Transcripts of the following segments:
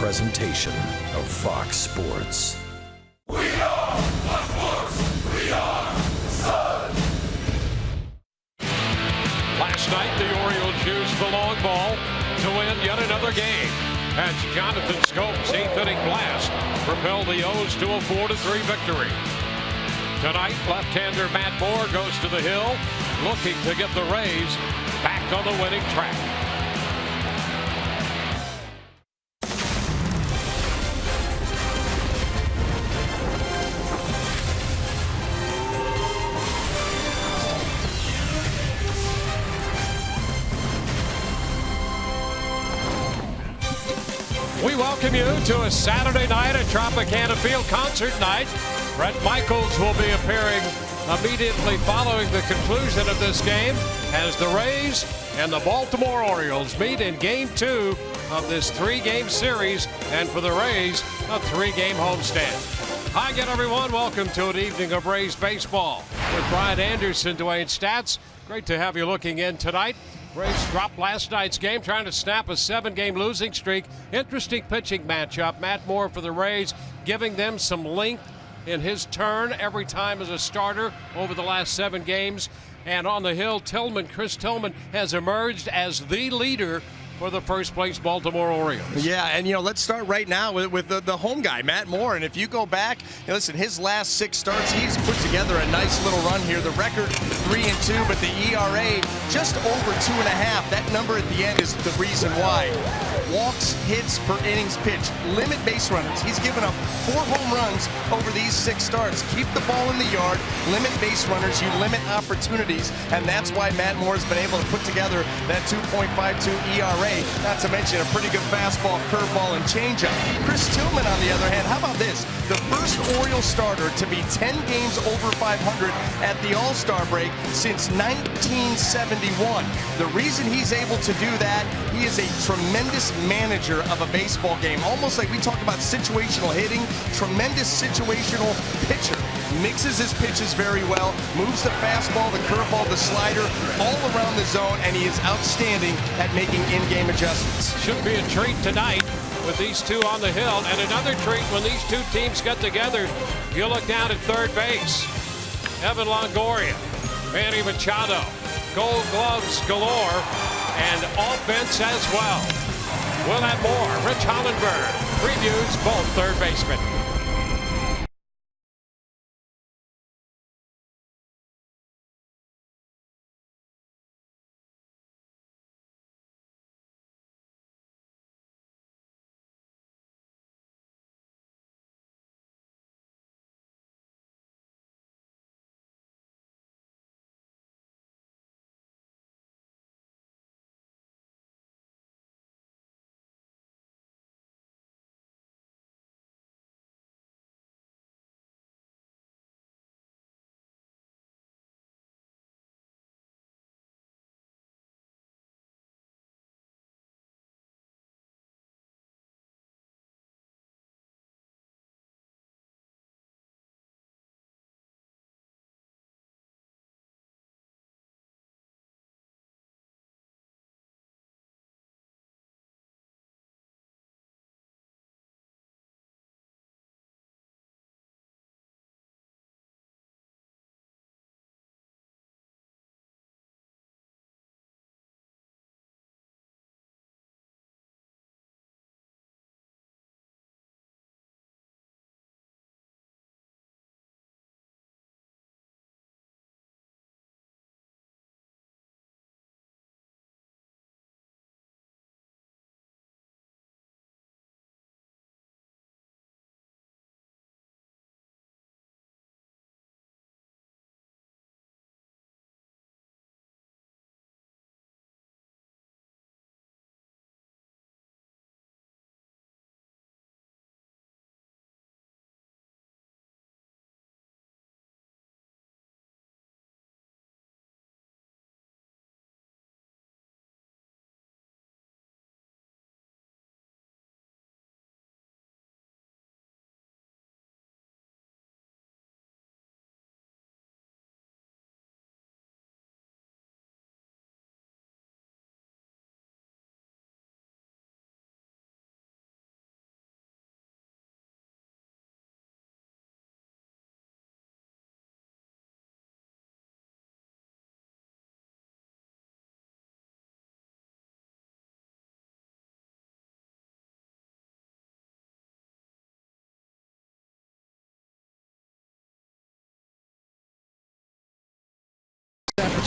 presentation of Fox Sports. We are Fox Sports. We are Sun. Last night, the Orioles used the long ball to win yet another game. As Jonathan Scope's 8th inning blast propelled the O's to a 4-3 victory. Tonight, left-hander Matt Moore goes to the hill, looking to get the Rays back on the winning track. We welcome you to a Saturday night at Tropicana Field concert night. Bret Michaels will be appearing immediately following the conclusion of this game as the Rays and the Baltimore Orioles meet in Game 2 of this 3-game series, and for the Rays, a 3-game homestand. Hi again, everyone. Welcome to an evening of Rays baseball with Brian Anderson, Dwayne Statz. Great to have you looking in tonight. Rays dropped last night's game, trying to snap a 7-game losing streak. Interesting pitching matchup. Matt Moore for the Rays, giving them some length in his turn every time as a starter over the last 7 games. And on the hill, Chris Tillman has emerged as the leader for the first place Baltimore Orioles. Yeah, and let's start right now with the home guy, Matt Moore. And if you go back, listen, his last 6 starts, he's put together a nice little run here. The record 3-2, but the ERA just over 2.5. That number at the end is the reason why. Walks, hits per innings pitched, limit base runners. He's given up 4 home runs over these 6 starts. Keep the ball in the yard, limit base runners, you limit opportunities, and that's why Matt Moore has been able to put together that 2.52 ERA. Not to mention a pretty good fastball, curveball, and changeup. Chris Tillman, on the other hand, how about this? The first Oriole starter to be 10 games over 500 at the All-Star break since 1971. The reason he's able to do that, he is a tremendous manager of a baseball game. Almost like we talk about situational hitting, tremendous situational pitcher. Mixes his pitches very well, moves the fastball, the curveball, the slider, all around the zone, and he is outstanding at making in-game adjustments. Should be a treat tonight with these two on the hill, and another treat when these two teams get together. You look down at third base. Evan Longoria, Manny Machado, Gold Gloves galore, and offense as well. We'll have more. Rich Hollenberg previews both third basemen.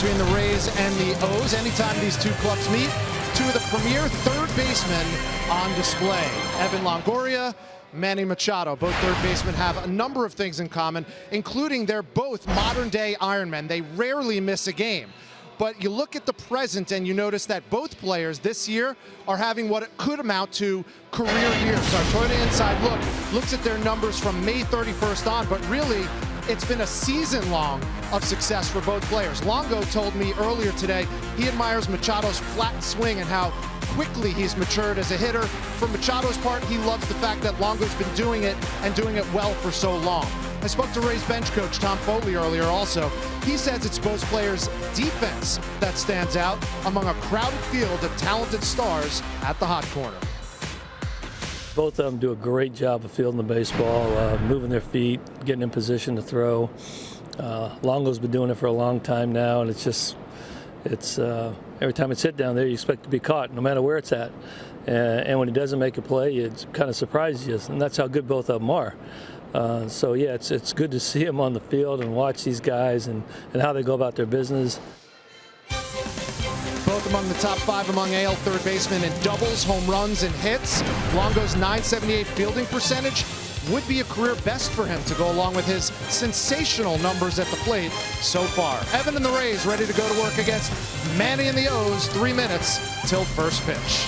between the Rays and the O's. Anytime these two clubs meet, two of the premier third basemen on display. Evan Longoria, Manny Machado, both third basemen have a number of things in common, including they're both modern-day Ironmen. They rarely miss a game. But you look at the present and you notice that both players this year are having what it could amount to career years. Our Toyota Inside Look looks at their numbers from May 31st on, but really it's been a season long of success for both players. Longo told me earlier today he admires Machado's flat swing and how quickly he's matured as a hitter. For Machado's part, he loves the fact that Longo's been doing it and doing it well for so long. I spoke to Rays bench coach Tom Foley earlier also. He says it's both players' defense that stands out among a crowded field of talented stars at the hot corner. Both of them do a great job of fielding the baseball, moving their feet, getting in position to throw. Longo's been doing it for a long time now, and it's every time it's hit down there, you expect to be caught, no matter where it's at. And when he doesn't make a play, it kind of surprises you, and that's how good both of them are. So yeah, it's good to see them on the field and watch these guys and how they go about their business. Both among the top 5 among AL third basemen in doubles, home runs, and hits. Longo's .978 fielding percentage would be a career best for him to go along with his sensational numbers at the plate so far. Evan and the Rays ready to go to work against Manny and the O's. 3 minutes till first pitch.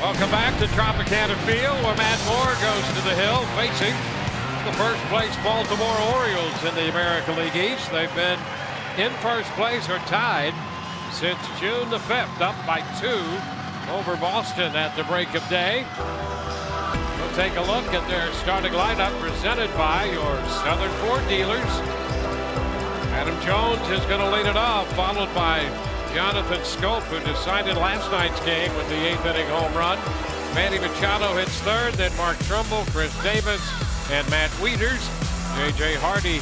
Welcome back to Tropicana Field, where Matt Moore goes to the hill, facing the first place Baltimore Orioles in the American League East. They've been in first place or tied since June the 5th, up by 2 over Boston at the break of day. We'll take a look at their starting lineup presented by your Southern Ford dealers. Adam Jones is going to lead it off, followed by Jonathan Scope, who decided last night's game with the 8th inning home run. Manny Machado hits third, then Mark Trumbull, Chris Davis, and Matt Wieters. J.J. Hardy,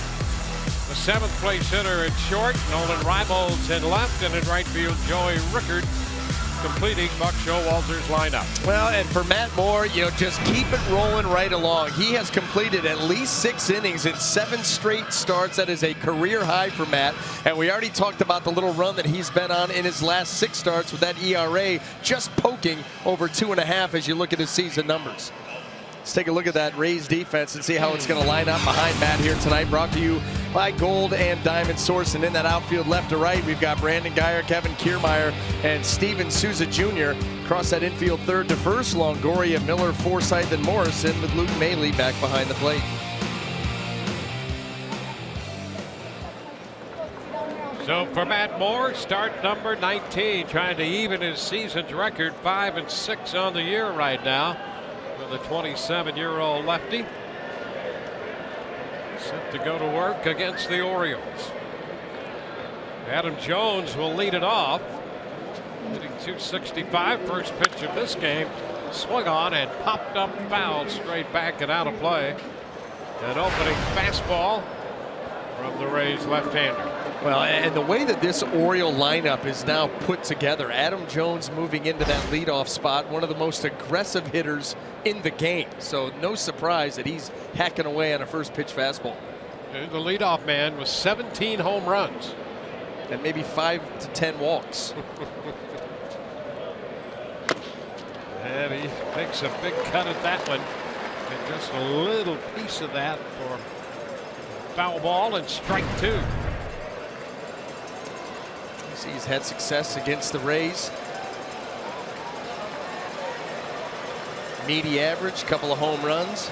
the 7th place hitter at short. Nolan Reimolds in left, and in right field, Joey Rickard completing Buck Showalter's lineup. Well, and for Matt Moore, just keep it rolling right along. He has completed at least 6 innings in 7 straight starts. That is a career high for Matt. And we already talked about the little run that he's been on in his last 6 starts with that ERA just poking over 2.5 as you look at his season numbers. Let's take a look at that Rays defense and see how it's going to line up behind Matt here tonight. Brought to you by Gold and Diamond Source. And in that outfield left to right, we've got Brandon Geyer, Kevin Kiermaier, and Steven Souza Jr. Across that infield third to first, Longoria, Miller, Forsythe, and Morrison with Luke Maile back behind the plate. So for Matt Moore, start number 19, trying to even his season's record, 5-6 on the year right now. The 27-year-old lefty set to go to work against the Orioles. Adam Jones will lead it off, hitting .265. First pitch of this game, swung on and popped up foul straight back and out of play. An opening fastball from the Rays left-hander. Well, and the way that this Oriole lineup is now put together, Adam Jones moving into that leadoff spot, one of the most aggressive hitters in the game. So no surprise that he's hacking away on a first pitch fastball. The leadoff man with 17 home runs. And maybe 5 to 10 walks. And he takes a big cut at that one. And just a little piece of that for foul ball and strike 2. He's had success against the Rays. Meaty average, couple of home runs.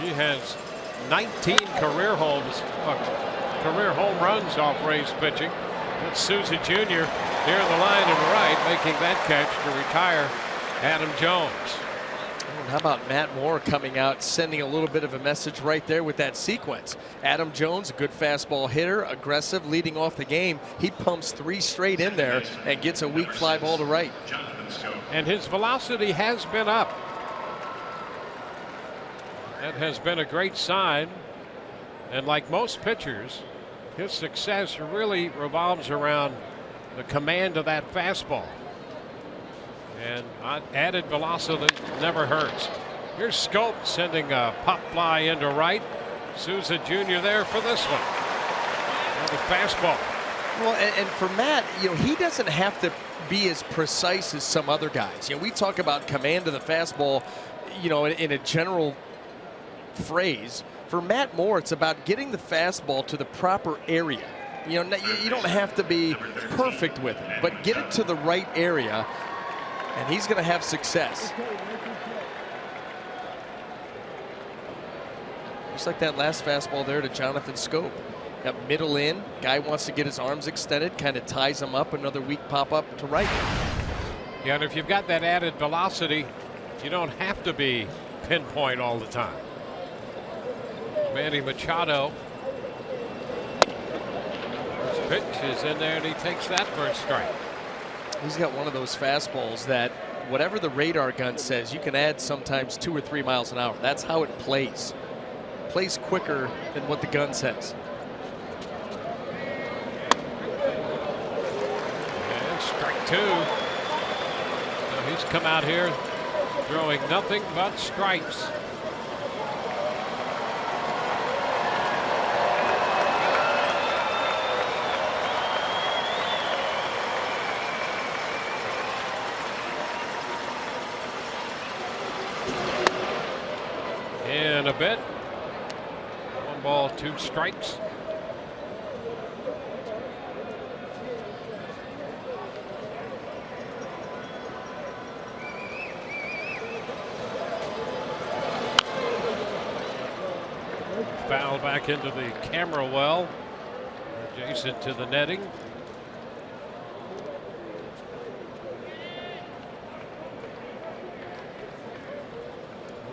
He has 19 career home runs off Rays pitching. That's Souza Jr. near the line and right, making that catch to retire Adam Jones. How about Matt Moore coming out, sending a little bit of a message right there with that sequence. Adam Jones, a good fastball hitter, aggressive, leading off the game. He pumps 3 straight in there and gets a weak fly ball to right. And his velocity has been up. That has been a great sign. And like most pitchers, his success really revolves around the command of that fastball. And added velocity never hurts. Here's Scope sending a pop fly into right. Souza Jr. there for this one. Another fastball. Well, and for Matt, he doesn't have to be as precise as some other guys. We talk about command of the fastball, in a general phrase. For Matt Moore, it's about getting the fastball to the proper area. You don't have to be perfect with it, but get it to the right area. And he's going to have success. Just like that last fastball there to Jonathan Scope. Got middle in. Guy wants to get his arms extended. Kind of ties him up. Another weak pop up to right. Yeah, and if you've got that added velocity, you don't have to be pinpoint all the time. Manny Machado. His pitch is in there and he takes that for a strike. He's got one of those fastballs that whatever the radar gun says, you can add sometimes 2 or 3 miles an hour. That's how it plays. Plays quicker than what the gun says. And strike 2. So he's come out here throwing nothing but strikes. A bit. 1 ball, 2 strikes. Foul back into the camera well, adjacent to the netting.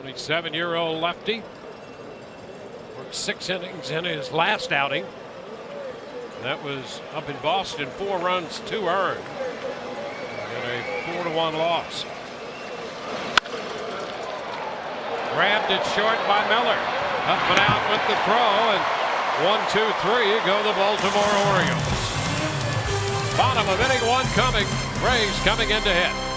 The 7-year-old lefty worked 6 innings in his last outing. That was up in Boston, 4 runs, 2 earned, and a 4-1 loss. Grabbed it short by Miller. Up and out with the throw, and 1, 2, 3 go the Baltimore Orioles. Bottom of inning one coming. Rays coming in to hit.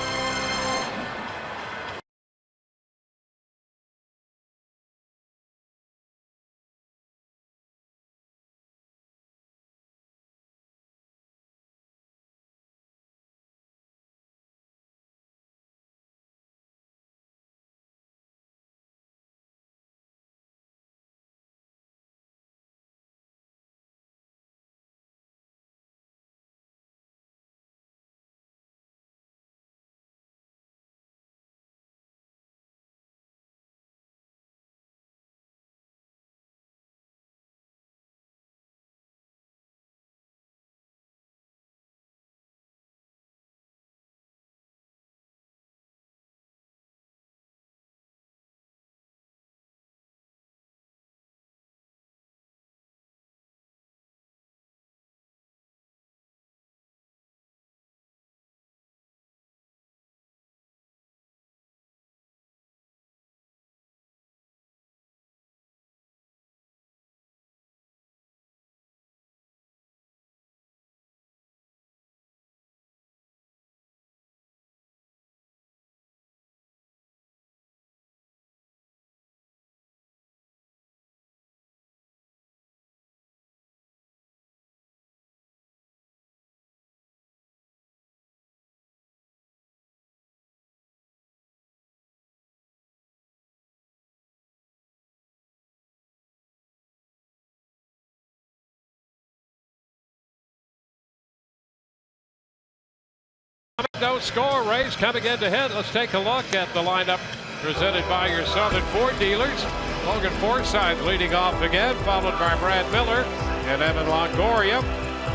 No score. Rays coming in to hit. Let's take a look at the lineup presented by your Southern Ford dealers. Logan Forsythe leading off again, followed by Brad Miller and Evan Longoria.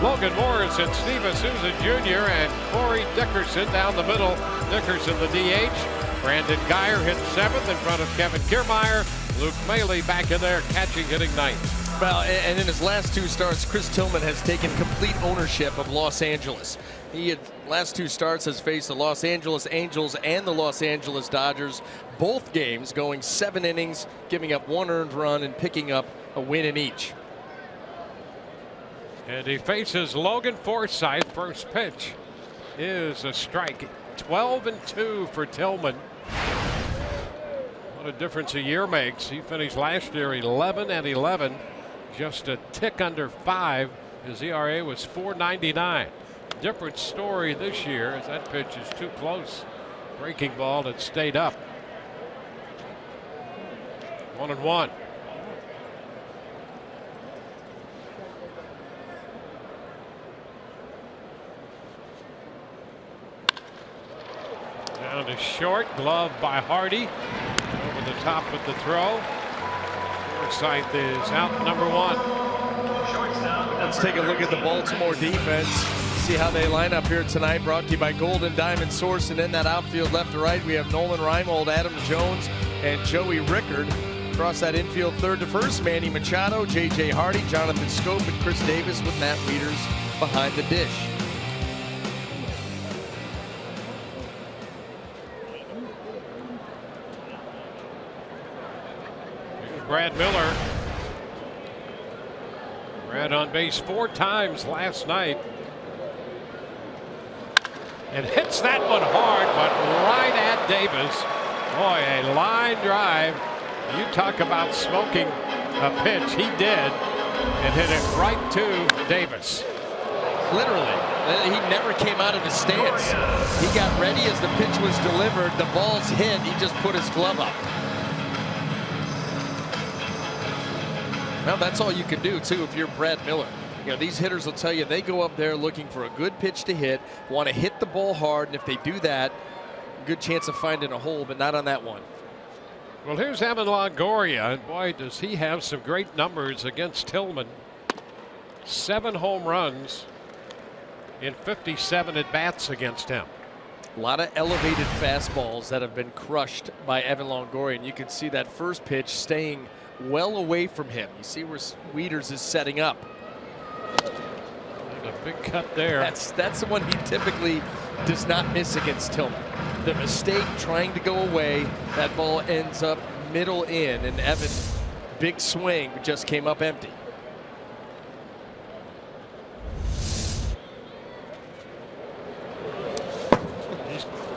Logan Morris and Steve Souza Jr. and Corey Dickerson down the middle. Dickerson the DH. Brandon Geyer hit seventh in front of Kevin Kiermaier. Luke Maile back in there catching, hitting ninth. Well, and in his last two starts, Chris Tillman has taken complete ownership of Los Angeles. He had last two starts has faced the Los Angeles Angels and the Los Angeles Dodgers. Both games going 7 innings, giving up 1 earned run and picking up a win in each. And he faces Logan Forsythe. First pitch is a strike. 12-2 for Tillman. What a difference a year makes. He finished last year 11-11, just a tick under 5. His ERA was .499. Different story this year as that pitch is too close. Breaking ball that stayed up. 1-1. Down to short, glove by Hardy. Over the top with the throw. Forsythe is out, number 1. Let's take a look at the Baltimore defense. See how they line up here tonight. Brought to you by Golden Diamond Source. And in that outfield left to right, we have Nolan Reimold, Adam Jones, and Joey Rickard. Across that infield third to first, Manny Machado, J.J. Hardy, Jonathan Scope, and Chris Davis with Matt Wieters behind the dish. Brad Miller. Brad on base 4 times last night. And hits that one hard, but right at Davis. Boy, a line drive. You talk about smoking a pitch. He did. And hit it right to Davis. Literally. He never came out of his stance. He got ready as the pitch was delivered. The ball's hit. He just put his glove up. Well, that's all you can do, too, if you're Brad Miller. You know, these hitters will tell you they go up there looking for a good pitch to hit, want to hit the ball hard, and if they do that, good chance of finding a hole, but not on that one. Well, here's Evan Longoria, and boy, does he have some great numbers against Tillman. 7 home runs in 57 at-bats against him. A lot of elevated fastballs that have been crushed by Evan Longoria, and you can see that first pitch staying well away from him. You see where Wieters is setting up. And a big cut there. That's the one he typically does not miss against Tillman. The mistake trying to go away, that ball ends up middle in, and Evan, big swing, just came up empty.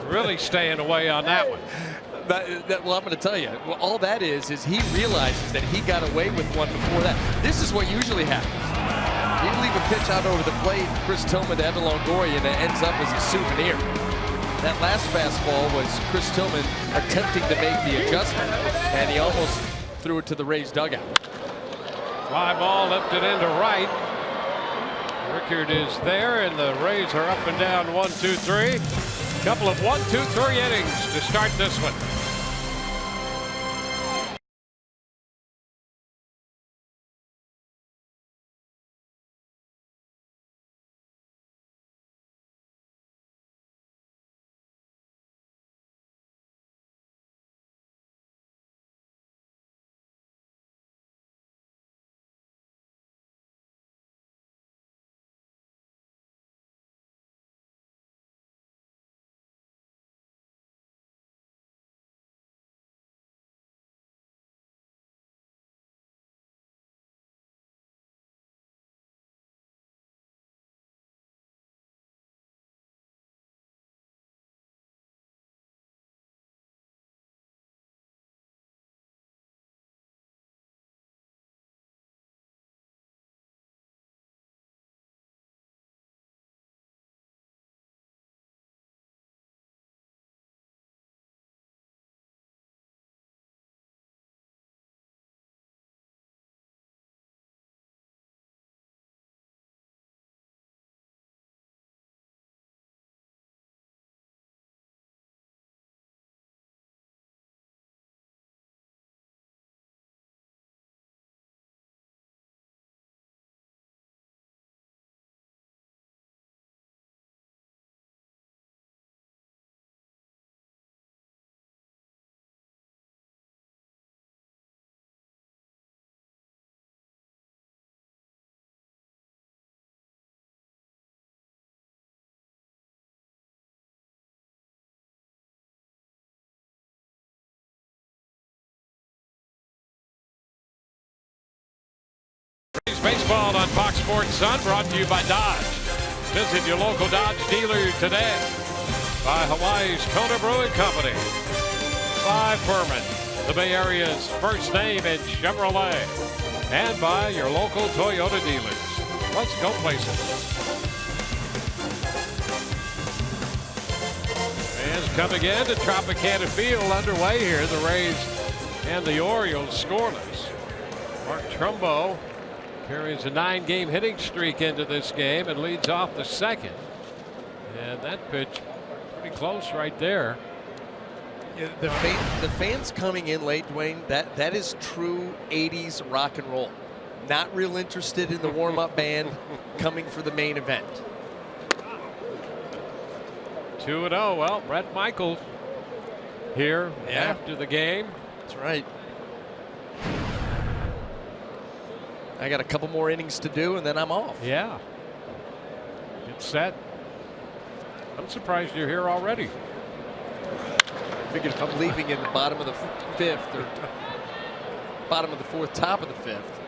Really staying away on that one. Well, I'm going to tell you, all that is he realizes that he got away with one before that. This is what usually happens. You leave a pitch out over the plate, Chris Tillman to Evan Longoria, and it ends up as a souvenir. That last fastball was Chris Tillman attempting to make the adjustment, and he almost threw it to the Rays dugout. Fly ball lifted into right. Rickard is there, and the Rays are up and down 1-2-3. Couple of 1-2-3 innings to start this one. Baseball on Fox Sports Sun, brought to you by Dodge. Visit your local Dodge dealer today. By Hawaii's Kona Brewing Company. By Furman, the Bay Area's first name in Chevrolet. And by your local Toyota dealers. Let's go places. Fans coming in to Tropicana Field underway here. The Rays and the Orioles scoreless. Mark Trumbo carries a 9-game hitting streak into this game and leads off the second. And that pitch pretty close right there. Yeah, the fans coming in late, Dwayne, that is true 80s rock and roll. Not real interested in the warm-up band, coming for the main event. 2-0. Well, Brett Michaels here after the game. That's right. I got a couple more innings to do, and then I'm off. Yeah. Get set. I'm surprised you're here already. I figured if I'm leaving in the bottom of the fifth or bottom of the fourth, top of the fifth,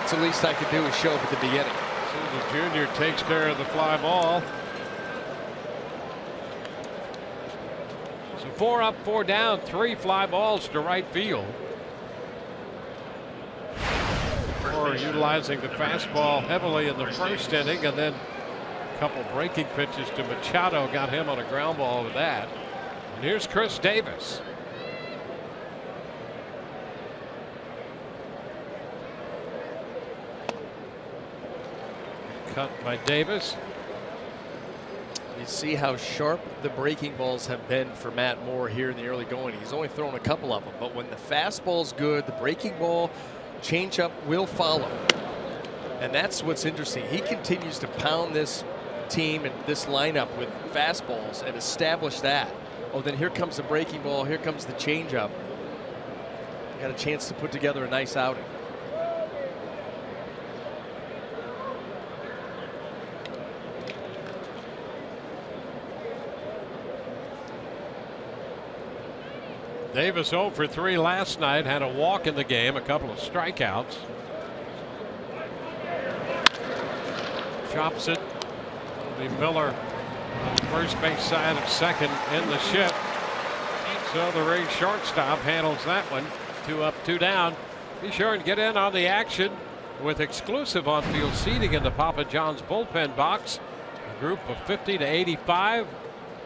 it's the least I could do is show up at the beginning. Souza Jr. takes care of the fly ball. So 4 up, 4 down, 3 fly balls to right field. Utilizing the fastball heavily in the first inning, and then a couple breaking pitches to Machado got him on a ground ball with that. And here's Chris Davis. Cut by Davis. You see how sharp the breaking balls have been for Matt Moore here in the early going. He's only thrown a couple of them, but when the fastball's good, the breaking ball, changeup will follow. And that's what's interesting. He continues to pound this team and this lineup with fastballs and establish that. Oh, then here comes the breaking ball. Here comes the changeup. Got a chance to put together a nice outing. Davis 0 for 3 last night, had a walk in the game, a couple of strikeouts. Chops it. It'll be Miller First base side of second in the shift. So the Rays shortstop handles that one. 2 up, 2 down. Be sure and get in on the action with exclusive on-field seating in the Papa John's bullpen box. A group of 50 to 85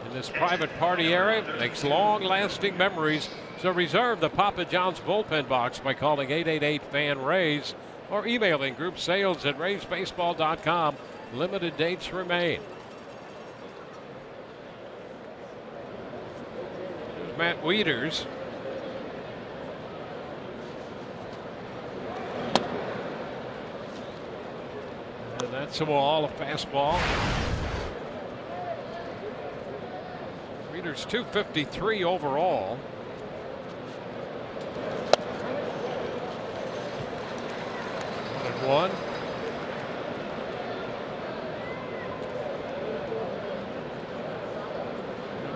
in this private party area makes long-lasting memories. So reserve the Papa John's bullpen box by calling 888-FAN-RAYS or emailing group sales at raysbaseball.com. Limited dates remain. There's Matt Wieters. And that's a wall, a fastball. Wieters 253 overall. One.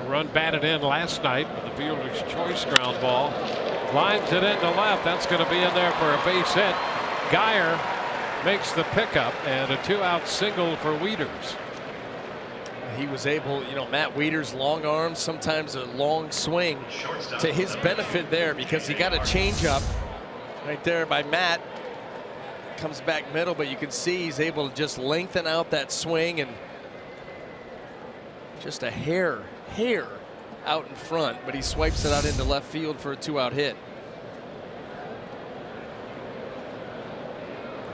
Run batted in last night with the fielder's choice ground ball. Lines it into left. That's going to be in there for a base hit. Geyer makes the pickup and a 2-out single for Wieters. He was able, Matt Wieters, long arms, sometimes a long swing to his benefit there because he got a changeup right there by Matt. Comes back middle, but you can see he's able to just lengthen out that swing and just a hair out in front, but he swipes it out into left field for a 2-out hit.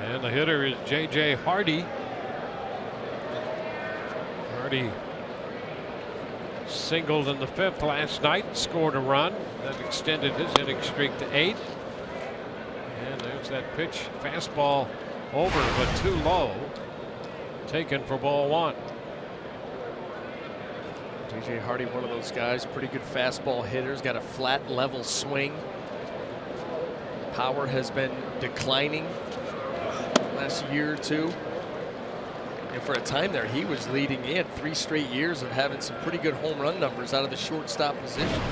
And the hitter is J.J. Hardy. Hardy singled in the 5th last night, scored a run that extended his inning streak to 8. And there's that pitch, fastball over but too low, taken for ball 1. J.J. Hardy, one of those guys, pretty good fastball hitters, got a flat level swing. Power has been declining last year or two. And for a time there, he was leading in 3 straight years of having some pretty good home run numbers out of the shortstop position.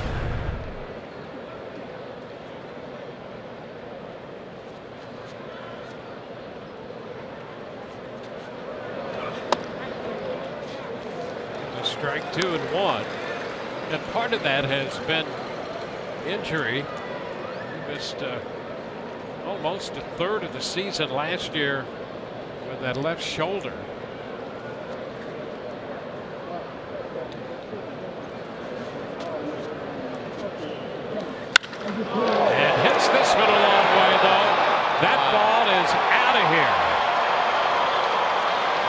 Strike 2 and 1, and part of that has been injury. He missed almost a third of the season last year with that left shoulder. And hits this one a long way, though. That ball is out of here.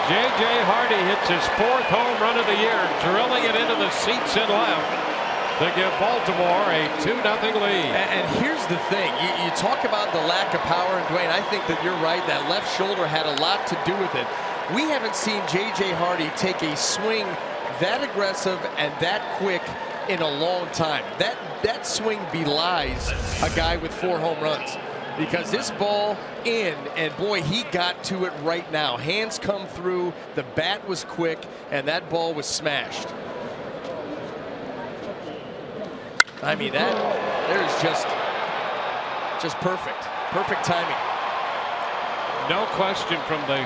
J.J. Hardy hits his 4th home run of the year, drilling it into the seats in left to give Baltimore a 2-0 lead. And here's the thing. You talk about the lack of power, and Dwayne, I think that you're right. That left shoulder had a lot to do with it. We haven't seen J.J. Hardy take a swing that aggressive and that quick in a long time. That swing belies a guy with 4 home runs. Because this ball in, and boy, he got to it right now. Hands come through, the bat was quick, and that ball was smashed. I mean, there's just perfect timing. No question from the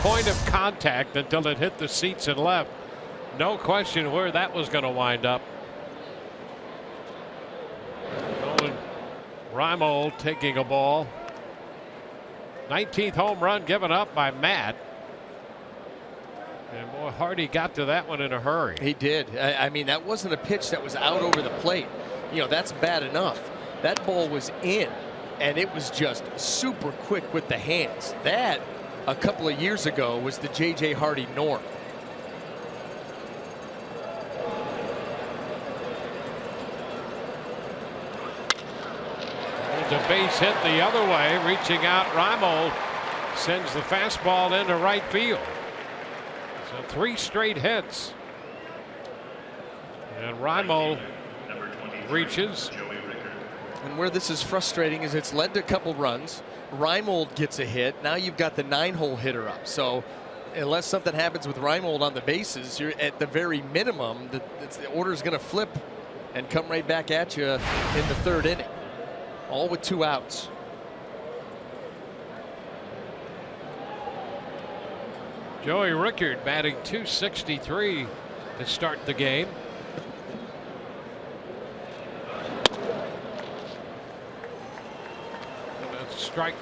point of contact until it hit the seats and left. No question where that was going to wind up. Reimold taking a ball. 19th home run given up by Matt. And boy, Hardy got to that one in a hurry. He did. I mean, that wasn't a pitch that was out over the plate. That's bad enough. That ball was in, and it was just super quick with the hands. That, a couple of years ago, was the J.J. Hardy norm. The base hit the other way, reaching out. Reimold sends the fastball into right field. So 3 straight hits. And Reimold reaches. And where this is frustrating is it's led to a couple runs. Reimold gets a hit. Now you've got the 9-hole hitter up. So unless something happens with Reimold on the bases, you're at the very minimum, the order's going to flip and come right back at you in the 3rd inning. All with 2 outs. Joey Rickard batting .263 to start the game. And that's a strike.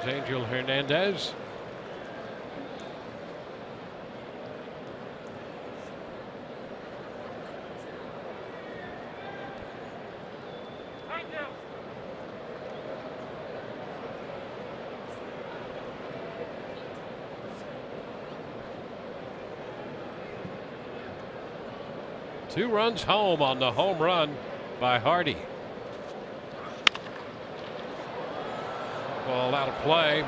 There's Angel Hernandez. Two runs home on the home run by Hardy. Ball out of play.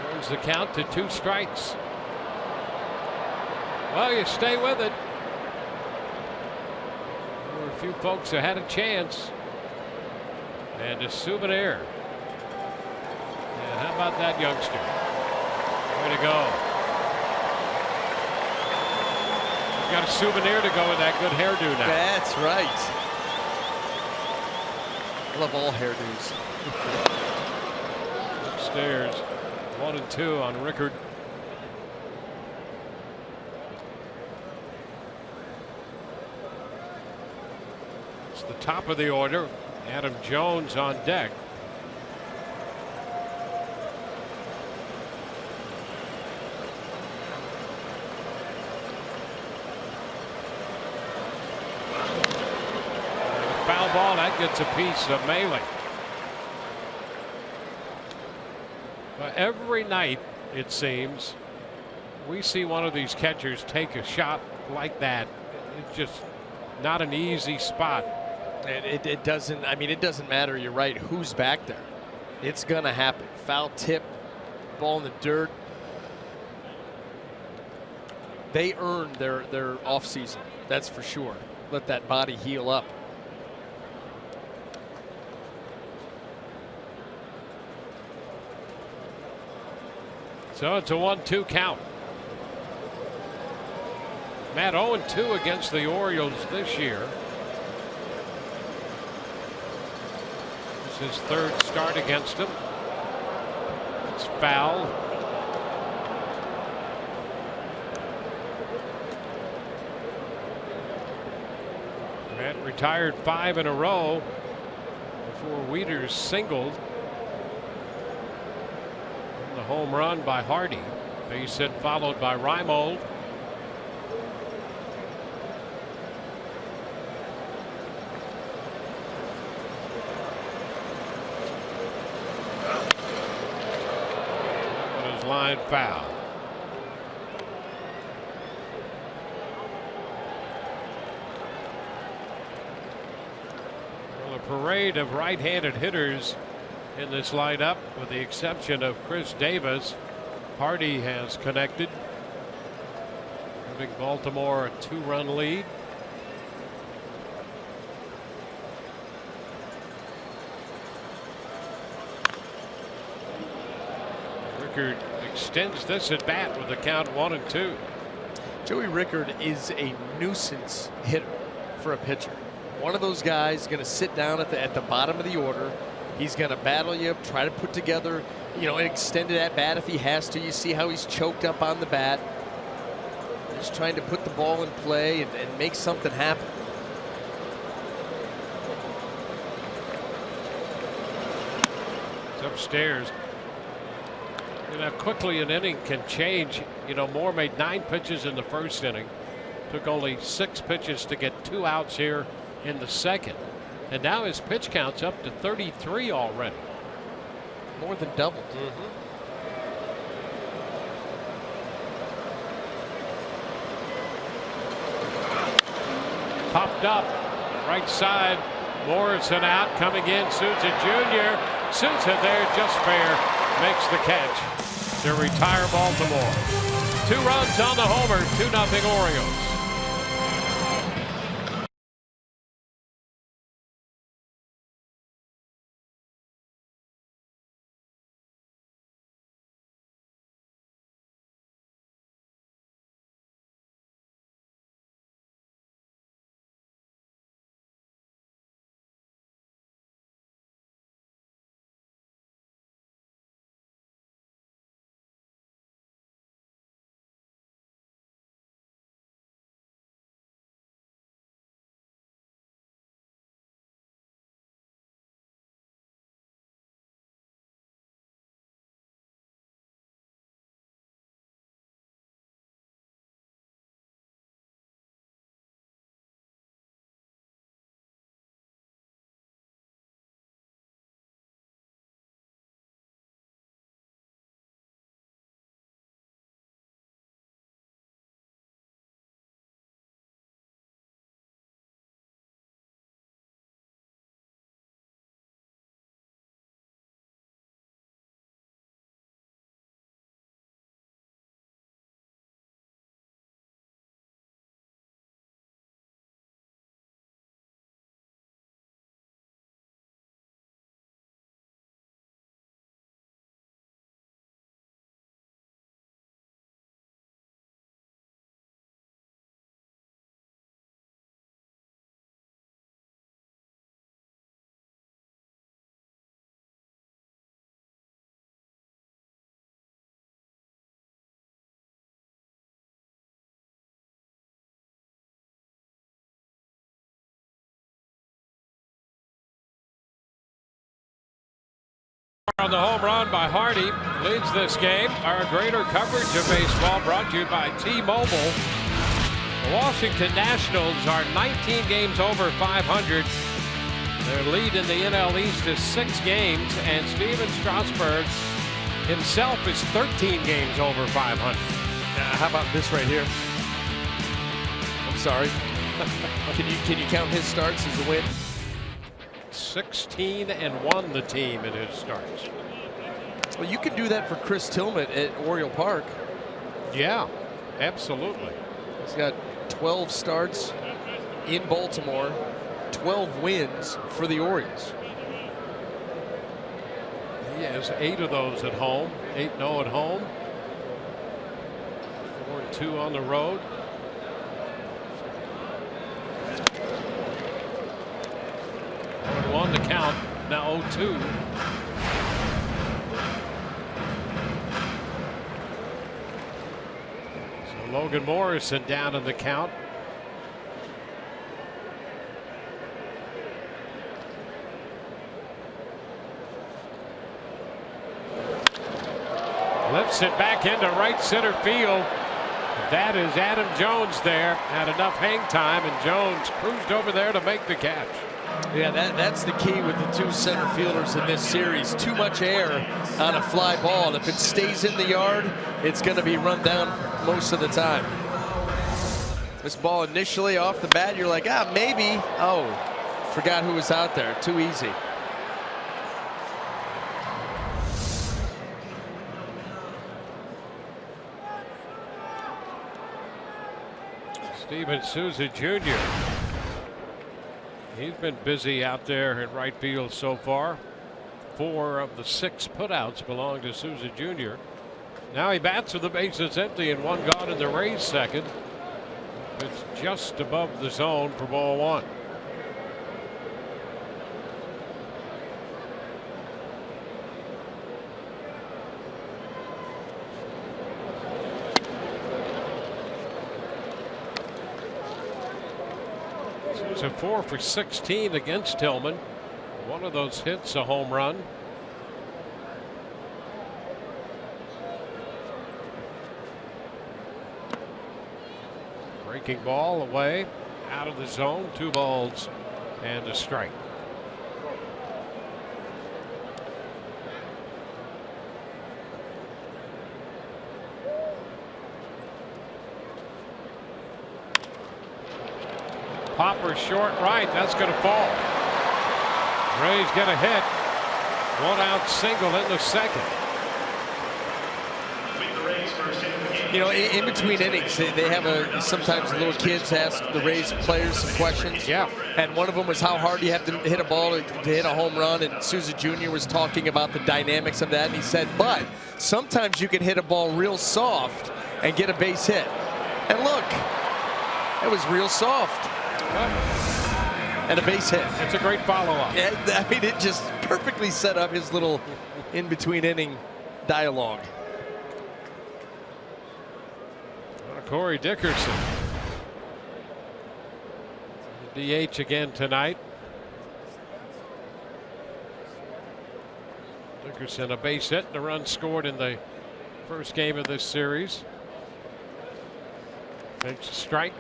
Brings the count to 2 strikes. Well, you stay with it. There were a few folks that had a chance. And a souvenir. And how about that youngster? Way to go. Got a souvenir to go with that good hairdo now. That's right. I love all hairdos. Upstairs, 1-2 on Rickard. It's the top of the order. Adam Jones on deck. Foul ball, that gets a piece of Maley. But every night, it seems, we see one of these catchers take a shot like that. It's just not an easy spot. It doesn't. I mean, it doesn't matter. You're right. Who's back there? It's gonna happen. Foul tip, ball in the dirt. They earned their off season. That's for sure. Let that body heal up. So it's a 1-2 count. Matt 0-2 against the Orioles this year. This is his 3rd start against them. It's foul. Matt retired 5 in a row before Wieters singled. The home run by Hardy. Base hit followed by Reimold. That was line foul. Well, a parade of right-handed hitters in this lineup, with the exception of Chris Davis. Hardy has connected, giving Baltimore a 2-run lead. Rickard extends this at bat with the count 1-2. Joey Rickard is a nuisance hitter for a pitcher. One of those guys going to sit down at the bottom of the order. He's going to battle you, try to put together, you know, an extended at bat if he has to. You see how he's choked up on the bat. Just trying to put the ball in play and make something happen. It's upstairs. You know, quickly an inning can change. You know, Moore made 9 pitches in the 1st inning. Took only 6 pitches to get 2 outs here in the 2nd. And now his pitch count's up to 33 already. More than doubled. Popped up, right side. Morrison out, coming in. Souza Jr. Souza there, just fair. Makes the catch to retire Baltimore. 2 runs on the homer, 2-0 Orioles. On the home run by Hardy leads this game. Our greater coverage of baseball brought to you by T-Mobile. The Washington Nationals are 19 games over 500. Their lead in the NL East is 6 games, and Steven Strasburg himself is 13 games over 500. How about this right here? I'm sorry. Can you count his starts as a win? 16-1 the team in his starts. Well, you could do that for Chris Tillman at Oriole Park. Yeah, absolutely. He's got 12 starts in Baltimore, 12 wins for the Orioles. He has 8 of those at home, 8-0 at home, 4-2 on the road. On the count, now 0-2. So Logan Morrison down in the count. Lifts it back into right center field. That is Adam Jones there. Had enough hang time, and Jones cruised over there to make the catch. Yeah, that's the key with the 2 center fielders in this series. Too much air on a fly ball, and if it stays in the yard, it's going to be run down most of the time. This ball initially off the bat, you're like, maybe. Oh, forgot who was out there. Too easy. Steven Souza Jr. He's been busy out there in right field so far. 4 of the 6 putouts belong to Souza Jr. Now he bats with the bases empty and 1 gone in the Rays second. It's just above the zone for ball 1. It's a 4 for 16 against Tillman. One of those hits a home run. Breaking ball away out of the zone. 2 balls and a strike. Popper short right. That's going to fall. Rays get a hit. 1 out single in the second. You know, in between innings, they have sometimes little kids ask the Rays players some questions. Yeah. And one of them was how hard you have to hit a ball to hit a home run. And Souza Jr. was talking about the dynamics of that. And he said, but sometimes you can hit a ball real soft and get a base hit. And look, it was real soft. And a base hit. It's a great follow-up. I mean, it just perfectly set up his little in-between inning dialogue. Corey Dickerson. DH again tonight. Dickerson a base hit and a run scored in the first game of this series. Takes a strike.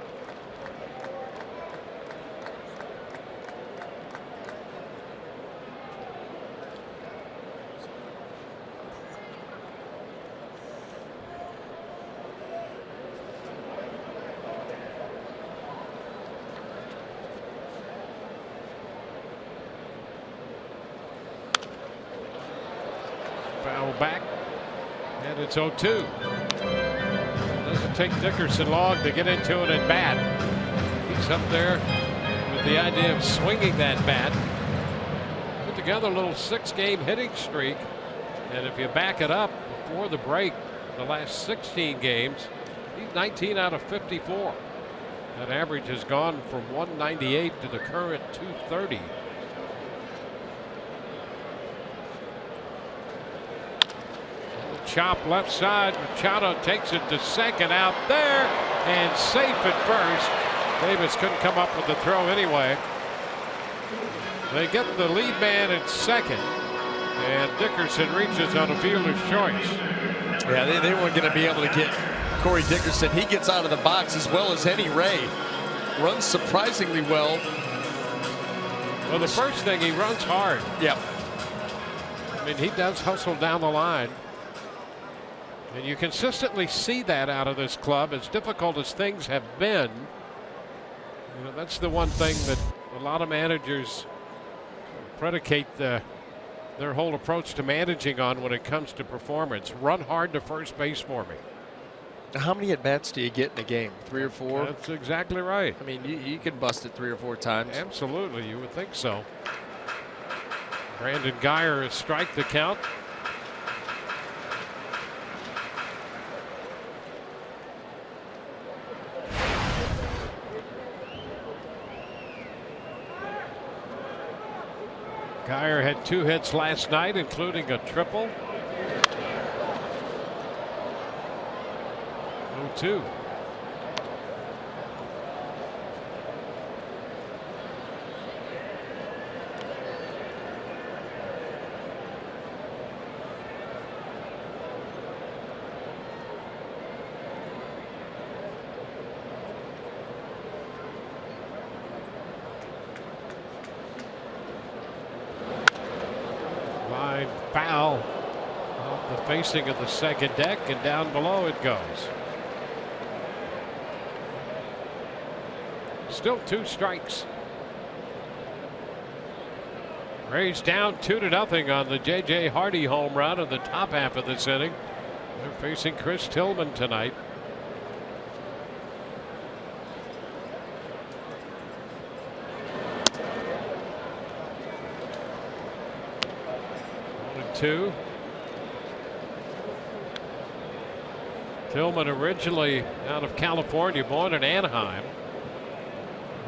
Foul back, and it's 0-2. Doesn't take Dickerson long to get into it at bat. He's up there with the idea of swinging that bat. Put together a little 6-game hitting streak, and if you back it up before the break, the last 16 games, he's 19 out of 54. That average has gone from 198 to the current 230. Chop left side. Machado takes it to second out there and safe at first. Davis couldn't come up with the throw anyway. They get the lead man at second. And Dickerson reaches on a fielder's choice. Yeah, they weren't going to be able to get Corey Dickerson. He gets out of the box as well as any Ray. Runs surprisingly well. Well, the first thing, he runs hard. Yep. I mean, he does hustle down the line. And you consistently see that out of this club. As difficult as things have been, you know, that's the one thing that a lot of managers predicate their whole approach to managing on when it comes to performance. Run hard to first base for me. How many at-bats do you get in a game? 3 or 4? That's exactly right. I mean, you can bust it 3 or 4 times. Absolutely, you would think so. Brandon Guyer has strike the count. Guyer had 2 hits last night, including a triple. 0-2. Line foul off the facing of the second deck, and down below it goes. Still 2 strikes. Rays down 2-0 on the J.J. Hardy home run in the top half of this inning. They're facing Chris Tillman tonight. Two. Tillman originally out of California, born in Anaheim,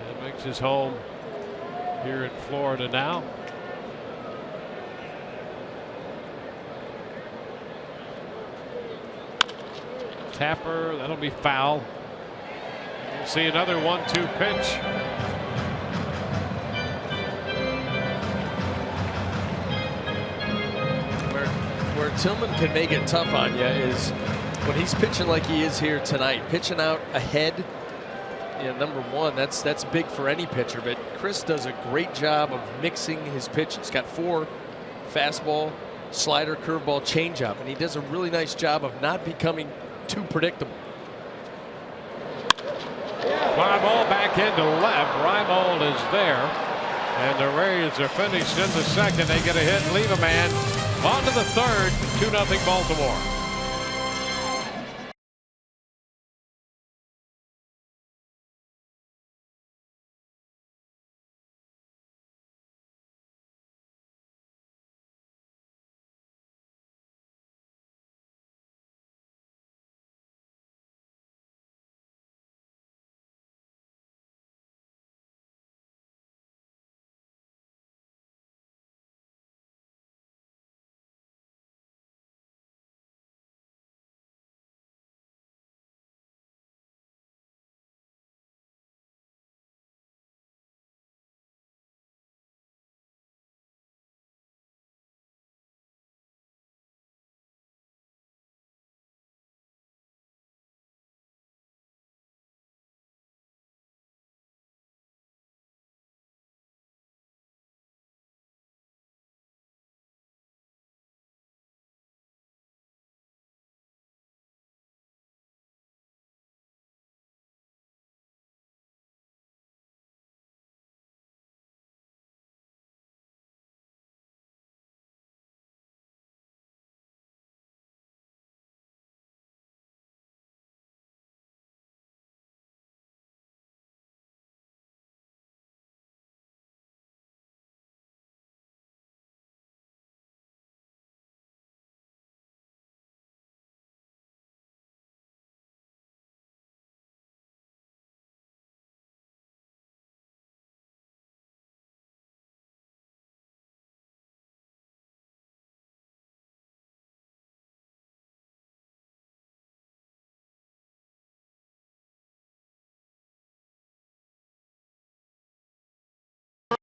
and makes his home here in Florida now. Tapper, that'll be foul. We'll see another 1-2 pitch. Where Tillman can make it tough on you is when he's pitching like he is here tonight, pitching out ahead. You know, number one, that's big for any pitcher, but Chris does a great job of mixing his pitch. He's got 4: fastball, slider, curveball, changeup, and he does a really nice job of not becoming too predictable. Fly ball back into left. Reimold is there, and the Rays are finished in the second. They get a hit and leave a man. On to the third, 2-0 Baltimore.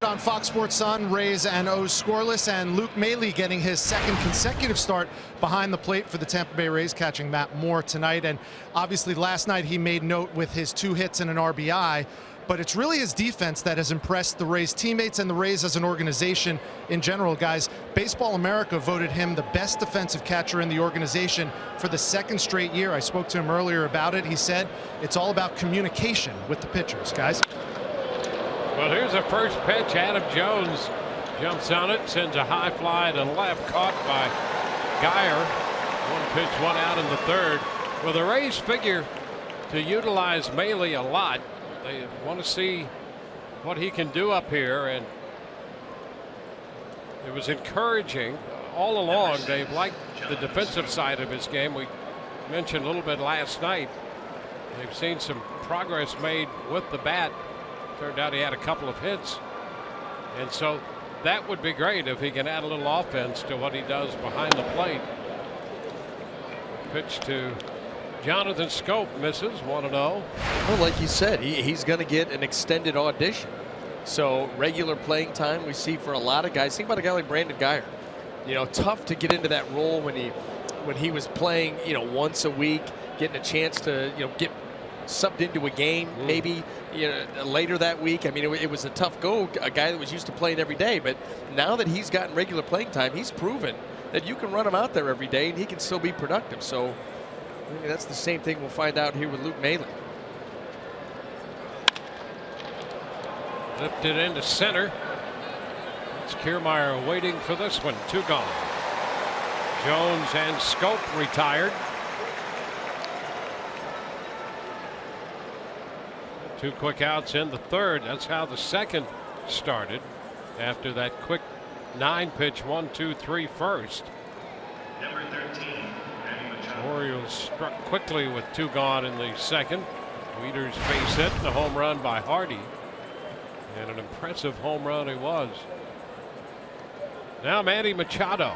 On Fox Sports Sun, Rays and O's scoreless, and Luke Maile getting his second consecutive start behind the plate for the Tampa Bay Rays, catching Matt Moore tonight. And obviously last night he made note with his 2 hits and an RBI, but it's really his defense that has impressed the Rays teammates and the Rays as an organization in general. Guys, Baseball America voted him the best defensive catcher in the organization for the 2nd straight year. I spoke to him earlier about it. He said it's all about communication with the pitchers, guys. Well, here's the first pitch. Adam Jones jumps on it, sends a high fly to left, caught by Geyer. 1 pitch, 1 out in the 3rd. Well, the Rays figure to utilize Maile a lot. They want to see what he can do up here, and it was encouraging all along. They've liked the defensive side of his game. We mentioned a little bit last night. They've seen some progress made with the bat. Turned out he had a couple of hits, and so that would be great if he can add a little offense to what he does behind the plate. Pitch to Jonathan Scope, misses, 1-0. Well, like you said, he's going to get an extended audition. So regular playing time we see for a lot of guys. Think about a guy like Brandon Geyer. You know, tough to get into that role when he was playing, you know, once a week, getting a chance to, you know, get subbed into a game maybe, you know, later that week. I mean, it was a tough go, a guy that was used to playing every day, but now that he's gotten regular playing time, he's proven that you can run him out there every day and he can still be productive. So maybe that's the same thing we'll find out here with Luke Maile. Lifted into center. It's Kiermaier waiting for this one. 2 gone. Jones and Scope retired. 2 quick outs in the 3rd. That's how the 2nd started after that quick 9-pitch 1-2-3 first. Number 13, Orioles struck quickly with 2 gone in the 2nd. Wieters base hit and a home run by Hardy, and an impressive home run it was. Now Manny Machado.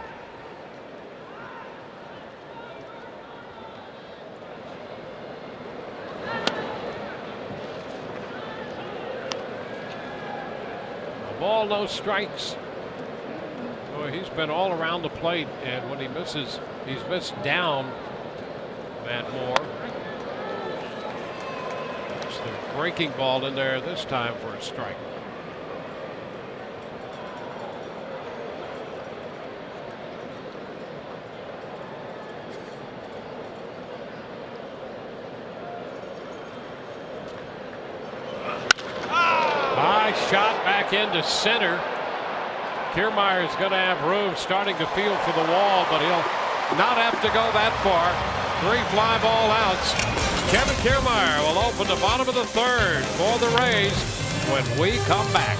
Ball, no strikes. Boy, he's been all around the plate, and when he misses, he's missed down Matt Moore. It's the breaking ball in there this time for a strike. Shot back into center. Kiermaier is going to have room starting to feel for the wall, but he'll not have to go that far. 3 fly ball outs. Kevin Kiermaier will open the bottom of the 3rd for the Rays when we come back.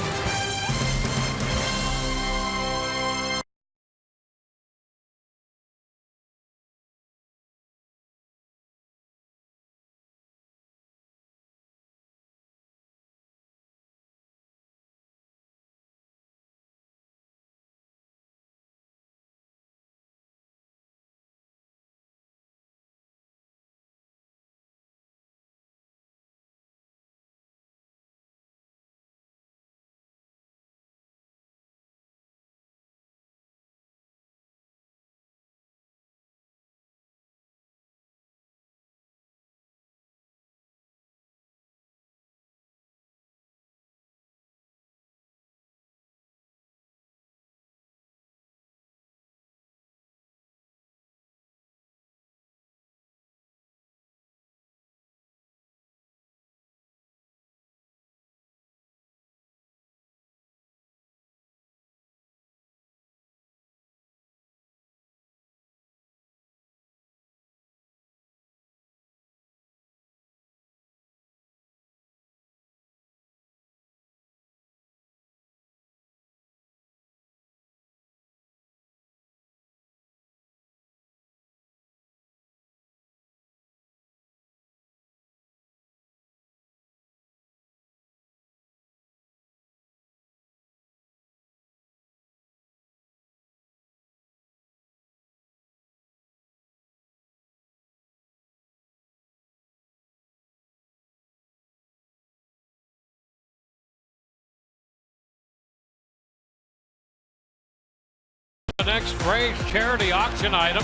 next Rays charity auction item,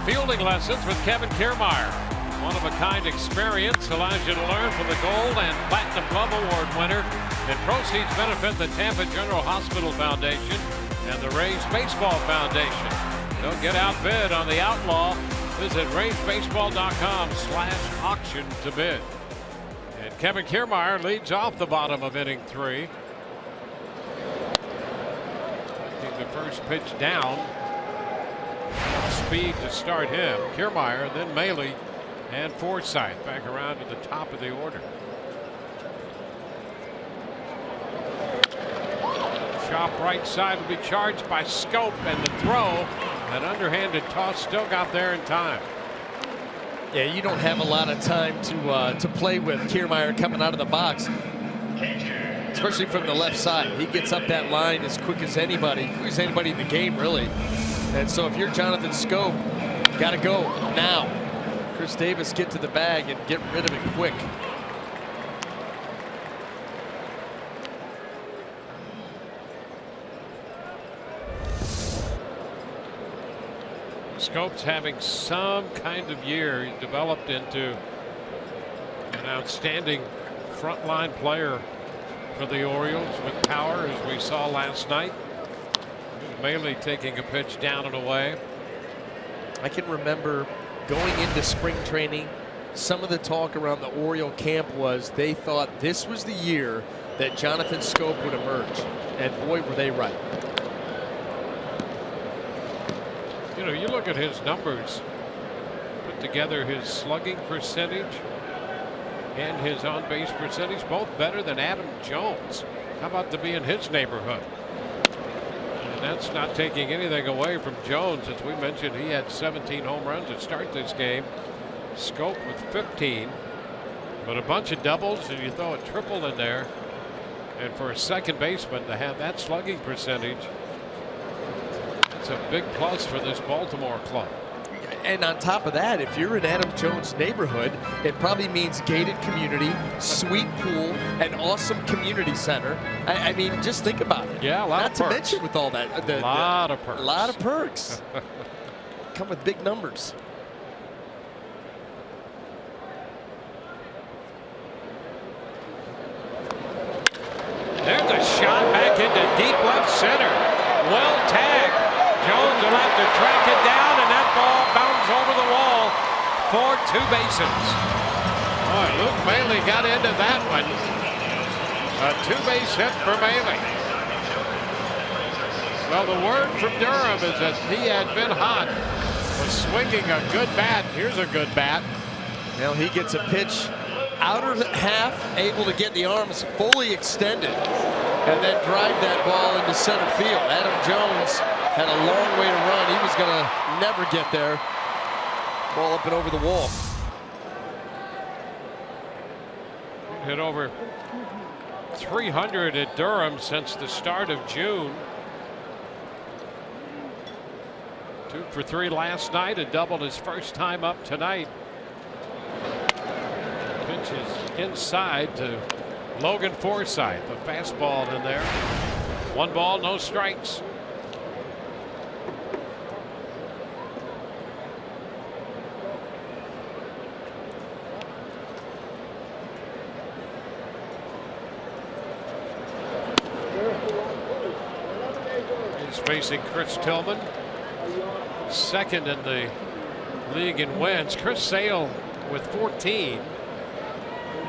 fielding lessons with Kevin Kiermaier. One-of-a-kind experience allows you to learn from the Gold and Platinum Glove Award winner, and proceeds benefit the Tampa General Hospital Foundation and the Rays Baseball Foundation. Don't get outbid on the Outlaw. Visit RaysBaseball.com/auction to bid. And Kevin Kiermaier leads off the bottom of inning 3. Taking the first pitch down. Speed to start him. Kiermaier, then Maile, and Forsythe back around to the top of the order. Chop right side will be charged by Scope, and the throw, an underhanded toss, still got there in time. Yeah, you don't have a lot of time to play with Kiermaier coming out of the box, especially from the left side. He gets up that line as quick as anybody in the game, really. And so if you're Jonathan Scope, got to go now. Chris Davis, get to the bag and get rid of it quick. Scope's having some kind of year. He developed into an outstanding frontline player for the Orioles with power, as we saw last night. Maile taking a pitch down and away. I can remember going into spring training, some of the talk around the Oriole camp was they thought this was the year that Jonathan Scope would emerge, and boy were they right. You know, you look at his numbers, put together his slugging percentage and his on-base percentage, both better than Adam Jones. How about to be in his neighborhood? And that's not taking anything away from Jones. As we mentioned, he had 17 home runs to start this game. Scope with 15, but a bunch of doubles, and you throw a triple in there. And for a second baseman to have that slugging percentage, it's a big plus for this Baltimore club. And on top of that, if you're in Adam Jones' neighborhood, it probably means gated community, sweet pool, an awesome community center. I mean, just think about it. Yeah, a lot of perks. Not to mention with all that. A lot of perks. A lot of perks. Come with big numbers. There's a shot back into deep left center. Well tagged. Jones will have to track it down, and that ball bounces over the wall for 2 bases. Boy, Luke Maile got into that one. A 2-base hit for Maile. Well, the word from Durham is that he had been hot, was swinging a good bat. Here's a good bat. Now he gets a pitch outer half, able to get the arms fully extended, and then drive that ball into center field. Adam Jones had a long way to run. He was going to never get there. Ball up and over the wall. Hit over 300 at Durham since the start of June. 2 for 3 last night. A double his first time up tonight. Pitch is inside to Logan Forsythe. A fastball in there. 1 ball, no strikes. He's facing Chris Tillman, second in the league in wins. Chris Sale with 14,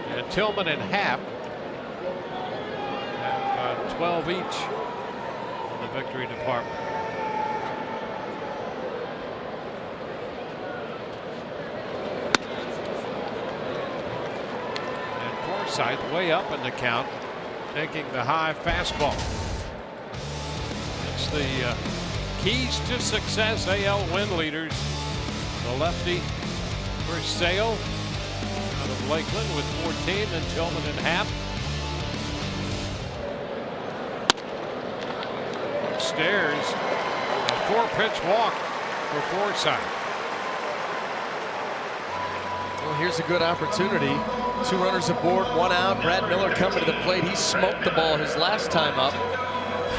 and Tillman and Happ have 12 each in the victory department. And Forsythe way up in the count, taking the high fastball. It's the keys to success AL win leaders. The lefty Chris Sale out of Lakeland with 14, and Tillman and Happ. Upstairs, a 4-pitch walk for Forsythe. Well, here's a good opportunity. 2 runners aboard, 1 out. Brad Miller coming to the plate. He smoked the ball his last time up,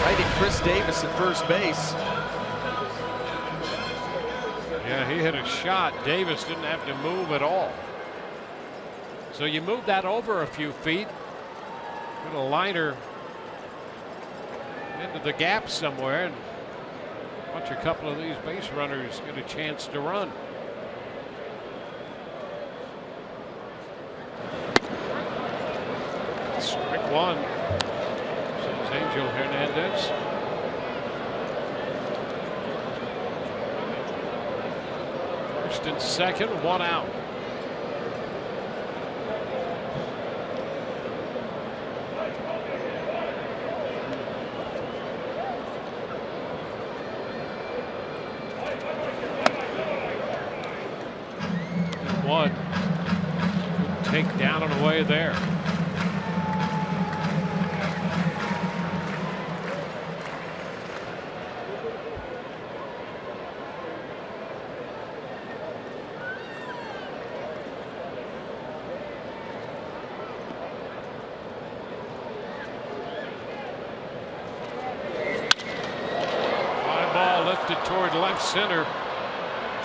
finding Chris Davis at first base. he hit a shot. Davis didn't have to move at all. So you move that over a few feet. Put a liner into the gap somewhere and watch a couple of these base runners get a chance to run. Strike one, says Angel Hernandez. First and second, one out. One. Good take down and away there. Fly ball lifted toward left center.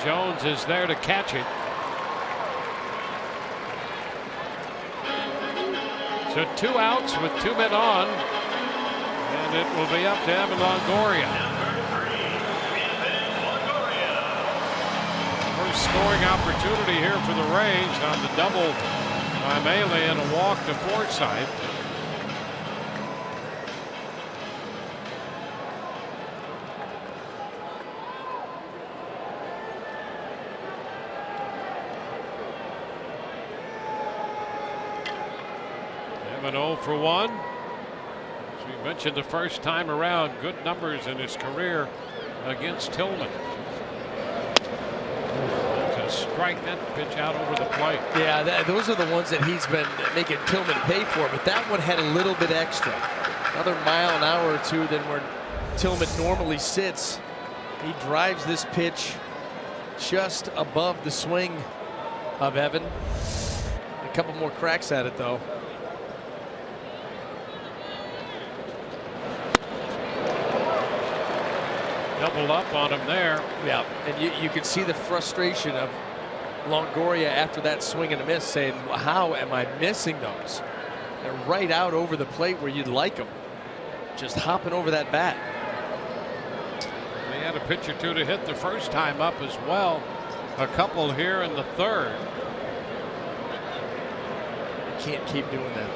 Jones is there to catch it. So 2 outs with 2 men on, and it will be up to Evan Longoria. First scoring opportunity here for the Rays on the double by Maile and a walk to Forsythe. An 0 for 1. As we mentioned the first time around, good numbers in his career against Tillman. To strike that pitch out over the plate. Yeah, those are the ones that he's been making Tillman pay for, but that one had a little bit extra. Another mile an hour or two than where Tillman normally sits. He drives this pitch just above the swing of Evan. A couple more cracks at it, though. Double up on him there. Yeah, and you can see the frustration of Longoria after that swing and a miss, saying, how am I missing those? They're right out over the plate where you'd like them. Just hopping over that bat. They had a pitch or two to hit the first time up as well. A couple here in the third. You can't keep doing that,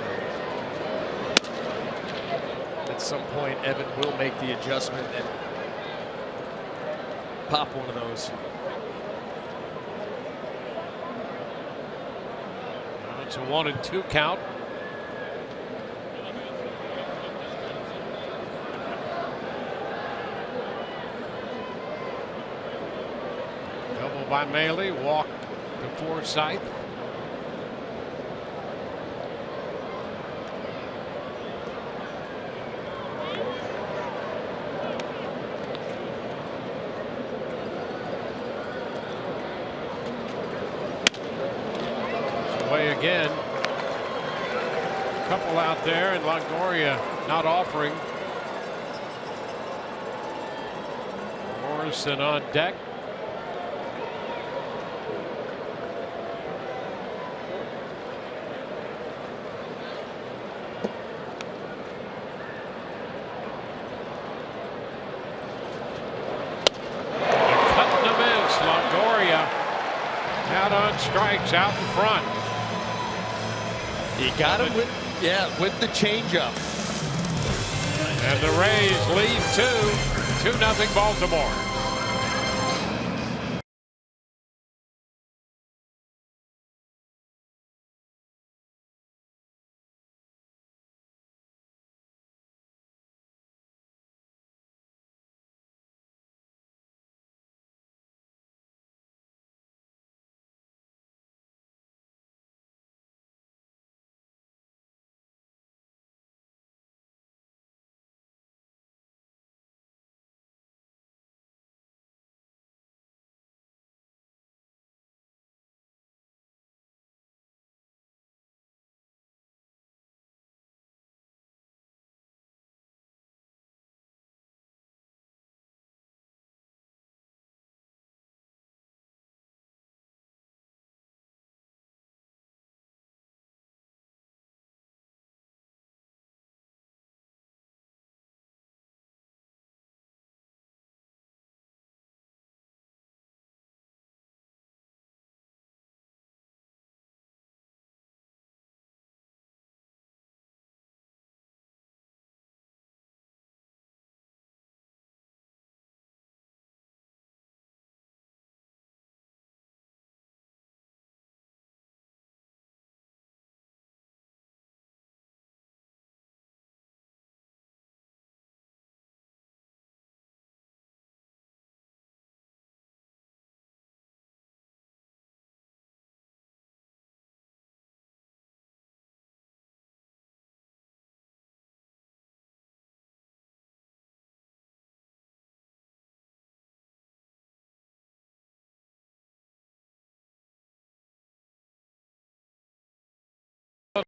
though. At some point, Evan will make the adjustment and pop one of those. It's a 1-2 count. Double by Maile, walk to Forsythe. Again, couple out there, and Longoria not offering. Morrison on deck. They're cutting the miss. Longoria out on strikes out in front. He got him with, with the changeup. And the Rays lead 2-0 Baltimore.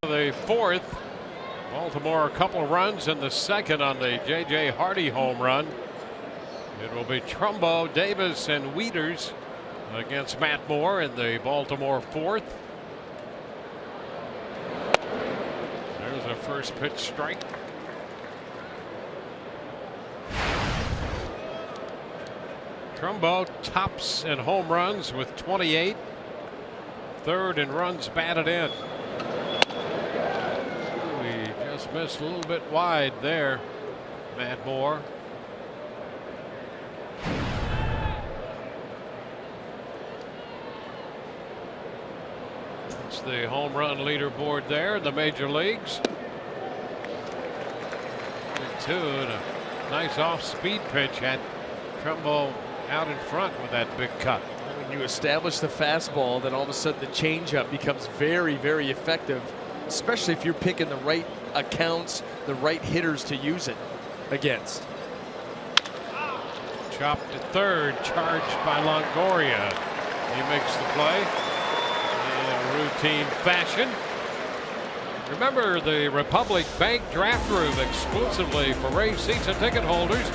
of the fourth. Baltimore a couple runs in the second on the J.J. Hardy home run. It will be Trumbo, Davis, and Wieters against Matt Moore in the Baltimore fourth. There's a first pitch strike. Trumbo tops in home runs with 28. Third in runs batted in. He just missed a little bit wide there, Matt Moore. It's the home run leaderboard there in the major leagues. 2 and a nice off-speed pitch had Trumbo out in front with that big cut. When you establish the fastball, then all of a sudden the changeup becomes very, very effective, especially if you're picking the right accounts, the right hitters to use it against. Chopped to third, charged by Longoria. He makes the play in routine fashion. Remember the Republic Bank Draft Room exclusively for Rays season ticket holders.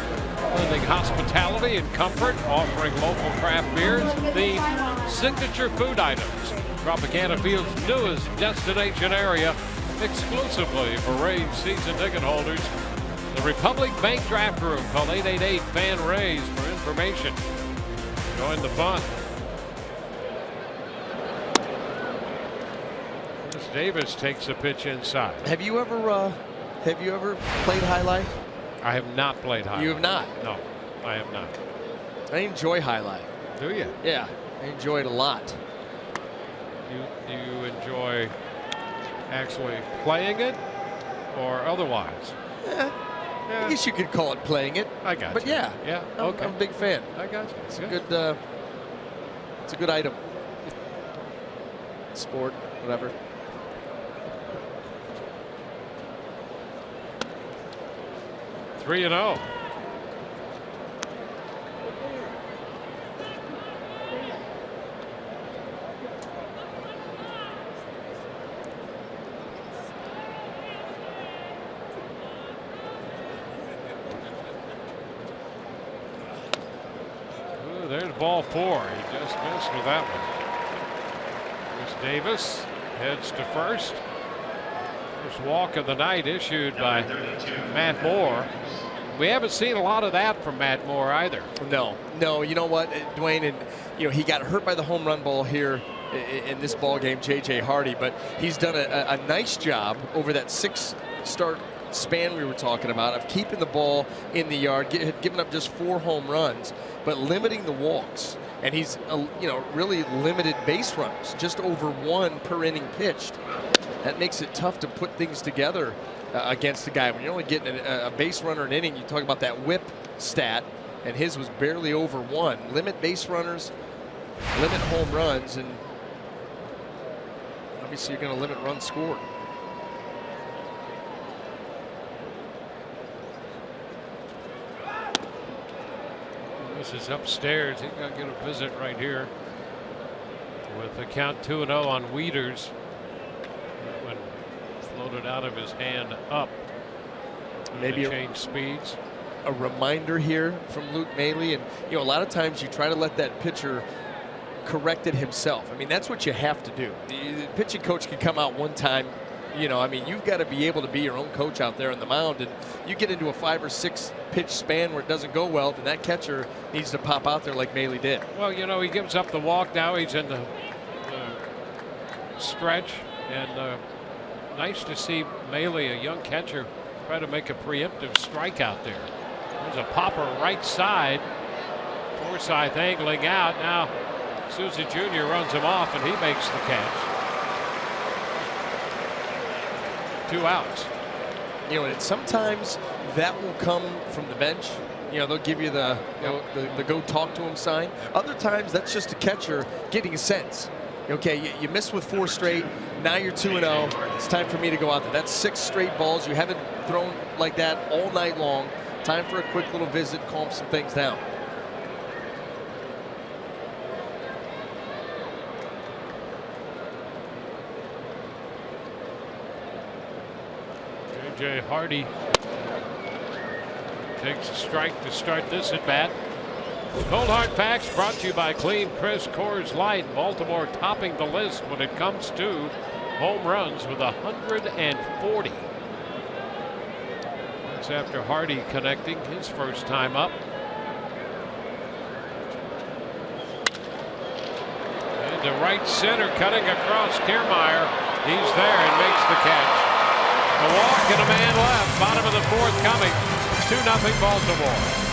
Lending hospitality and comfort, offering local craft beers, themed signature food items. Tropicana Field's newest destination area, exclusively for Rays season ticket holders. The Republic Bank Draft Room. Call 888-FAN-RAYS for information. Join the fun. Chris Davis takes a pitch inside. Have you ever played High Life? I have not played High Life. You have not? No, I have not. I enjoy High Life. Do you? Yeah, I enjoy it a lot. Do you enjoy actually playing it or otherwise? Yeah. I guess you could call it playing it. I got you. But yeah, okay. I'm a big fan. I got you. It's a good. It's a good item. Sport, whatever. Three and 0. There's ball 4. He just missed with that one. Chris Davis heads to first. First walk of the night issued by Matt Moore. We haven't seen a lot of that from Matt Moore either. No. You know what, Dwayne, and he got hurt by the home run ball here in this ball game, J.J. Hardy, but he's done a nice job over that 6-start span we were talking about of keeping the ball in the yard, giving up just 4 home runs, but limiting the walks. And he's really limited base runners, just over 1 per inning pitched. That makes it tough to put things together against the guy. When you're only getting a base runner an inning, you talk about that whip stat, and his was barely over 1. Limit base runners, limit home runs, and obviously you're going to limit runs scored. This is upstairs. He's going to get a visit right here with the count 2-0 on Wieters. When floated out of his hand up. Maybe change speeds. A reminder here from Luke Maile, and a lot of times you try to let that pitcher correct it himself. I mean, that's what you have to do. The pitching coach can come out one time. You've got to be able to be your own coach out there on the mound, and you get into a 5 or 6 pitch span where it doesn't go well, then that catcher needs to pop out there like Maile did. Well, he gives up the walk now. He's in the stretch, and nice to see Maile, a young catcher, try to make a preemptive strike out there. There's a popper right side. Forsythe angling out. Now Souza Jr. runs him off, and he makes the catch. 2 outs. And sometimes that will come from the bench. They'll give you the go talk to him sign. Other times that's just a catcher getting a sense. Okay, you missed with 4 straight. Now you're 2-0. It's time for me to go out there. That's 6 straight balls. You haven't thrown like that all night long. Time for a quick little visit, calm some things down. O.J. Hardy takes a strike to start this at bat. Cold Hard Facts brought to you by Clean Chris Coors Light. Baltimore topping the list when it comes to home runs with 140. That's after Hardy connecting his first time up. And to right center, cutting across Kiermaier. He's there and makes the catch. A walk and a man left. Bottom of the fourth coming. 2-0 Baltimore.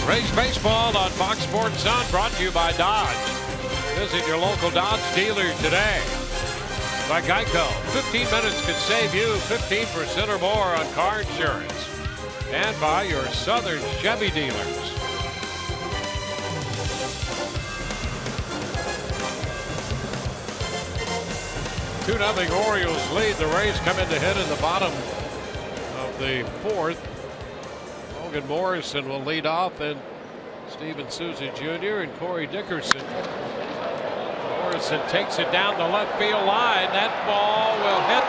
Rays baseball on Fox Sports Sun, brought to you by Dodge. Visit your local Dodge dealer today. By Geico, 15 minutes could save you 15% or more on car insurance. And by your Southern Chevy dealers. Two nothing Orioles lead. The Rays come in to hit in the bottom of the fourth. Logan Morrison will lead off, and Steven Souza Jr. and Corey Dickerson. Morrison takes it down the left field line. That ball will hit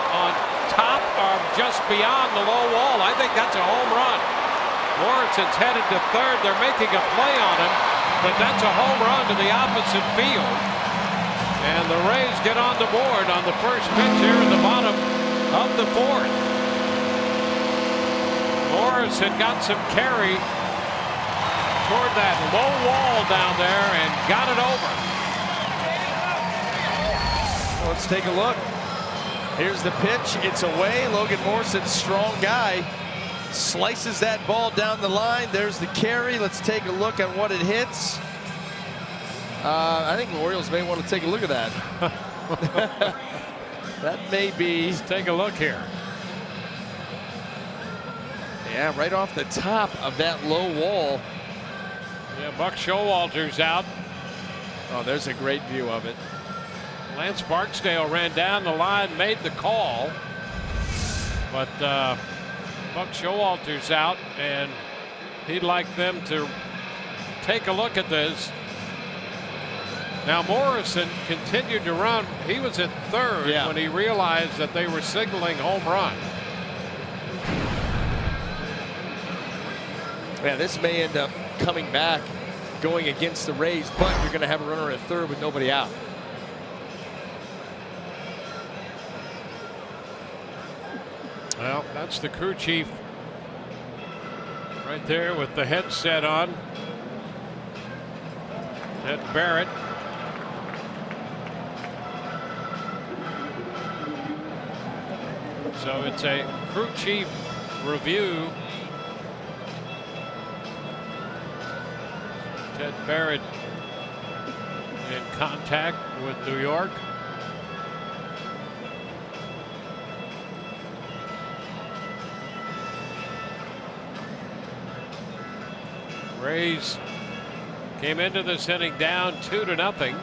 on top or just beyond the low wall. I think that's a home run. Morrison's headed to third. They're making a play on him, but that's a home run to the opposite field. And the Rays get on the board on the first pitch here in the bottom of the fourth. Morrison got some carry toward that low wall down there and got it over. Well, let's take a look. Here's the pitch. It's away. Logan Morrison, strong guy, slices that ball down the line. There's the carry. Let's take a look at what it hits. I think the Orioles may want to take a look at that. That may be. Let's take a look here. Yeah, right off the top of that low wall. Yeah, Buck Showalter's out. Oh, there's a great view of it. Lance Barksdale ran down the line, made the call, but Buck Showalter's out, and he'd like them to take a look at this. Now Morrison continued to run. He was at third when he realized that they were signaling home run. Yeah, this may end up coming back, going against the Rays, but you're going to have a runner at third with nobody out. Well, that's the crew chief right there with the headset on. Ted Barrett. So it's a crew chief review. Ted Barrett in contact with New York. Rays came into this inning down 2-0.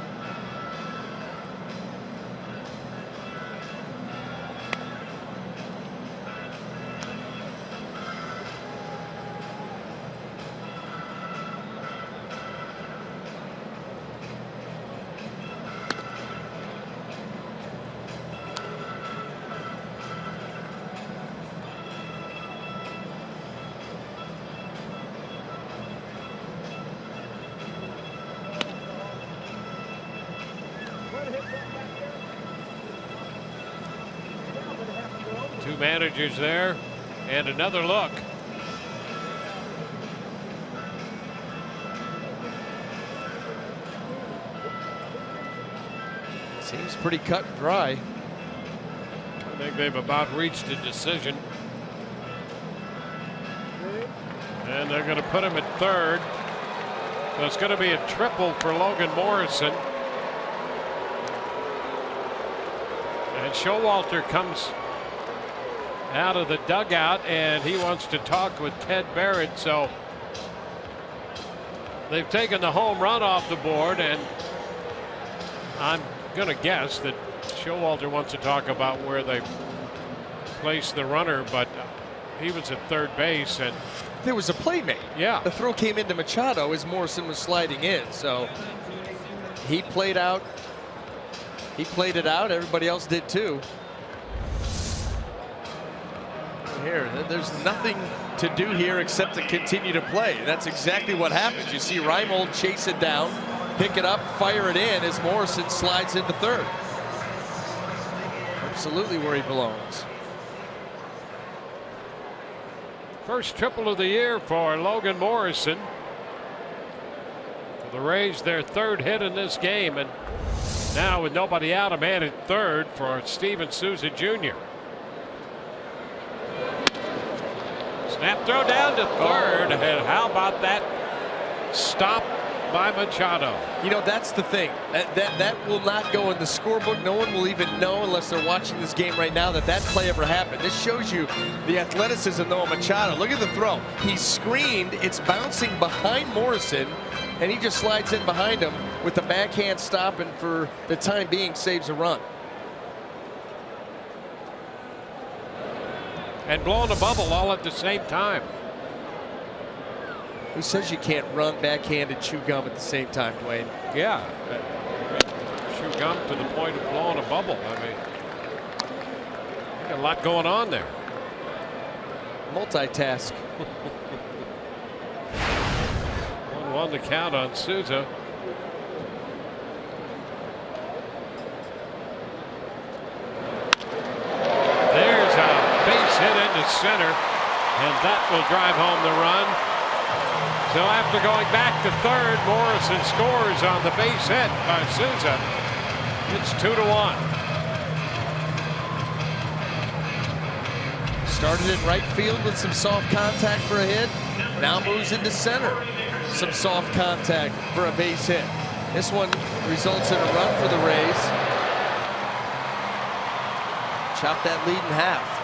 Two managers there, and another look. Seems pretty cut and dry. I think they've about reached a decision. And they're going to put him at third. So it's going to be a triple for Logan Morrison. And Showalter comes out of the dugout, and he wants to talk with Ted Barrett. So they've taken the home run off the board, and I'm going to guess that Showalter wants to talk about where they placed the runner, but he was at third base, and there was a play made. Yeah, the throw came into Machado as Morrison was sliding in, so he played out. He played it out. Everybody else did too. Here, there's nothing to do here except to continue to play. That's exactly what happens. You see Reimold chase it down, pick it up, fire it in as Morrison slides into third. Absolutely where he belongs. First triple of the year for Logan Morrison. For the Rays, their third hit in this game, and now with nobody out, a man at third for Steven Souza Jr. Snap throw down to third, and how about that stop by Machado? You know, that's the thing. That will not go in the scorebook. No one will even know unless they're watching this game right now that play ever happened. This shows you the athleticism, though, of Machado. Look at the throw. He's screened. It's bouncing behind Morrison, and he just slides in behind him with the backhand stop, and for the time being saves a run. And blowing a bubble all at the same time. Who says you can't run, backhand, and chew gum at the same time, Dwayne? Yeah. Chew gum to the point of blowing a bubble. I mean, got a lot going on there. Multitask. 1-1 to count on Souza. There's a base hit into center, and that will drive home the run. So after going back to third, Morrison scores on the base hit by Souza. It's 2-1. Started in right field with some soft contact for a hit. Now moves into center. Some soft contact for a base hit. This one results in a run for the Rays. Chop that lead in half.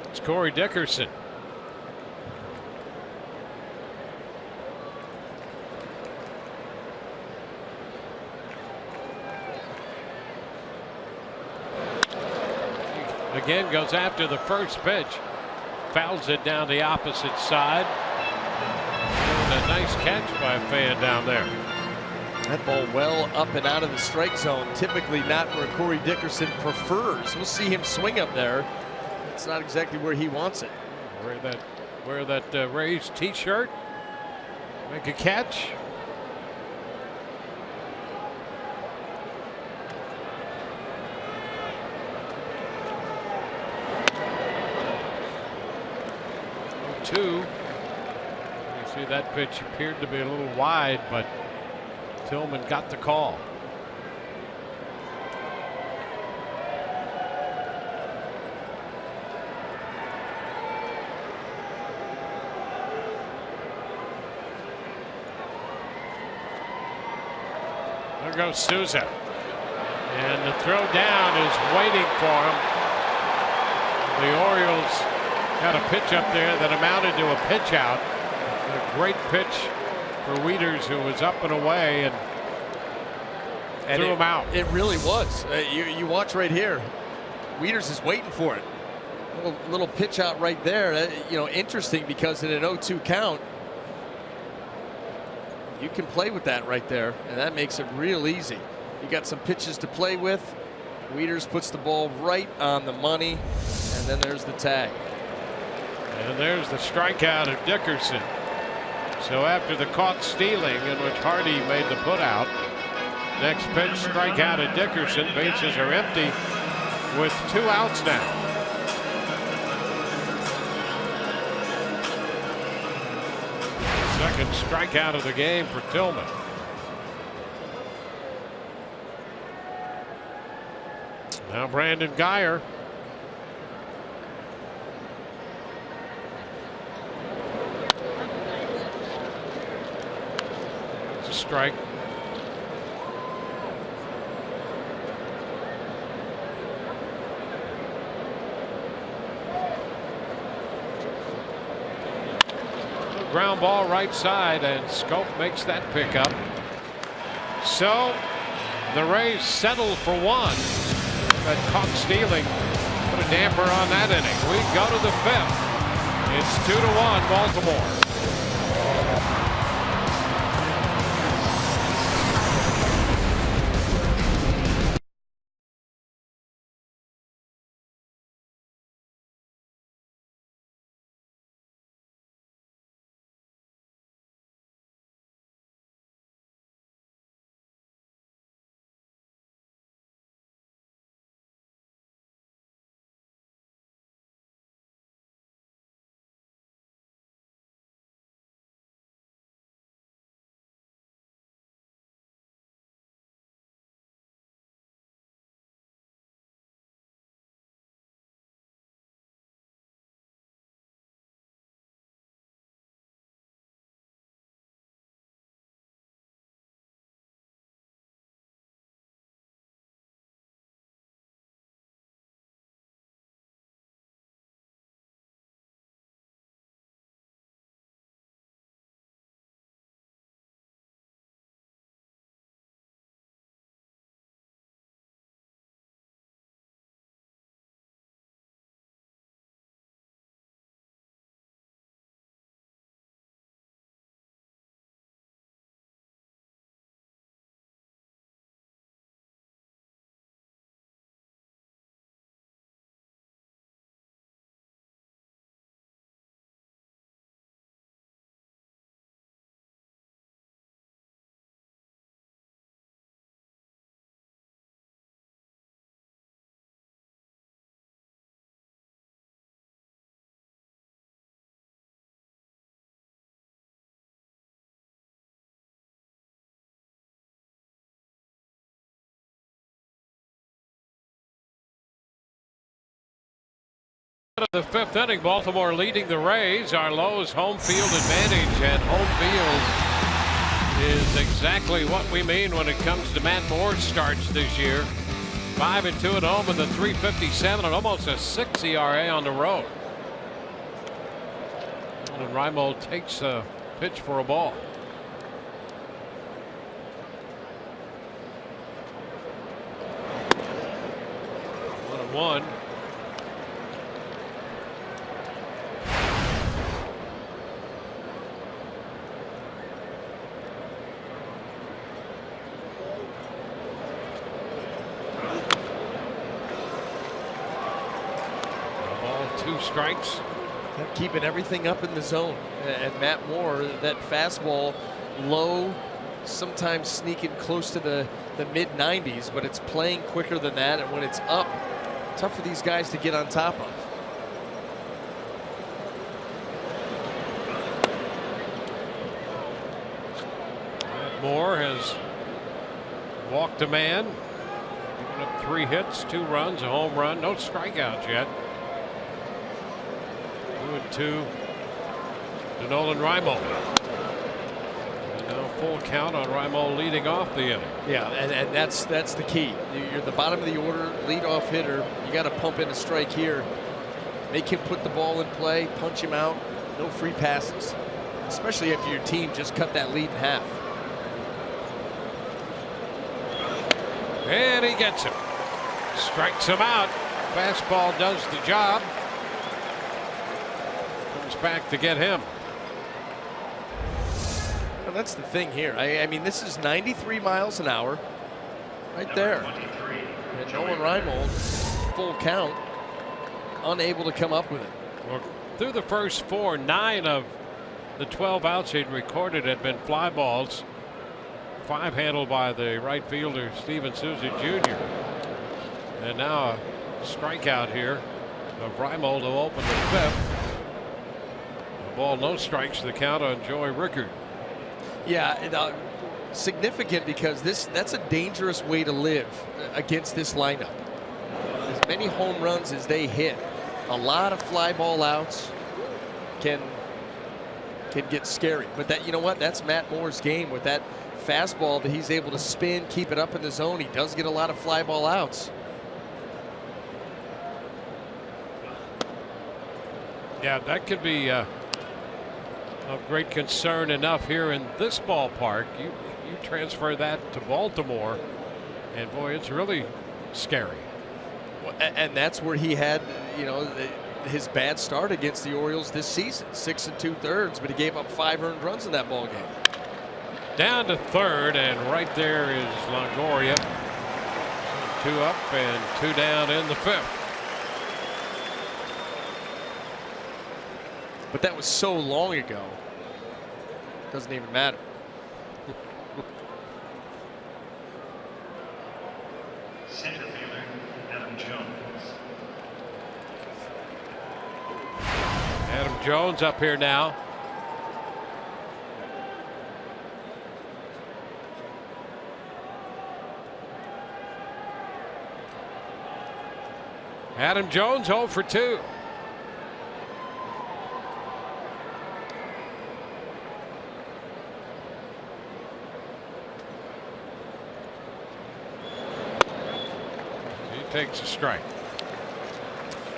It's Corey Dickerson. Again goes after the first pitch. Fouls it down the opposite side. And a nice catch by a fan down there. That ball well up and out of the strike zone. Typically not where Corey Dickerson prefers. We'll see him swing up there. It's not exactly where he wants it. Wear that Rays t-shirt. Make a catch. Two. You see that pitch appeared to be a little wide, but Tillman got the call. There goes Souza. And the throw down is waiting for him. The Orioles got a pitch up there that amounted to a pitch out. A great pitch for Wieters, who was up and away and threw him out. It really was. You watch right here. Wieters is waiting for it. Little pitch out right there. Interesting because in an 0-2 count, you can play with that right there, and that makes it real easy. You got some pitches to play with. Wieters puts the ball right on the money, and then there's the tag. And there's the strikeout of Dickerson. So after the caught stealing, in which Hardy made the putout, next pitch, strikeout of Dickerson. Bases are empty with 2 outs now. Second strikeout of the game for Tillman. Now Brandon Guyer. It's a strike. Ground ball right side, and Scope makes that pickup. So the Rays settle for 1. That caught stealing put a damper on that inning. We go to the 5th. It's 2-1 Baltimore. The 5th inning, Baltimore leading the Rays. Our Lowe's home field advantage, and home field is exactly what we mean when it comes to Matt Moore's starts this year. 5-2 at home with a 3.57 and almost a 6 ERA on the road. And Raimo takes a pitch for a ball. 1-1. Strikes. Keeping everything up in the zone. And Matt Moore, that fastball low, sometimes sneaking close to the mid-90s, but it's playing quicker than that, and when it's up, tough for these guys to get on top of. Matt Moore has walked a man, given up 3 hits, 2 runs, a home run, no strikeouts yet. 2-2 to Nolan Raimo. And now full count on Raimel leading off the inning. Yeah, and that's the key. You're the bottom of the order, leadoff hitter. You got to pump in a strike here. Make him put the ball in play, punch him out. No free passes, especially after your team just cut that lead in half. And he gets him. Strikes him out. Fastball does the job. Comes back to get him. Well, that's the thing here. I mean, this is 93 miles an hour right there. And Nolan Raimel, full count, unable to come up with it. Well, through the first 4, 9 of the 12 outs he'd recorded had been fly balls. 5 handled by the right fielder Steven Souza Jr. And now a strikeout here of Raimel to open the 5th. The ball, no strikes, the count on Joey Rickard. Yeah, significant because that's a dangerous way to live against this lineup. As many home runs as they hit, a lot of fly ball outs can get scary. But that, you know what, that's Matt Moore's game with that fastball that he's able to spin, keep it up in the zone. He does get a lot of fly ball outs. Yeah, that could be of great concern enough here in this ballpark. You transfer that to Baltimore, and boy, it's really scary. And that's where he had, you know, his bad start against the Orioles this season. 6 2/3, but he gave up 5 earned runs in that ball game. Down to third, and right there is Longoria. 2 up and 2 down in the 5th. But that was so long ago. Doesn't even matter. Center fielder Adam Jones. Adam Jones up here now. Adam Jones 0 for 2. He takes a strike.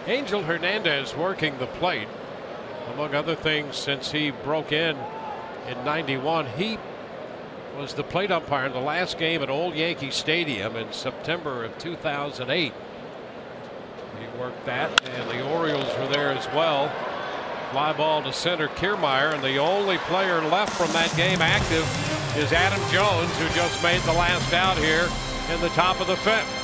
Angel Hernandez working the plate. Among other things, since he broke in 91, he was the plate umpire in the last game at Old Yankee Stadium in September of 2008. He worked that, and the Orioles were there as well. Fly ball to center Kiermaier, and the only player left from that game active is Adam Jones, who just made the last out here in the top of the 5th.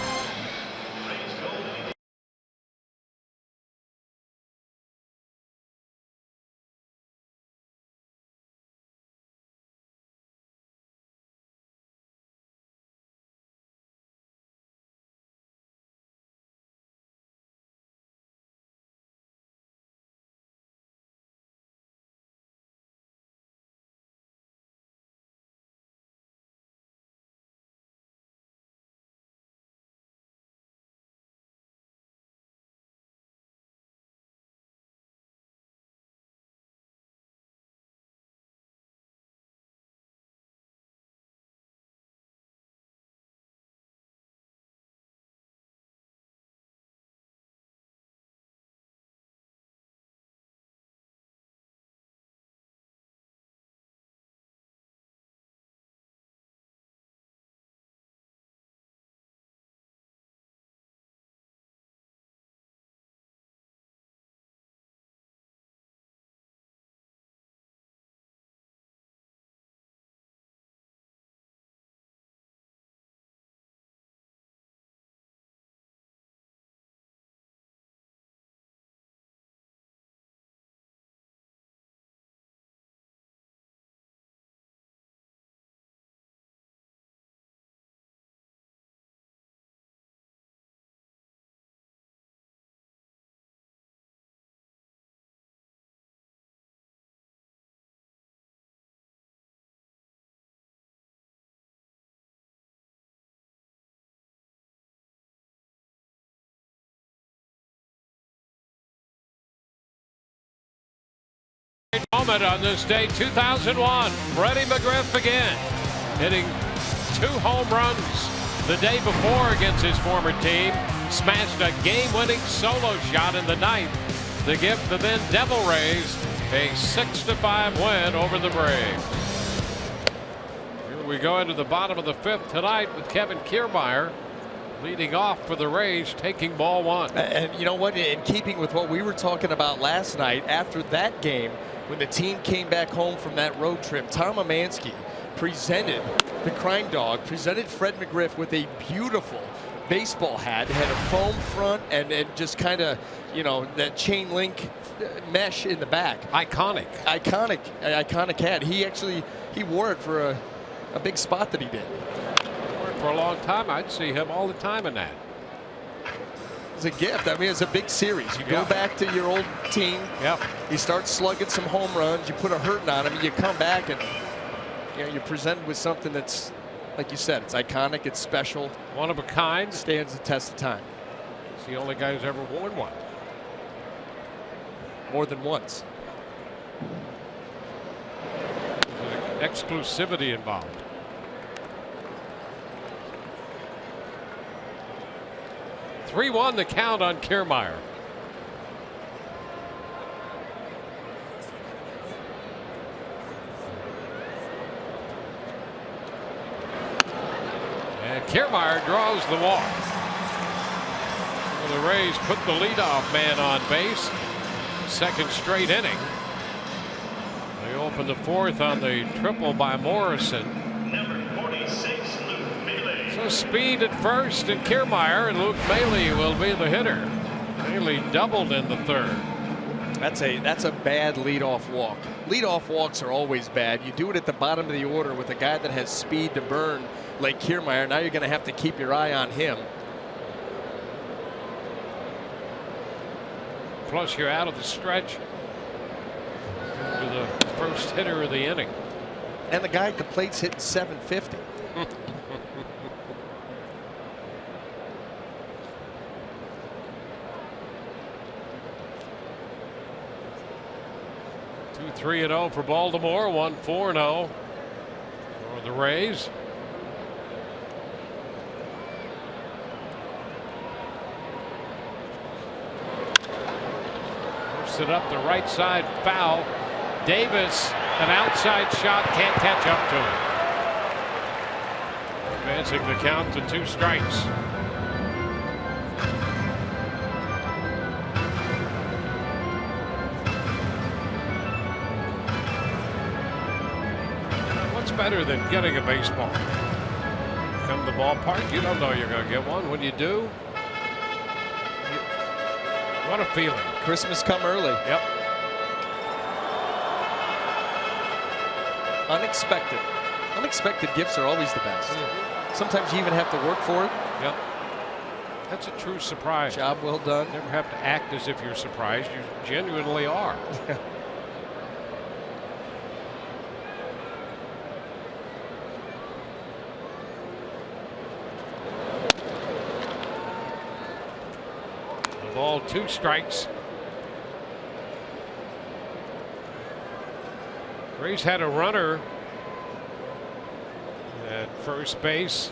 moment on this day, 2001. Freddie McGriff again, hitting 2 home runs the day before against his former team. Smashed a game-winning solo shot in the 9th to give the then Devil Rays a 6-5 win over the Braves. Here we go into the bottom of the 5th tonight with Kevin Kiermaier leading off for the Rays, taking ball 1. And you know what? In keeping with what we were talking about last night, after that game, when the team came back home from that road trip, Tom Amansky presented the Crime Dog, presented Fred McGriff with a beautiful baseball hat. It had a foam front and just kind of, you know, that chain link mesh in the back. Iconic hat. He wore it for a big spot that he did. For a long time. I'd see him all the time in that. It's a gift. I mean, it's a big series. You go back to your old team. Yep. You start slugging some home runs. You put a hurting on them, and you come back and you're presented with something that's, like you said, it's iconic. It's special. One of a kind. Stands the test of time. He's the only guy who's ever worn one. More than once. There's exclusivity involved. 3-1 the count on Kiermaier. And Kiermaier draws the walk. Well, the Rays put the leadoff man on base. 2nd straight inning. They opened the 4th on the triple by Morrison. So speed at first, and Kiermaier and Luke Maile will be the hitter. Maile doubled in the 3rd. That's a bad leadoff walk. Leadoff walks are always bad. You do it at the bottom of the order with a guy that has speed to burn like Kiermaier. Now you're going to have to keep your eye on him. Plus you're out of the stretch to the first hitter of the inning. And the guy at the plate's hitting 750. 2-3-0 for Baltimore, 1-4-0 for the Rays. Moves it up the right side, foul. Davis, an outside shot, can't catch up to it. Advancing the count to 2 strikes. Better than getting a baseball. Come to the ballpark, you don't know you're going to get one. When you do, what a feeling. Christmas come early. Yep. Unexpected gifts are always the best. Sometimes you even have to work for it. Yep. That's a true surprise. Job well done. You never have to act as if you're surprised. You genuinely are. Ball, 2 strikes. Rays had a runner at first base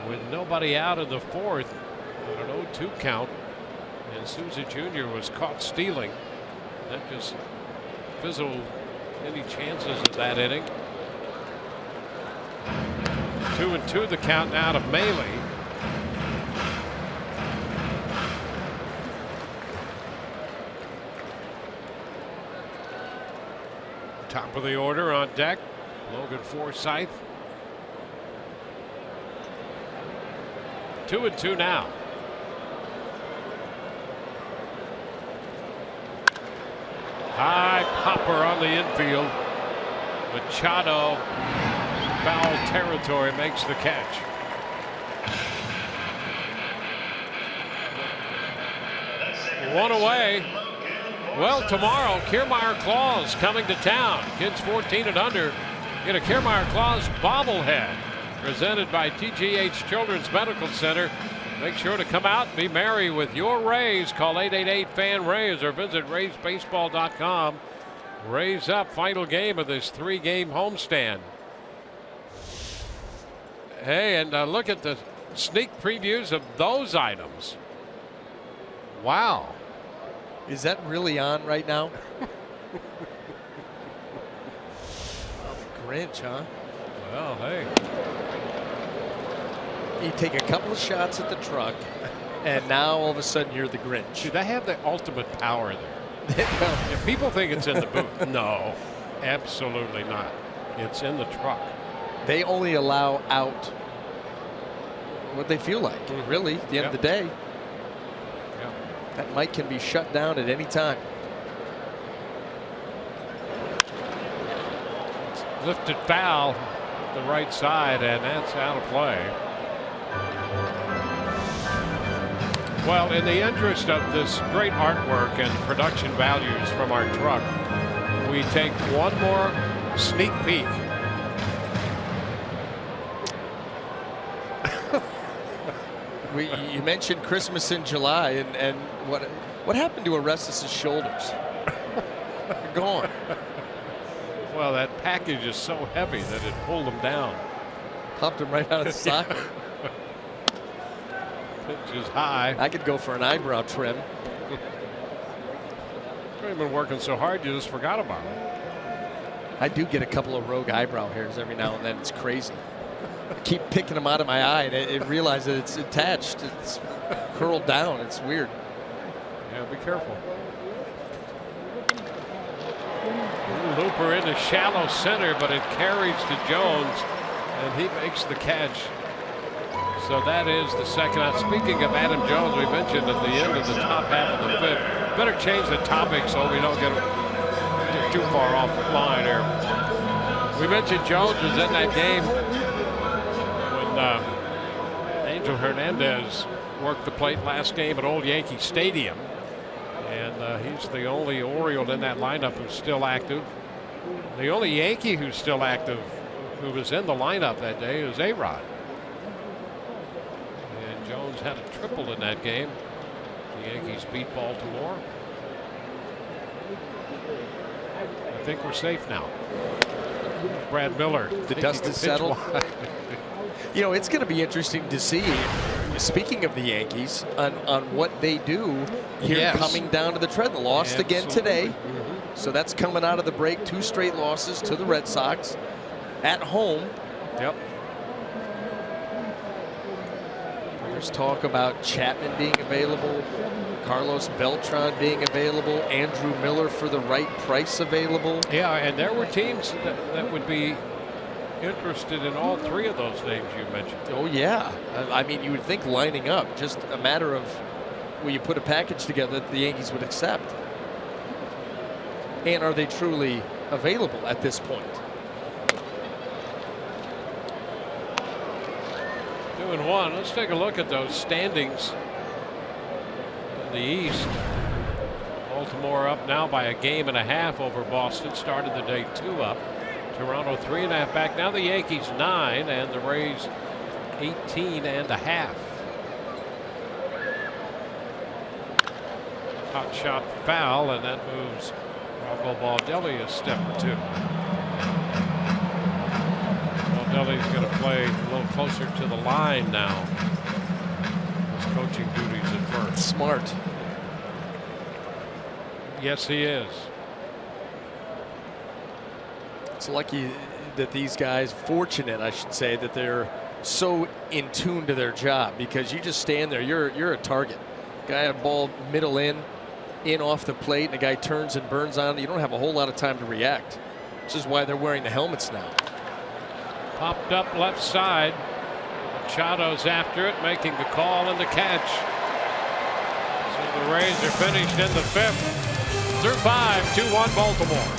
with nobody out in the 4th on an 0-2 count, and Souza Jr. was caught stealing. That just fizzled any chances of that inning. 2-2 the count now to Maile. Top of the order on deck, Logan Forsythe. 2-2 now. High popper on the infield. Machado, foul territory, makes the catch. One away. Well, tomorrow, Kiermaier Claus coming to town. Kids 14 and under get a Kiermaier Claus bobblehead presented by TGH Children's Medical Center. Make sure to come out and be merry with your Rays. Call 888-FAN-RAYS or visit RaysBaseball.com Rays up, final game of this 3-game homestand. Hey, and look at the sneak previews of those items. Wow. Is that really on right now? Grinch, huh? Well, hey. You take a couple of shots at the truck, and now all of a sudden you're the Grinch. Dude, they have the ultimate power there. If people think it's in the booth, no, absolutely not. It's in the truck. They only allow out what they feel like, really, at the end of the day. That mic can be shut down at any time. Lifted foul the right side, and that's out of play. Well, in the interest of this great artwork and production values from our truck, we take one more sneak peek. You mentioned Christmas in July, and what happened to Arestas' shoulders? They're gone. Well, that package is so heavy that it pulled him down. Popped him right out of the socket. Pitch is high. I could go for an eyebrow trim. You've been working so hard you just forgot about it. I do get a couple of rogue eyebrow hairs every now and then. It's crazy. I keep picking them out of my eye, and I realize that it's attached. It's curled down. It's weird. Yeah, be careful. Looper into shallow center, but it carries to Jones, and he makes the catch. So that is the second out. Speaking of Adam Jones, we mentioned at the end of the top half of the fifth. Better change the topic so we don't get too far off the line here. We mentioned Jones was in that game when Angel Hernandez worked the plate last game at Old Yankee Stadium. And he's the only Oriole in that lineup who's still active. The only Yankee who's still active who was in the lineup that day is A-Rod. And Jones had a triple in that game. The Yankees beat Baltimore. I think we're safe now. Brad Miller. The dust is settled. You know, it's going to be interesting to see, speaking of the Yankees, on what they do here coming down to the tread. They lost again today. So that's coming out of the break. 2 straight losses to the Red Sox at home. Yep. There's talk about Chapman being available, Carlos Beltran being available, Andrew Miller for the right price available. Yeah, and there were teams that would be interested in all 3 of those names you mentioned. Oh, yeah. I mean, you would think lining up, just a matter of will you put a package together that the Yankees would accept? And are they truly available at this point? 2-1. Let's take a look at those standings in the East. Baltimore up now by a game and a half over Boston. Started the day 2 up. Toronto 3.5 back. Now the Yankees 9 and the Rays 18.5. Hot shot foul, and that moves Rocco Baldelli a step or 2. Baldelli's going to play a little closer to the line now. His coaching duties at first. Smart. Yes, he is. It's lucky that these guys, fortunate I should say, that they're so in tune to their job, because you just stand there, you're a target. Guy a ball middle in off the plate, and the guy turns and burns on it. You don't have a whole lot of time to react, which is why they're wearing the helmets now. Popped up left side. Machado's after it, making the call and the catch. So the Rays are finished in the 5th. Through 5, 2-1 Baltimore.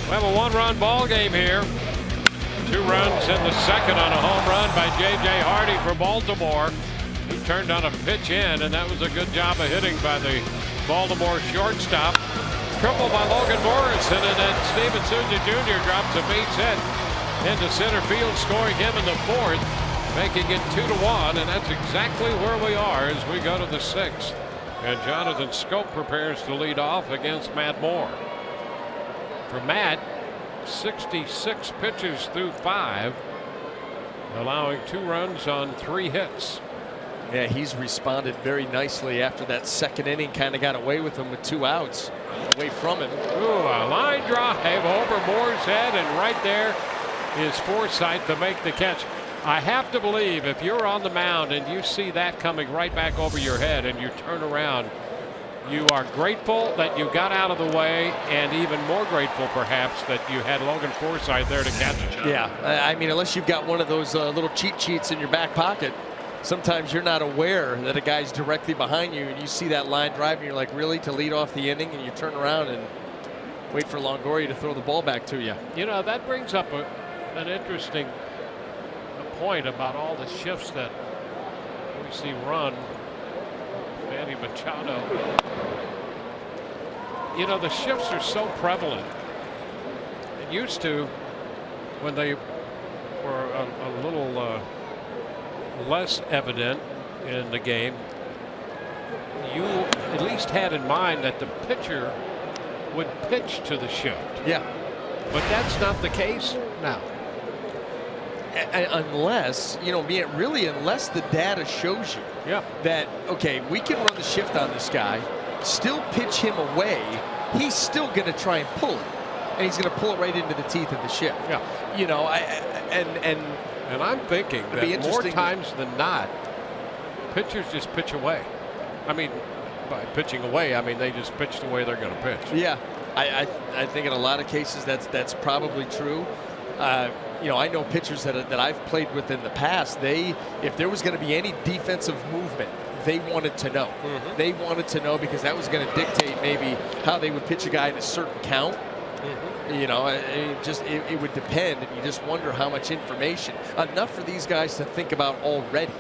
We have a one-run ball game here. 2 runs in the second on a home run by J.J. Hardy for Baltimore. He turned on a pitch in, and that was a good job of hitting by the Baltimore shortstop. Triple by Logan Morrison, and then Steven Souza Jr. drops a base hit into center field, scoring him in the 4th, making it 2-1, and that's exactly where we are as we go to the 6th. And Jonathan Scope prepares to lead off against Matt Moore. For Matt, 66 pitches through 5, allowing 2 runs on 3 hits. Yeah, he's responded very nicely after that second inning. Kind of got away with him with 2 outs away from him. Ooh, a line drive over Moore's head, and right there is Forsythe to make the catch. I have to believe if you're on the mound and you see that coming right back over your head and you turn around, you are grateful that you got out of the way, and even more grateful perhaps that you had Logan Forsythe there to catch it. Yeah, I mean, unless you've got one of those little cheat sheets in your back pocket, sometimes you're not aware that a guy's directly behind you and you see that line drive and you're like, really, to lead off the inning? And you turn around and wait for Longoria to throw the ball back to you. You know, that brings up an interesting point about all the shifts that we see run. Manny Machado. You know, the shifts are so prevalent. It used to, when they were a little less evident in the game, you at least had in mind that the pitcher would pitch to the shift. Yeah. But that's not the case now. Unless, you know, unless the data shows you that, okay, we can run the shift on this guy, still pitch him away, he's still going to try and pull it. And he's going to pull it right into the teeth of the shift. Yeah. You know, and I'm thinking that more times than not, pitchers just pitch away. I mean, by pitching away, I mean they just pitch the way they're going to pitch. Yeah, I think in a lot of cases that's probably true. You know, I know pitchers that I've played with in the past. If there was going to be any defensive movement, they wanted to know. They wanted to know because that was going to dictate maybe how they would pitch a guy in a certain count. You know, it would depend, and you just wonder how much information enough for these guys to think about already.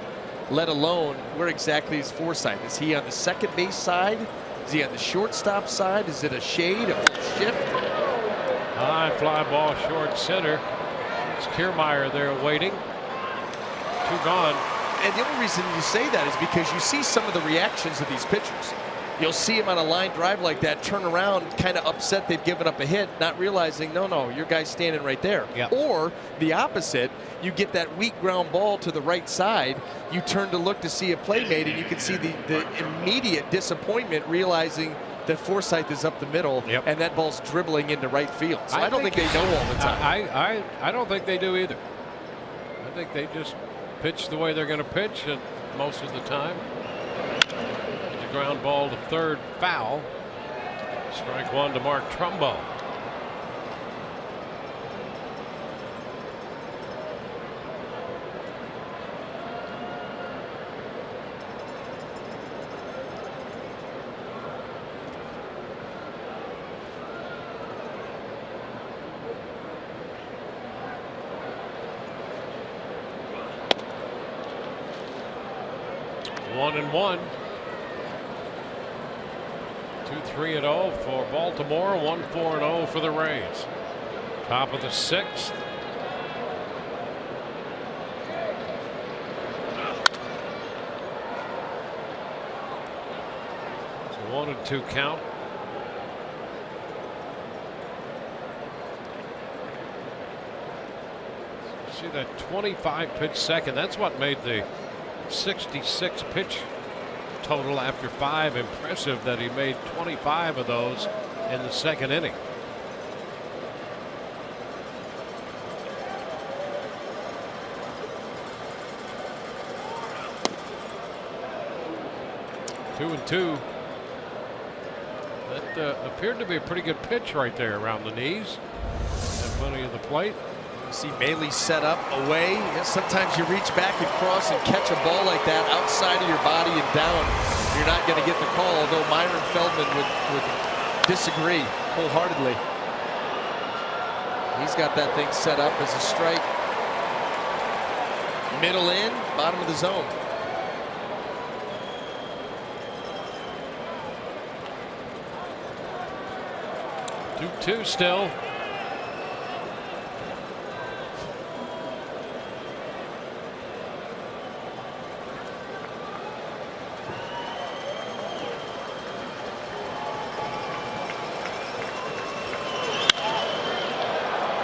Let alone where exactly is Forsythe? Is he on the second base side? Is he on the shortstop side? Is it a shade, a full shift? High fly ball short center. It's Kiermaier there waiting. 2 gone. And the only reason you say that is because you see some of the reactions of these pitchers. You'll see him on a line drive like that, turn around, kind of upset they've given up a hit, not realizing, no, your guy's standing right there. Yep. Or the opposite, you get that weak ground ball to the right side, you turn to look to see a play made, and you can see the immediate disappointment realizing that Forsythe is up the middle, and that ball's dribbling into right field. So I don't think they know all the time. I don't think they do either. I think they just pitch the way they're going to pitch, and most of the time. The ground ball to third, foul. Strike 1 to Mark Trumbo. One and 1. 2-3-0 for Baltimore. 1-4-0 for the Rays. Top of the 6th. It's a 1-2 count. See that 25 pitch second. That's what made the 66 pitch total after 5 impressive, that he made 25 of those in the second inning. Two and 2. That appeared to be a pretty good pitch right there around the knees. Had plenty of the plate. You see Bailey set up away. Sometimes you reach back and cross and catch a ball like that outside of your body and down. You're not going to get the call, although Myron Feldman would disagree wholeheartedly. He's got that thing set up as a strike. Middle in, bottom of the zone. 2-2 still.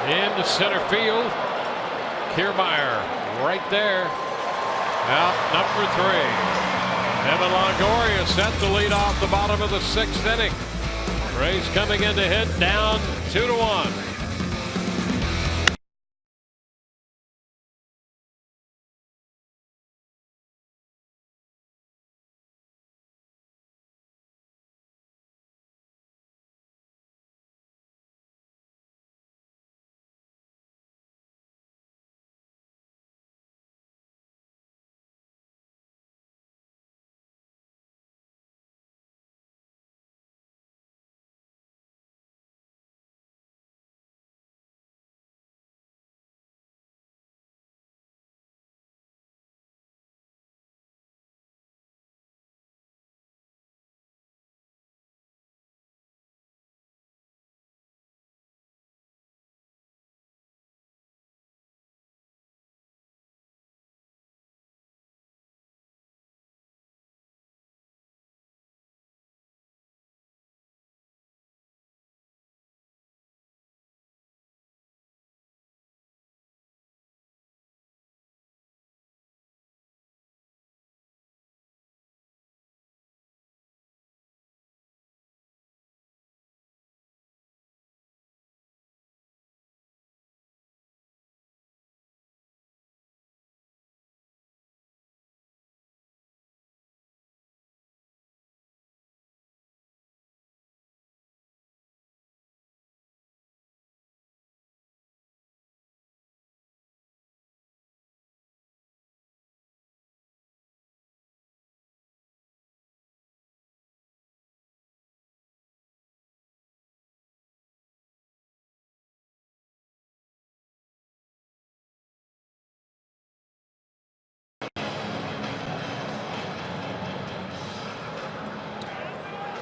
Into center field. Kiermaier right there. Out number 3. Evan Longoria set to lead off the bottom of the 6th inning. Rays coming in to hit, down 2-1.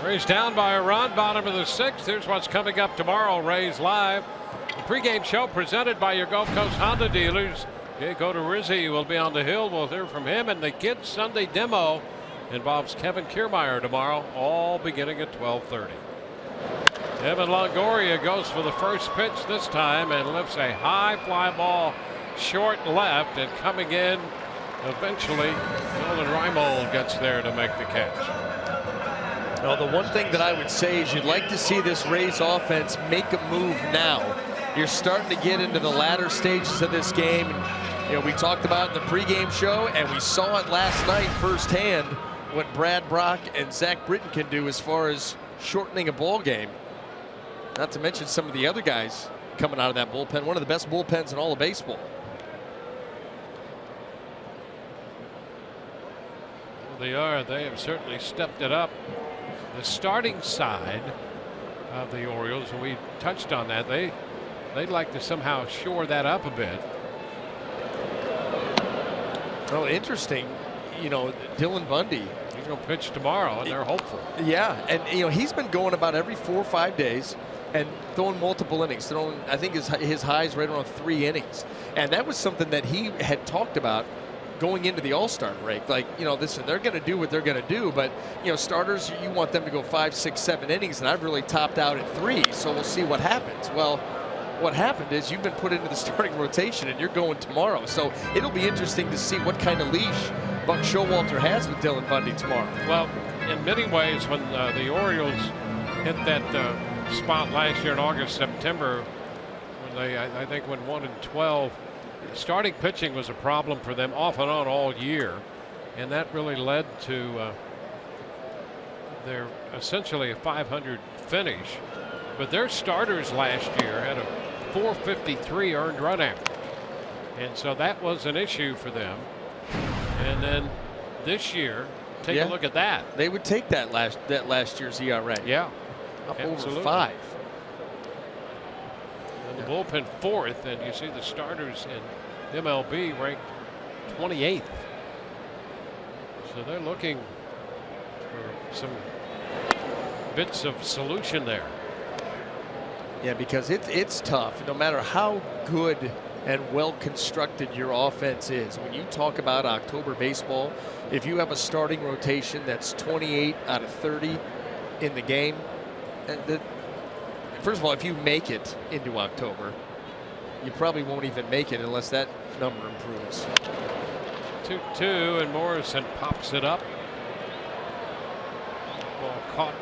Rays down by a run, bottom of the 6th. Here's what's coming up tomorrow. Rays Live. The pregame show presented by your Gulf Coast Honda dealers. Jake Rizzi will be on the hill. We'll hear from him. And the Kids Sunday demo involves Kevin Kiermaier tomorrow, all beginning at 12:30. Evan Longoria goes for the first pitch this time and lifts a high fly ball short left, and coming in eventually Nolan Reimold gets there to make the catch. Well, the one thing that I would say is you'd like to see this Rays offense make a move now. You're starting to get into the latter stages of this game. You know, we talked about it in the pregame show, and we saw it last night firsthand what Brad Brock and Zach Britton can do as far as shortening a ball game. Not to mention some of the other guys coming out of that bullpen. One of the best bullpens in all of baseball. Well, they are. They have certainly stepped it up. The starting side of the Orioles, and we touched on that, they'd like to somehow shore that up a bit. Oh, interesting. You know, Dylan Bundy. He's going to pitch tomorrow, and they're hopeful. Yeah, and you know, he's been going about every 4 or 5 days and throwing multiple innings. Throwing, I think his highs right around 3 innings, and that was something that he had talked about going into the All-Star break. Like, you know, listen, they're going to do what they're going to do, but you know, starters, you want them to go 5, 6, 7 innings, and I've really topped out at 3. So we'll see what happens. Well, what happened is you've been put into the starting rotation, and you're going tomorrow. So it'll be interesting to see what kind of leash Buck Showalter has with Dylan Bundy tomorrow. Well, in many ways, when the Orioles hit that spot last year in August, September, when they, I think, went 1-12, starting pitching was a problem for them off and on all year, and that really led to their essentially a .500 finish. But their starters last year had a .453 earned run average, and so that was an issue for them. And then this year, take a look at that. They would take that last year's ERA. Yeah, up over 5. And the bullpen 4th, and you see the starters in MLB ranked 28th. So they're looking for some bits of solution there. Yeah, because it's tough. No matter how good and well constructed your offense is, when you talk about October baseball, if you have a starting rotation that's 28 out of 30 in the game, first of all, if you make it into October, you probably won't even make it unless that number improves. 2-2, and Morrison pops it up. Ball caught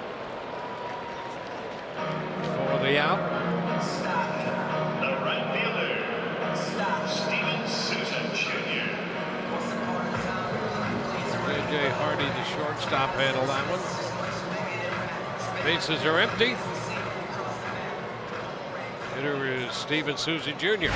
for the out. The right fielder, Steven Souza Jr. J.J. Hardy, the shortstop, handled that one. Bases are empty. Hitter is Steven Souza Jr.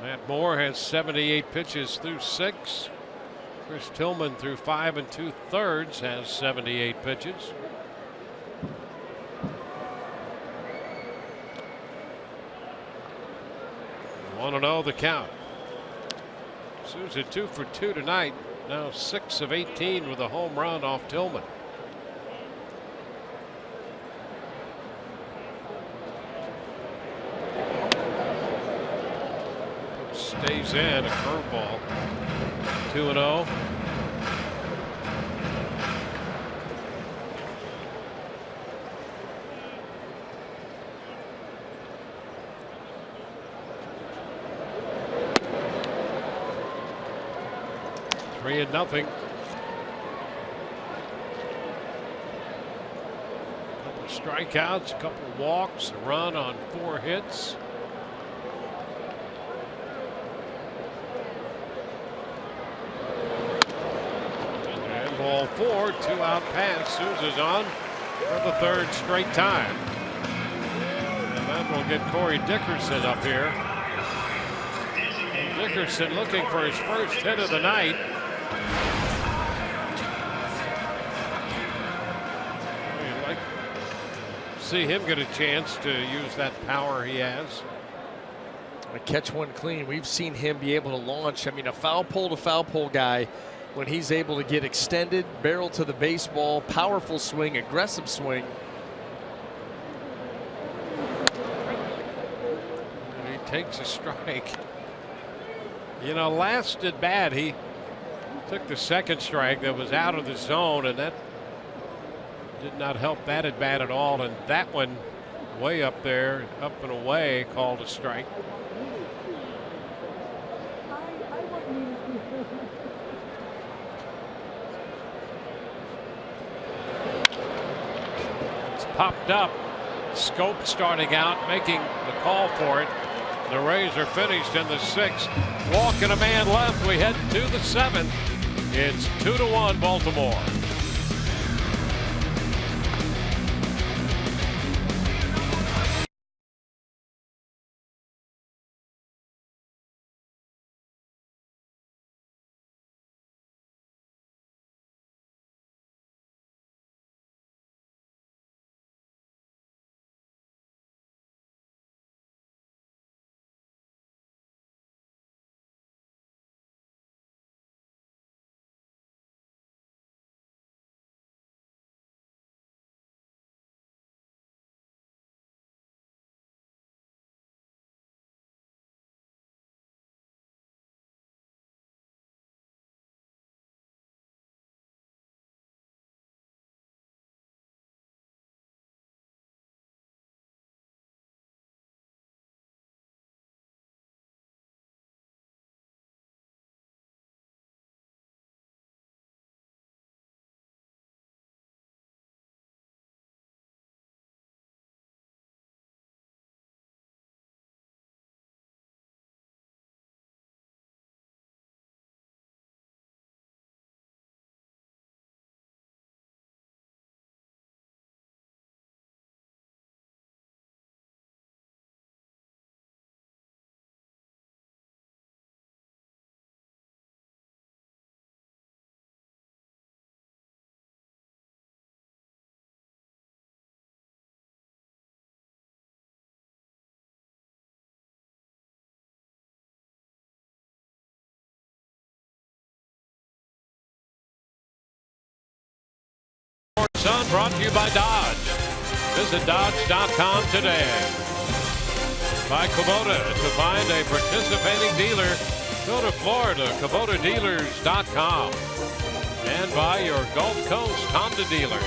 Matt Moore has 78 pitches through 6. Chris Tillman through 5 2/3 has 78 pitches. Want to know the count. Souza 2 for 2 tonight. Now 6 of 18 with a home run off Tillman. Stays in, a curveball. 2-0. Three and nothing. Couple of strikeouts, a couple of walks, a run on 4 hits. Ball 4, 2-out pass. Souza's on for the 3rd straight time. And that will get Corey Dickerson up here. Dickerson looking for his first hit of the night. You'd like to see him get a chance to use that power he has. A catch one clean. We've seen him be able to launch. I mean, a foul pole to foul pole guy. When he's able to get extended, barrel to the baseball, powerful swing, aggressive swing. And he takes a strike. You know, last at bat, he took the 2nd strike that was out of the zone, and that did not help that at bat at all. And that one, way up there, up and away, called a strike. Popped up. Scope starting out, making the call for it. The Rays are finished in the 6th. Walk and a man left. We head to the 7th. It's 2-1 Baltimore. Sun brought to you by Dodge. Visit Dodge.com today. By Kubota. To find a participating dealer, go to Florida, KubotaDealers.com. And by your Gulf Coast Honda dealers.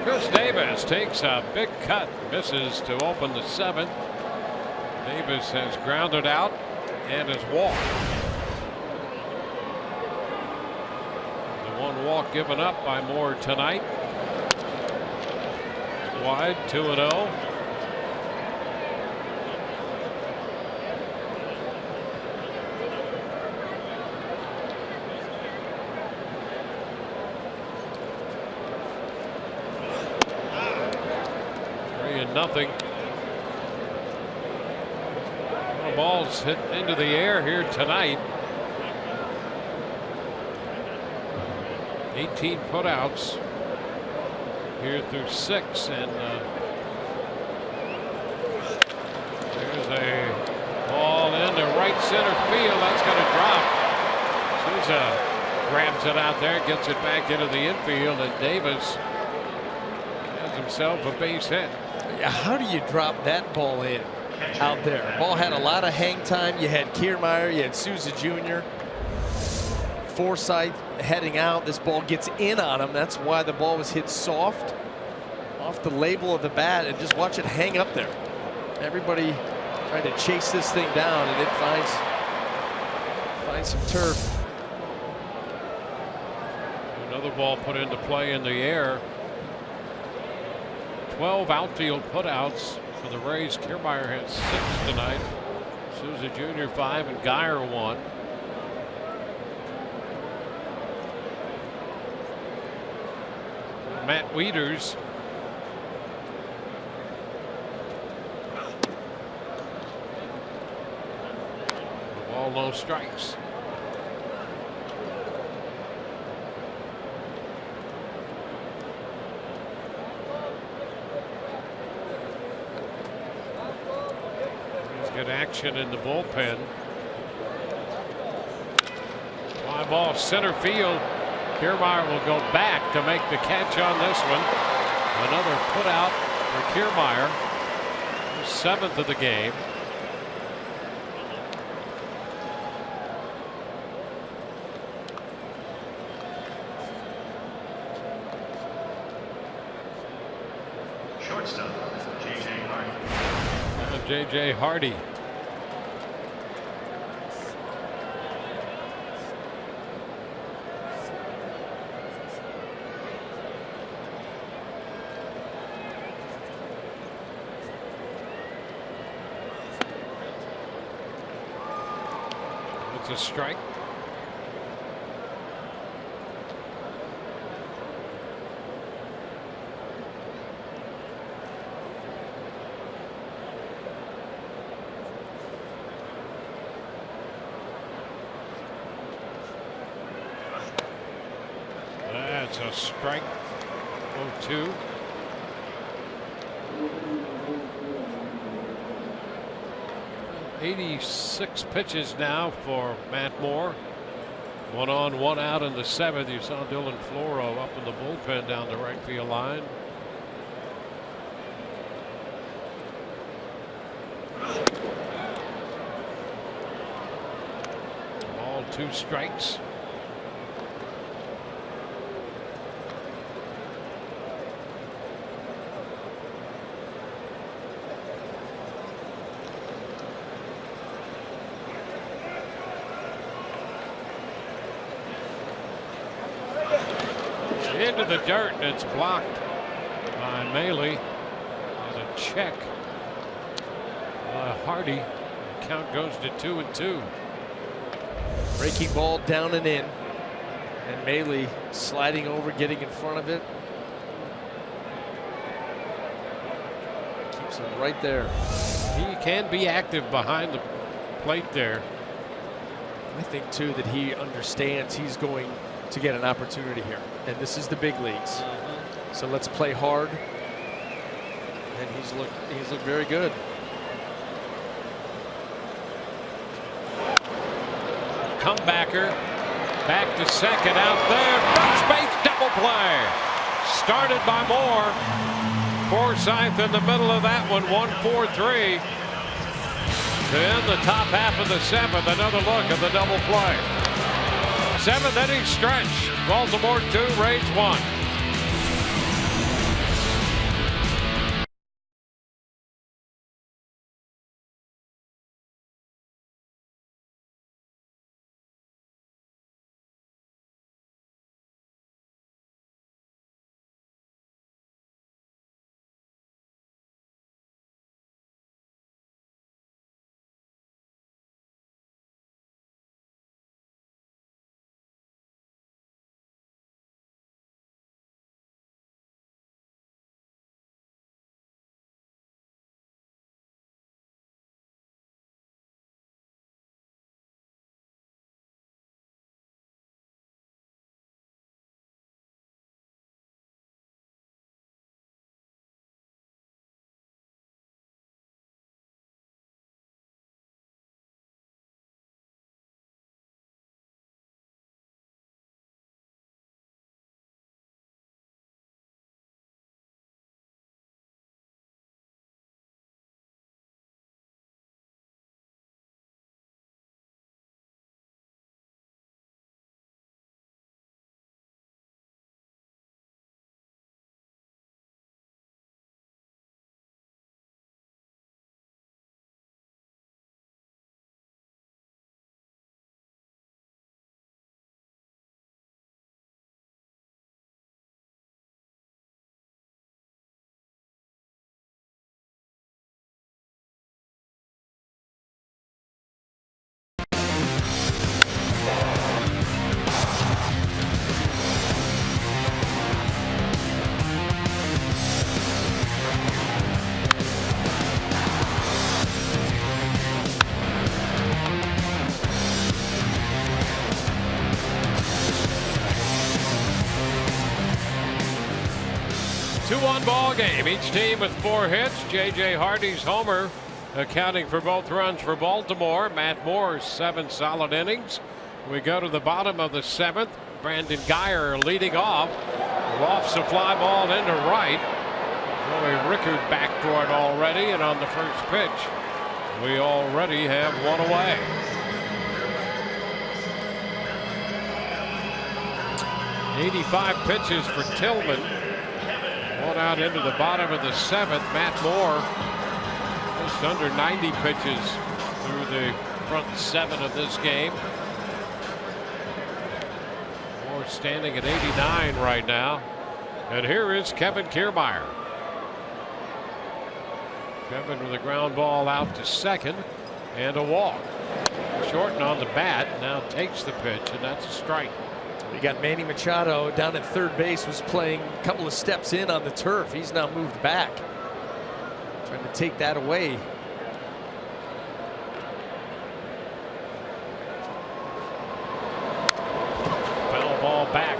Chris Davis takes a big cut, misses to open the 7th. Davis has grounded out and has walked. The one walk given up by Moore tonight. Wide, 2-0. Nothing. The ball's hit into the air here tonight. 18 putouts here through 6, and there's a ball into right center field. That's going to drop. Souza grabs it out there, gets it back into the infield, and Davis has himself a base hit. How do you drop that ball in out there? Ball had a lot of hang time. You had Kiermaier, you had Souza Jr. Forsythe heading out. This ball gets in on him. That's why the ball was hit soft off the label of the bat, and just watch it hang up there. Everybody trying to chase this thing down, and it finds some turf. Another ball put into play in the air. 12 outfield putouts for the Rays. Kiermaier had 6 tonight. Souza Jr. 5 and Geyer 1. Matt Wieters. The ball, no strikes. Good action in the bullpen. Fly ball center field. Kiermaier will go back to make the catch on this one. Another put out for Kiermaier. 7th of the game. Shortstop, J.J. Hardy. J.J. Hardy. It's a strike. That's a strike. 0-2. .86 pitches now for Matt Moore. 1 on, 1 out in the 7th. You saw Dylan Floro up in the bullpen down the right field line. All 2 strikes. Into the dirt, and it's blocked by Maley. And a check by Hardy. The count goes to 2-2. Breaking ball down and in, and Maley sliding over, getting in front of it. Keeps him right there. He can be active behind the plate there. I think too that he understands he's going to get an opportunity here, and this is the big leagues. So let's play hard And he's looked very good. Comebacker. Back to second out there. First base double play. Started by Moore. Forsythe in the middle of that one. 1-4-3. To end the top half of the seventh. Another look at the double play. Seventh inning stretch. Baltimore 2, Rays 1. Two-one ball game. Each team with 4 hits. J.J. Hardy's homer accounting for both runs for Baltimore. Matt Moore's 7 solid innings. We go to the bottom of the 7th. Brandon Guyer leading off. Lofts a fly ball into right. Joey Rickard backdoored already, and on the first pitch, we already have 1 away. .85 pitches for Tillman. 1 out into the bottom of the 7th. Matt Moore just under 90 pitches through the front 7 of this game. Moore standing at 89 right now. And here is Kevin Kiermaier. Kevin with a ground ball out to second and a walk. Shorten on the bat, now takes the pitch, and that's a strike. We got Manny Machado down at third base, was playing a couple of steps in on the turf. He's now moved back, trying to take that away. Foul ball back.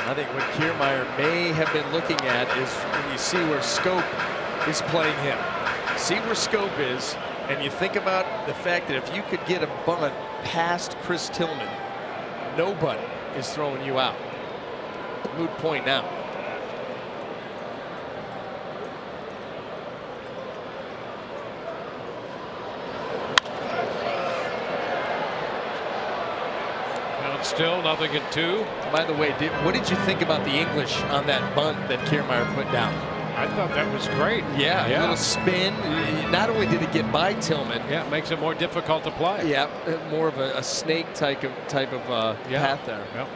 I think what Kiermaier may have been looking at is when you see where Scope is playing him. See where Scope is, and you think about the fact that if you could get a bunt past Chris Tillman, nobody is throwing you out. Moot point now. Count still 0-2. By the way, what did you think about the English on that bunt that Kiermaier put down? I thought that was great. Yeah, a little spin. Not only did it get by Tillman. Yeah, it makes it more difficult to play. Yeah, more of a snake type of path there. Yep.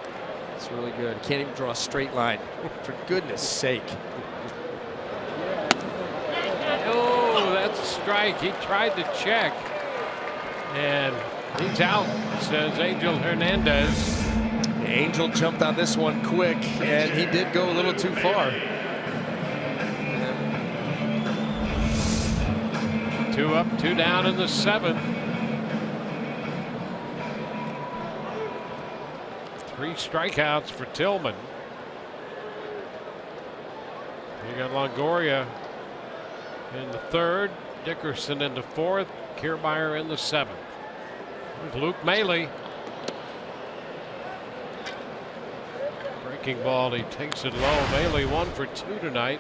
It's really good. Can't even draw a straight line. For goodness sake. Oh, that's a strike. He tried to check. And he's out, says Angel Hernandez. Angel jumped on this one quick, and he did go a little too far. 2 up, 2 down in the 7th. 3 strikeouts for Tillman. You got Longoria in the 3rd, Dickerson in the 4th, Kiermaier in the 7th. There's Luke Maile. Breaking ball, he takes it low. Maile 1 for 2 tonight.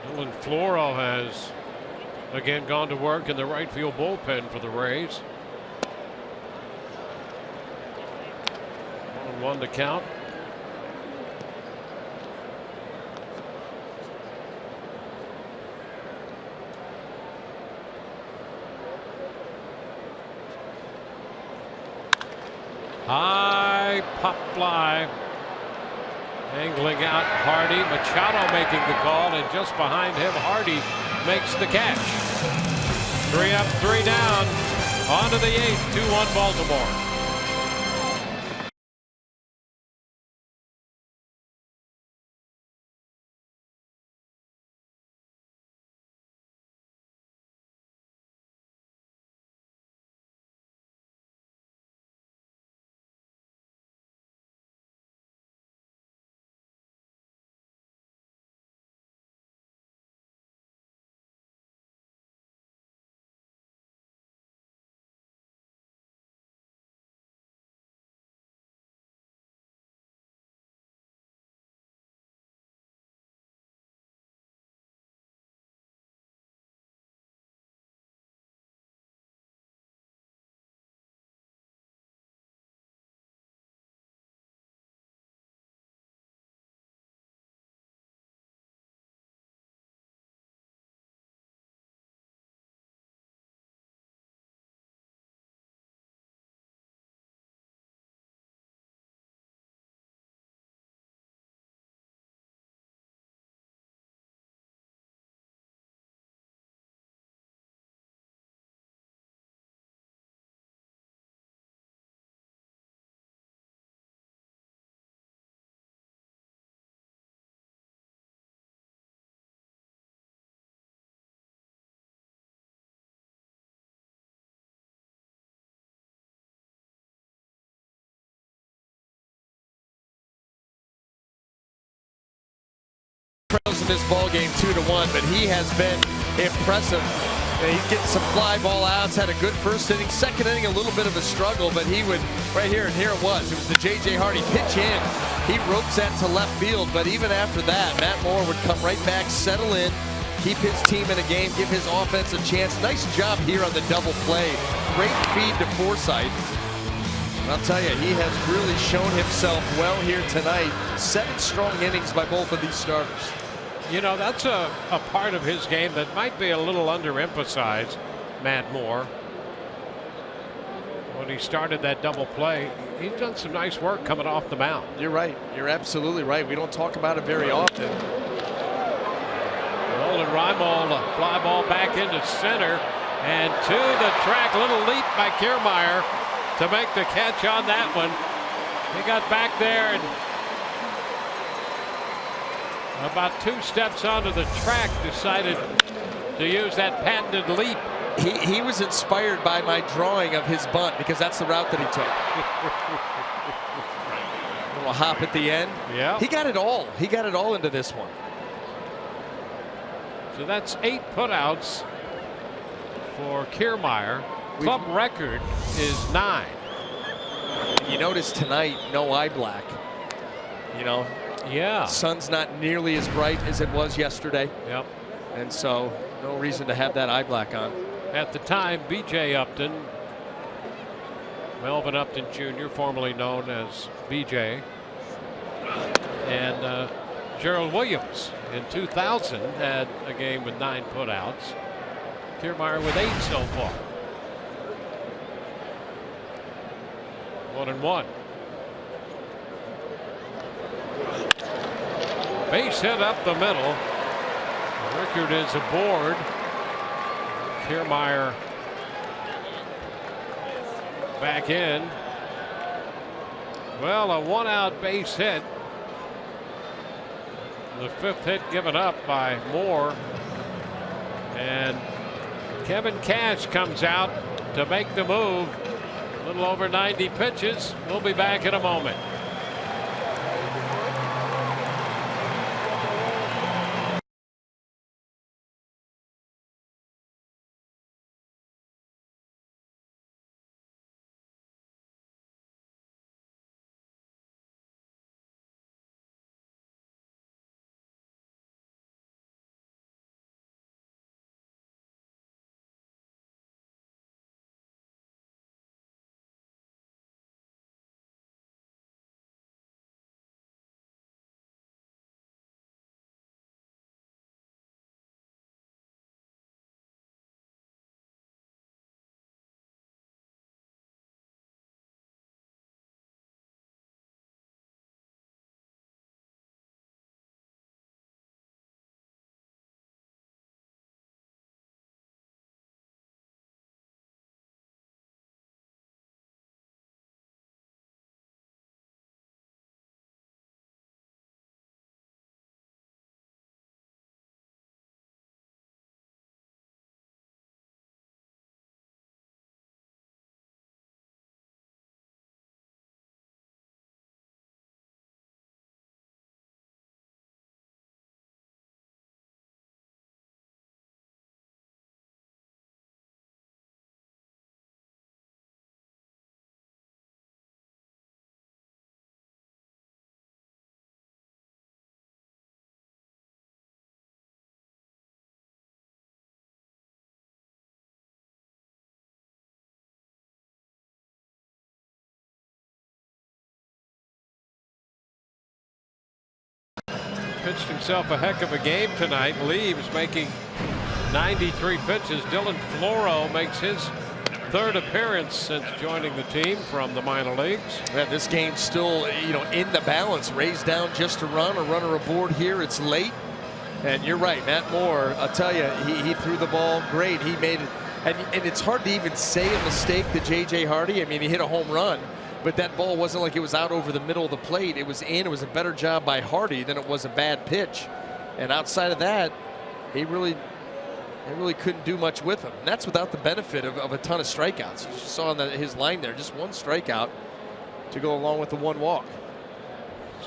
Dylan Floro has again gone to work in the right field bullpen for the Rays. 1-1 to count. High pop fly. Angling out Hardy. Machado making the call, and just behind him, Hardy makes the catch. 3 up, 3 down. On to the 8th, 2-1 Baltimore. In this ball game 2-1, but he has been impressive. He's getting some fly ball outs, had a good first inning. Second inning, a little bit of a struggle, but he would, right here, and here it was the J.J. Hardy pitch in. He ropes that to left field, but even after that, Matt Moore would come right back, settle in, keep his team in a game, give his offense a chance. Nice job here on the double play. Great feed to Forsythe. I'll tell you, he has really shown himself well here tonight. 7 strong innings by both of these starters. You know, that's a part of his game that might be a little underemphasized, Matt Moore. When he started that double play, he's done some nice work coming off the mound. You're right. You're absolutely right. We don't talk about it very often. Nolan Reimold, fly ball back into center, and to the track. Little leap by Kiermaier to make the catch on that one. He got back there and about 2 steps onto the track decided to use that patented leap. He was inspired by my drawing of his bunt because that's the route that he took. A little hop at the end. Yeah. He got it all. He got it all into this one. So that's 8 putouts for Kiermaier. Club record is 9. You notice tonight, no eye black. You know. Yeah. Sun's not nearly as bright as it was yesterday. Yep. And so no reason to have that eye black on. At the time, B.J. Upton, Melvin Upton Jr., formerly known as B.J., and Gerald Williams in 2000 had a game with 9 putouts. Kiermaier with 8 so far. 1-1. Base hit up the middle. Rickard is aboard. Kiermaier back in. Well, a 1-out base hit. The 5th hit given up by Moore. And Kevin Cash comes out to make the move. A little over 90 pitches. We'll be back in a moment. pitched himself a heck of a game tonight. Leaves making 93 pitches. Dylan Floro makes his third appearance since joining the team from the minor leagues. Yeah, this game's still, in the balance. Rays down just a runner aboard here. It's late. And you're right, Matt Moore, I'll tell you, he threw the ball great. He made it, and it's hard to even say a mistake to J.J. Hardy. I mean, he hit a home run, but that ball wasn't like it was out over the middle of the plate. It was in. It was a better job by Hardy than it was a bad pitch. And outside of that, he really couldn't do much with him. And that's without the benefit of a ton of strikeouts. You just saw on his line there, just one strikeout to go along with the one walk.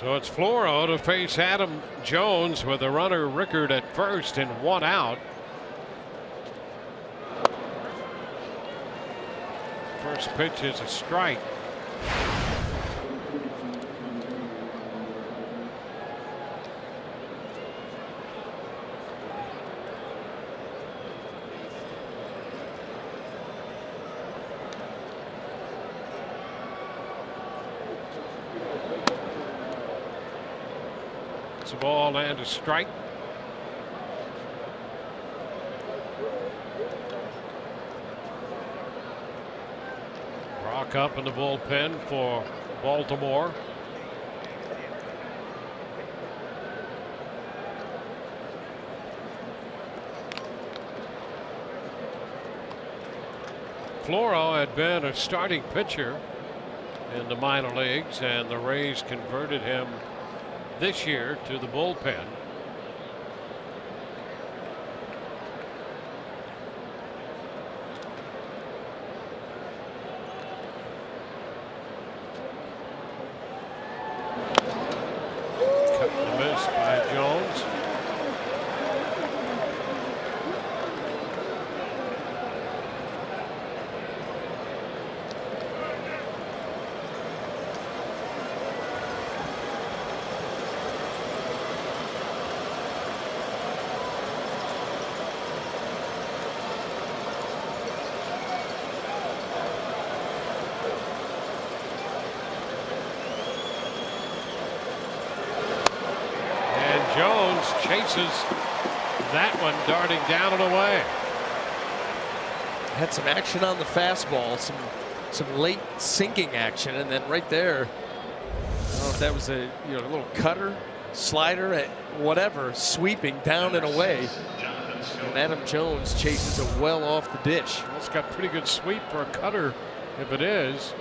So it's Floro to face Adam Jones with a runner Rickard at first and one out. First pitch is a strike. A ball and a strike. Rock up in the bullpen for Baltimore. Floro had been a starting pitcher in the minor leagues, and the Rays converted him this year to the bullpen. Cut and miss by Jones. Jones chases that one, darting down and away. Had some action on the fastball, some late sinking action, and then right there, I don't know if that was a little cutter, slider, whatever, sweeping down and away. And Adam Jones chases it well off the dish. It's got pretty good sweep for a cutter, if it is.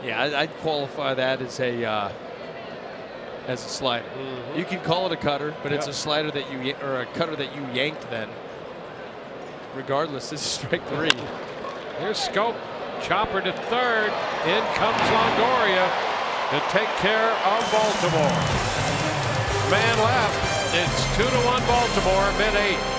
Yeah, I'd qualify that as a slider. You can call it a cutter, but it's a slider that or a cutter that you yanked then. Regardless, this is strike three. Here's Scope, chopper to third. In comes Longoria to take care of Baltimore. Man left. It's 2-1 Baltimore, mid-8.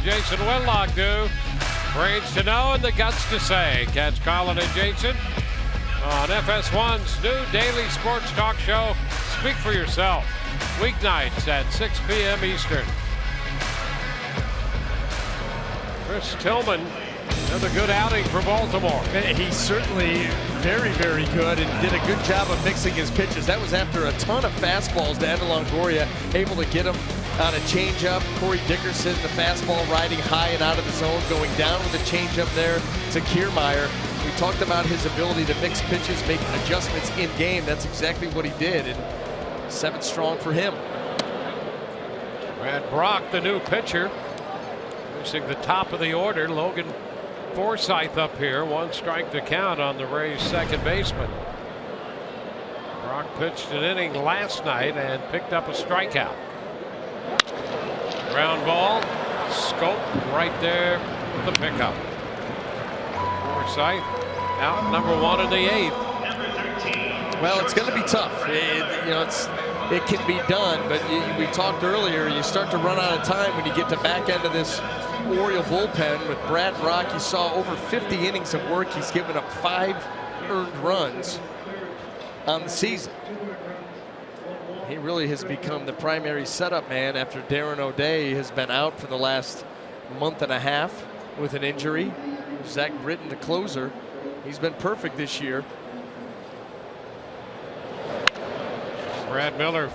and Jason Whitlock do. Brains to know and the guts to say. Catch Colin and Jason on FS1's new daily sports talk show, Speak for Yourself, weeknights at 6 p.m. Eastern. Chris Tillman, another good outing for Baltimore. He's certainly very, very good and did a good job of mixing his pitches. That was after a ton of fastballs to Evan Longoria, able to get him on a changeup. Corey Dickerson, the fastball riding high and out of the zone, going down with a changeup there to Kiermaier. We talked about his ability to mix pitches, make adjustments in game. That's exactly what he did, and 7 strong for him. Brad Brock, the new pitcher, missing the top of the order. Logan Forsythe up here, 1 strike to count on the Rays' second baseman. Brock pitched an inning last night and picked up a strikeout. Ground ball, Scope right there with the pickup. Forsythe out number 1 in the 8th. Well, it's going to be tough. It can be done, but we talked earlier, you start to run out of time when you get to back end of this Oriole bullpen. With Brad Brock, you saw over 50 innings of work. He's given up 5 earned runs on the season. He really has become the primary setup man after Darren O'Day has been out for the last month and a half with an injury. Zach Britton, the closer, he's been perfect this year. Brad Miller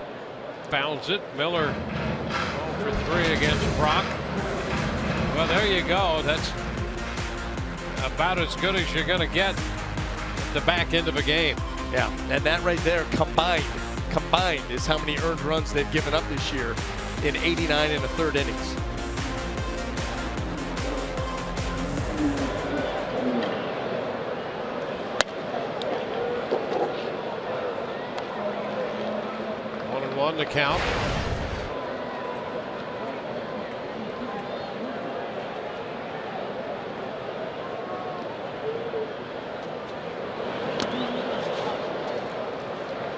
bounds it. Miller 0 for 3 against Brock. Well, there you go. That's about as good as you're going to get at the back end of a game. Yeah, and that right there combined is how many earned runs they've given up this year in 89 and a third innings. On the count.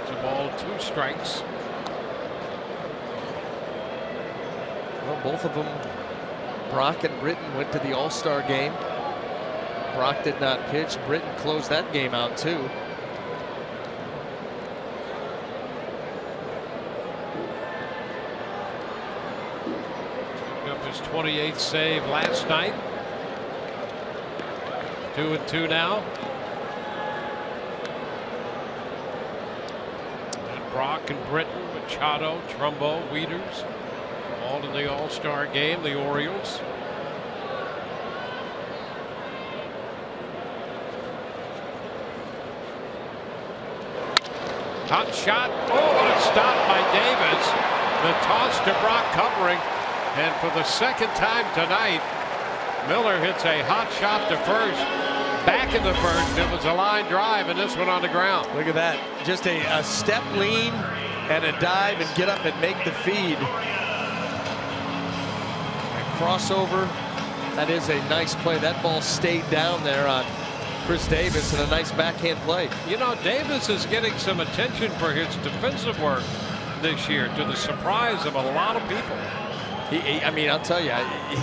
It's a ball, 2 strikes. Well, both of them, Brock and Britton, went to the All-Star game. Brock did not pitch. Britton closed that game out too. His 28th save last night. 2-2 now. And Brock and Britton, Machado, Trumbo, Wieters, all in the All-Star game. The Orioles. Hot shot. Oh, what a stop by Davis. The toss to Brock covering. And for the second time tonight, Miller hits a hot shot to first. Back in the first, it was a line drive, and this one on the ground. Look at that. Just a step lean and a dive and get up and make the feed. A crossover. That is a nice play. That ball stayed down there on Chris Davis, and a nice backhand play. You know, Davis is getting some attention for his defensive work this year, to the surprise of a lot of people. I mean, I'll tell you,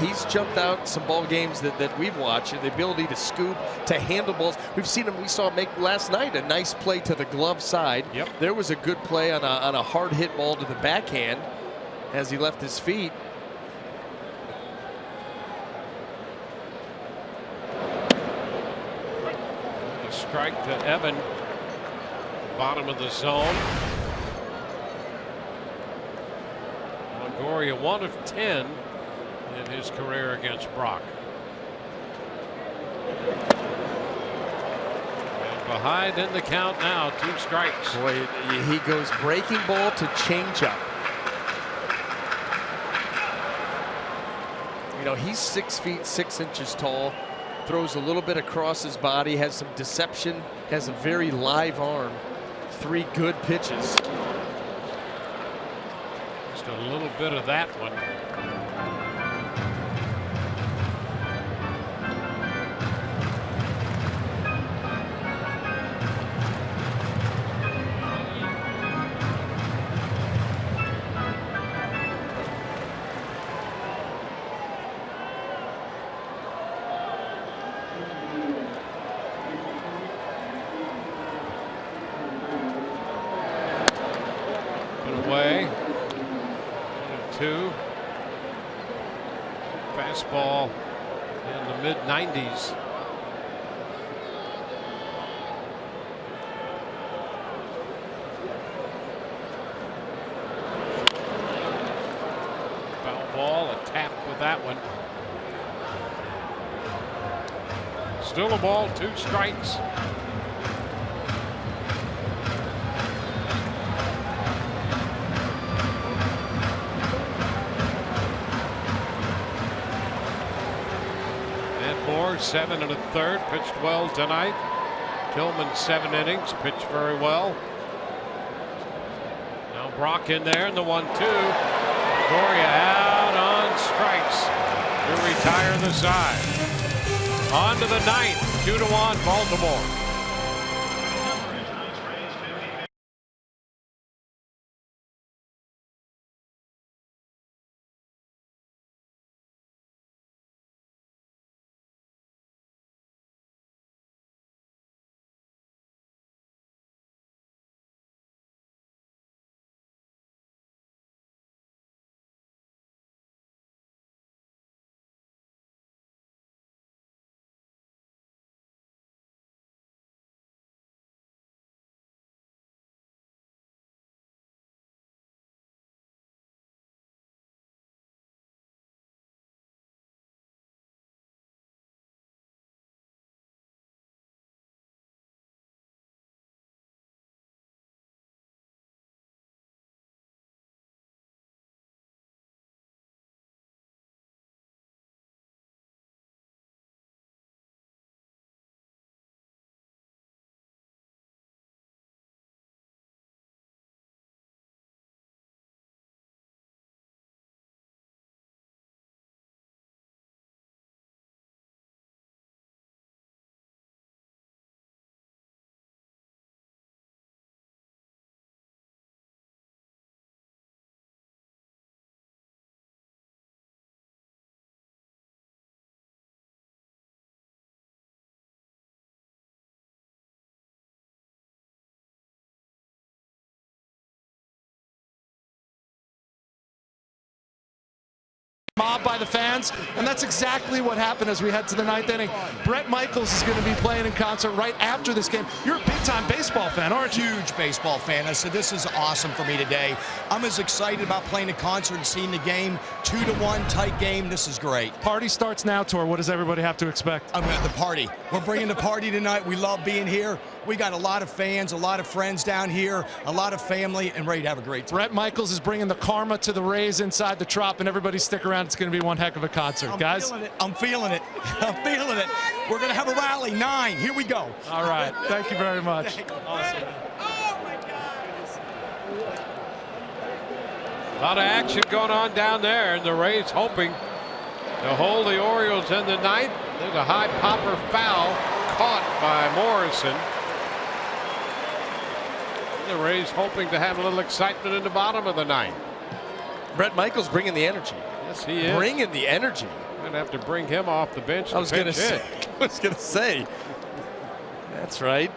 he's jumped out some ball games that we've watched. The ability to scoop, to handle balls. We've seen him. We saw him make last night a nice play to the glove side. Yep. There was a good play on a hard hit ball to the backhand as he left his feet. A strike to Evan, bottom of the zone. Longoria 1 of 10 in his career against Brock. And behind in the count now, 2 strikes. Boy, he goes breaking ball to changeup. You know, he's 6 feet 6 inches tall, throws a little bit across his body, has some deception, has a very live arm. 3 good pitches. A little bit of that one. 1-2. Fastball in the mid-90s. Foul ball, a tap with that one. Still a ball, 2 strikes. Moore, 7 1/3, pitched well tonight. Tillman, 7 innings, pitched very well. Now Brock in there in the 1-2. Goria out on strikes to retire the side. On to the 9th, 2-1 Baltimore. Mobbed by the fans, and that's exactly what happened as we head to the 9th inning. Brett Michaels is going to be playing in concert right after this game. You're a big-time baseball fan, aren't you? Huge baseball fan. I said, this is awesome for me today. I'm as excited about playing a concert and seeing the game. 2-1 tight game. This is great. Party starts now, Tor. What does everybody have to expect? I'm at the party. We're bringing the party tonight. We love being here. We got a lot of fans, a lot of friends down here, a lot of family, and ready to have a great time. Brett Michaels is bringing the karma to the Rays inside the Trop, and everybody stick around. It's going to be one heck of a concert, guys. I'm feeling it. I'm feeling it. We're going to have a rally. 9. Here we go. All right. Thank you very much. Awesome. Oh my God. A lot of action going on down there, and the Rays hoping to hold the Orioles in the 9th. There's a high popper foul caught by Morrison. The Rays hoping to have a little excitement in the bottom of the 9th. Brett Michaels bringing the energy. Yes, he is. Bringing the energy. Gonna have to bring him off the bench. I was gonna say. That's right.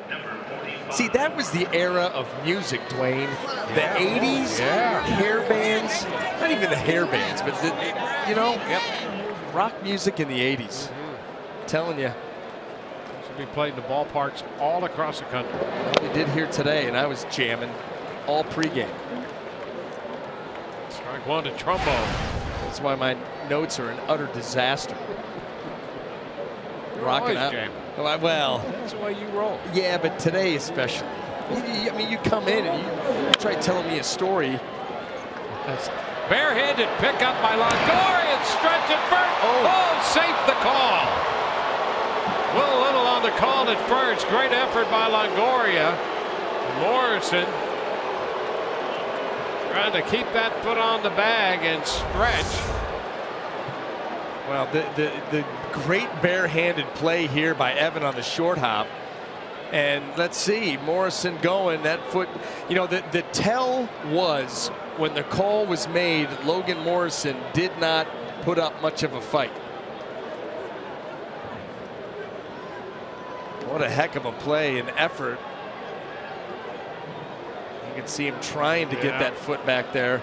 See, that was the era of music, Dwayne. The 80s, hair bands. Not even the hair bands, but rock music in the 80s. Telling you. Be played in the ballparks all across the country. They did here today, and I was jamming all pregame. Strike 1 to Trumbo. That's why my notes are an utter disaster. Rocking out. Well, that's the way you roll. Yeah, but today especially. I mean, you come in and you try telling me a story. Barehanded pickup by Longoria and stretch at first. Oh, safe the call. Will Little on the call at first. Great effort by Longoria. Morrison trying to keep that foot on the bag and stretch. Well, the great barehanded play here by Evan on the short hop. And let's see, Morrison going, that foot. You know, the tell was when the call was made, Logan Morrison did not put up much of a fight. What a heck of a play and effort. You can see him trying to get that foot back there.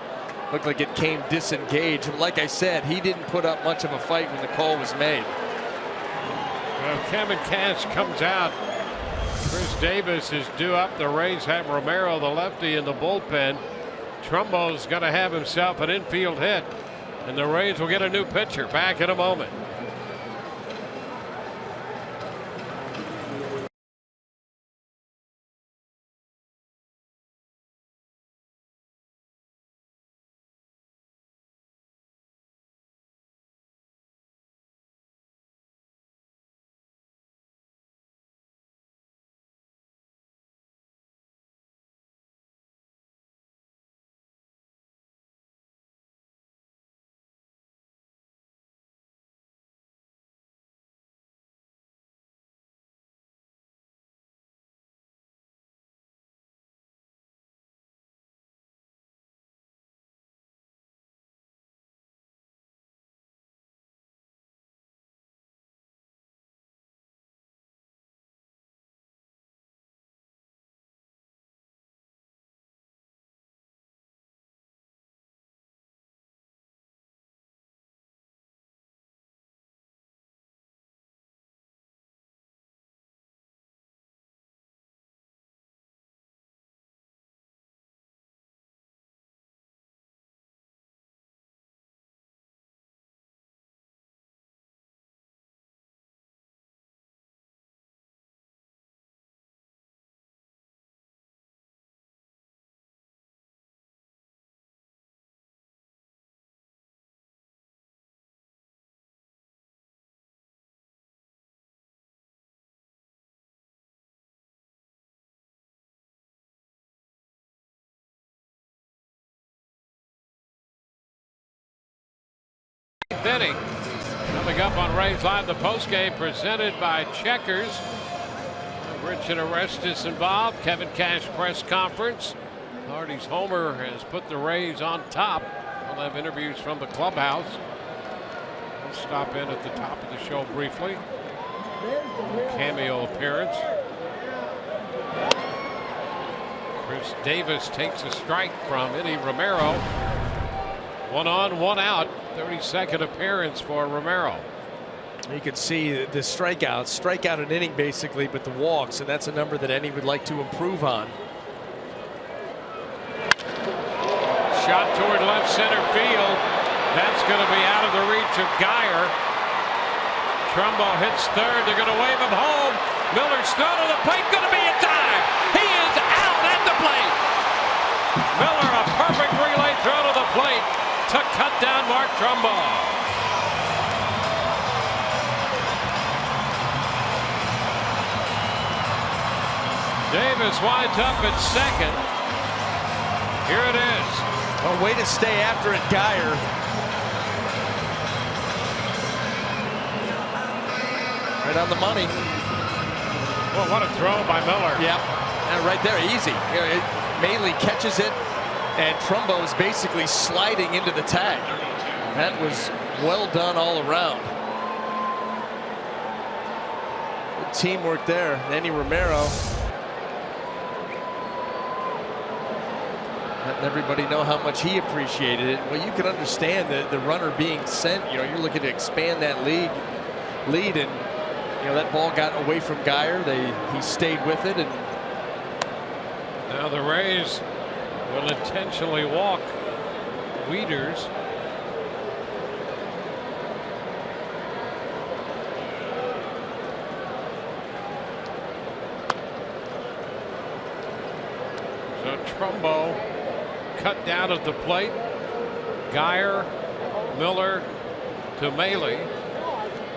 looked like it came disengaged. Like I said, he didn't put up much of a fight when the call was made. Well, Kevin Cash comes out. Chris Davis is due up. The Rays have Romero, the lefty, in the bullpen. Trumbo's going to have himself an infield hit, and the Rays will get a new pitcher. Back in a moment. Inning. Coming up on Rays Live, the postgame presented by Checkers. Rich and Orestes involved. Kevin Cash press conference. Hardy's homer has put the Rays on top. We'll have interviews from the clubhouse. We'll stop in at the top of the show briefly. Cameo appearance. Chris Davis takes a strike from Eddie Romero. 1 on, 1 out. 32nd appearance for Romero. You can see the strikeouts, strikeout an inning basically, but the walks, and that's a number that Eddie would like to improve on. Shot toward left center field. That's going to be out of the reach of Geyer. Trumbo hits third. They're going to wave him home. Miller's throw to the plate, going to be in time. He is out at the plate. Miller, a perfect relay throw to the plate to cut down Mark Trumbo. Davis winds up at second. Here it is. A way to stay after it, Geyer. Right on the money. Well, what a throw by Miller. Yep. And right there, easy. Mailey catches it, and Trumbo is basically sliding into the tag. That was well done all around. Good teamwork there. Eddie Romero. Letting everybody know how much he appreciated it. Well, you can understand the runner being sent. You know, you're looking to expand that lead, and you know that ball got away from Geyer. He stayed with it, and now the Rays will intentionally walk Wieters. So Trumbo cut down at the plate. Geyer, Miller to Mailey.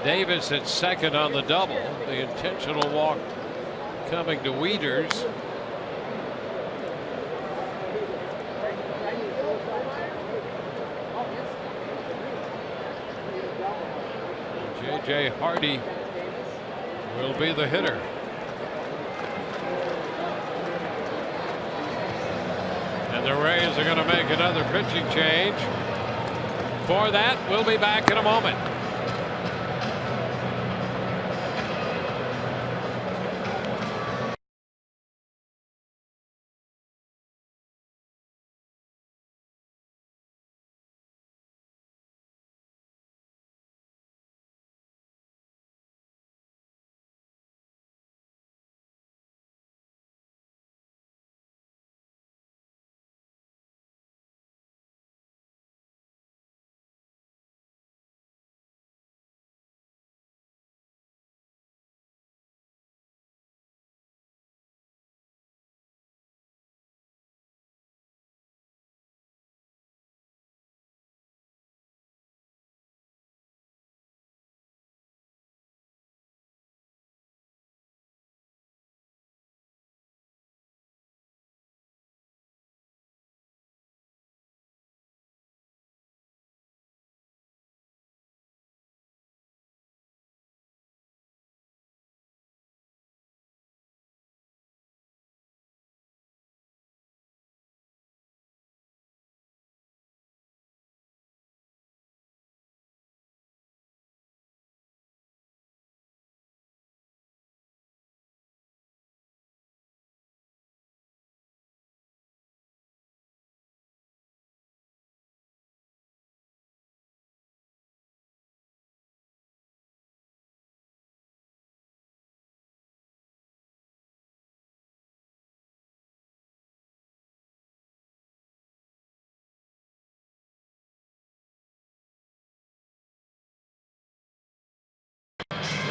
Davis at second on the double. The intentional walk coming to Wieters. J.J. Hardy will be the hitter. And the Rays are going to make another pitching change. For that, we'll be back in a moment.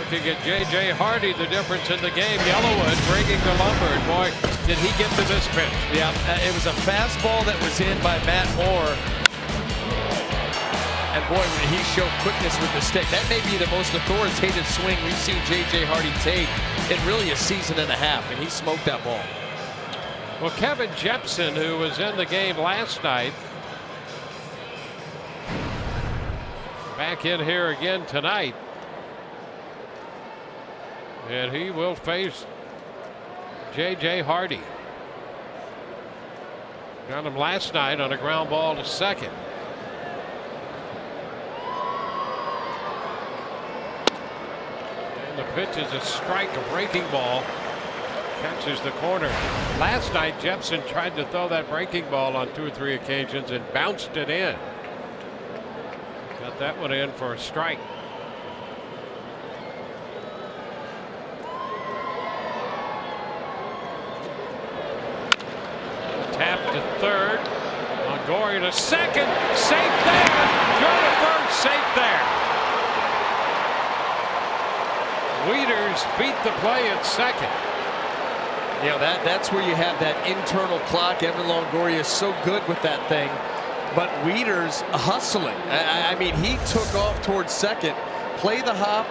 Looking at J.J. Hardy, the difference in the game. Yellowwood bringing the lumber. And boy, did he get to this pitch. Yeah, it was a fastball that was in by Matt Moore. And boy, when he showed quickness with the stick, that may be the most authoritative swing we've seen J.J. Hardy take in really a season and a half, and he smoked that ball. Well, Kevin Jepson, who was in the game last night, back in here again tonight. And he will face J.J. Hardy. Got him last night on a ground ball to second. And the pitch is a strike, a breaking ball. Catches the corner. Last night, Jepson tried to throw that breaking ball on 2 or 3 occasions and bounced it in. Got that one in for a strike. Tap to third. Longoria to second. Safe there. Throw to first. Safe there. Wieters beat the play at second. You know, that's where you have that internal clock. Evan Longoria is so good with that thing. But Wieters hustling. I mean, he took off towards second, play the hop,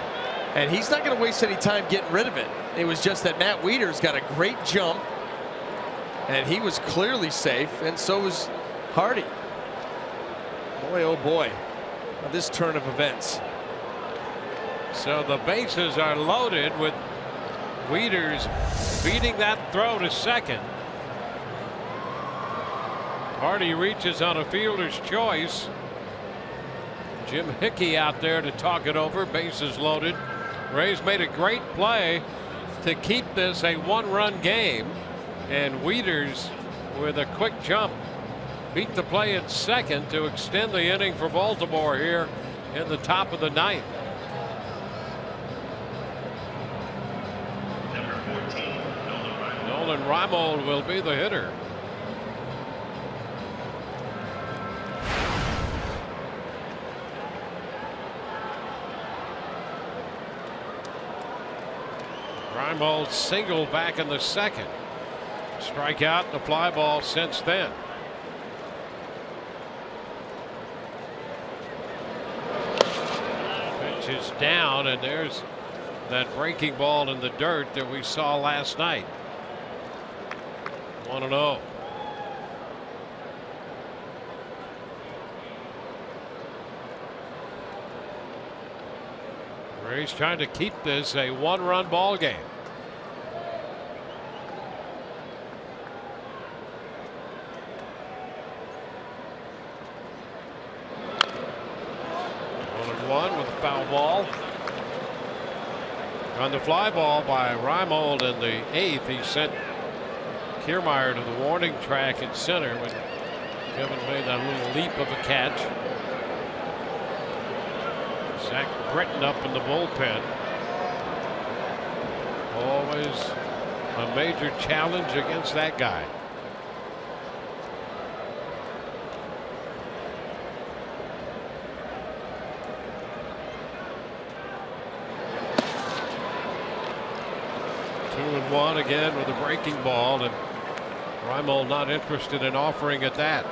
and he's not going to waste any time getting rid of it. It was just that Matt Wieters got a great jump, and he was clearly safe, and so was Hardy. Boy, oh boy, this turn of events. So the bases are loaded with Wieters beating that throw to second. Hardy reaches on a fielder's choice. Jim Hickey out there to talk it over. Bases loaded. Rays made a great play to keep this a 1-run game. And Wieters with a quick jump beat the play at second to extend the inning for Baltimore here in the top of the 9th. Nolan Reimold will be the hitter. Reimold single back in the second. Strikeout and a fly ball since then. Pitch is down, and there's that breaking ball in the dirt that we saw last night. 1-0. Rays trying to keep this a 1-run ball game. One with a foul ball. On the fly ball by Reimold in the 8th, he sent Kiermaier to the warning track at center when Kevin made that little leap of a catch. Zach Britton up in the bullpen. Always a major challenge against that guy. Two and one again with a breaking ball, and Reimold not interested in offering at that.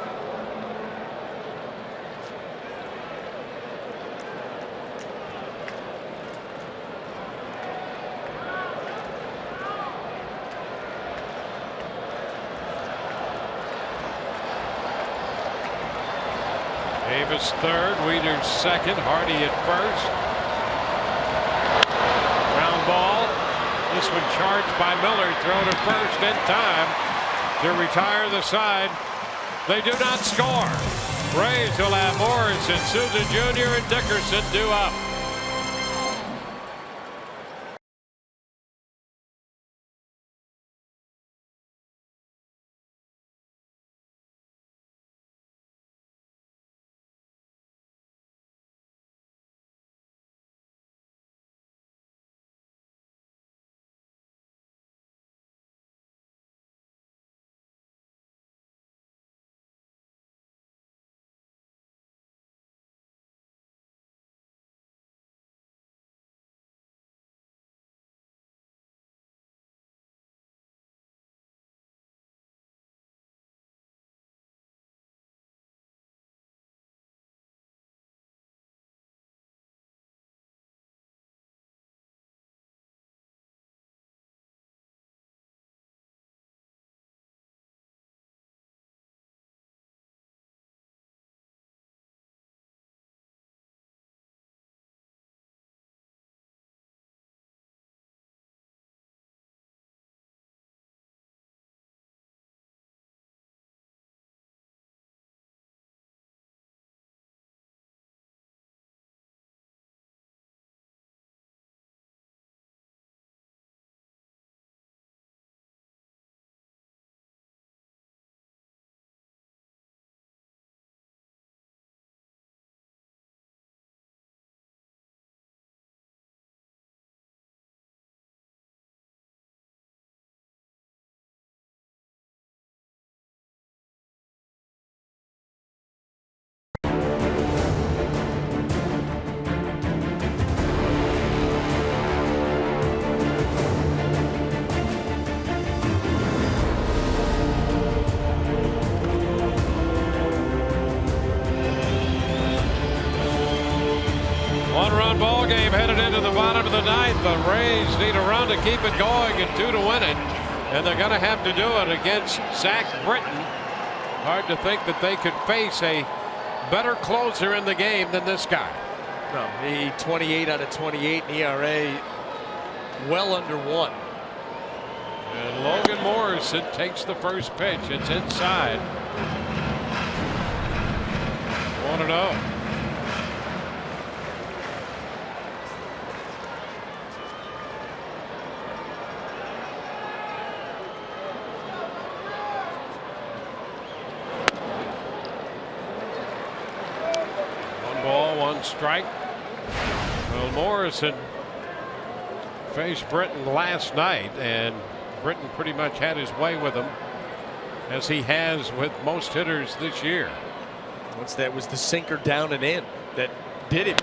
Davis third, Wieters second, Hardy at first. Ground ball. This one charged by Miller, throw to first in time to retire the side. They do not score. Rays will have Morrison, Souza Jr. and Dickerson due up. One-run ball game headed into the bottom of the ninth. The Rays need a run to keep it going and 2 to win it. And they're going to have to do it against Zach Britton. Hard to think that they could face a better closer in the game than this guy. No, he 28 out of 28 in ERA, well under 1. And Logan Morrison takes the first pitch. It's inside. 1-0. Strike. Well, Morrison faced Britton last night, and Britton pretty much had his way with him, as he has with most hitters this year. Once that was the sinker down and in that did it.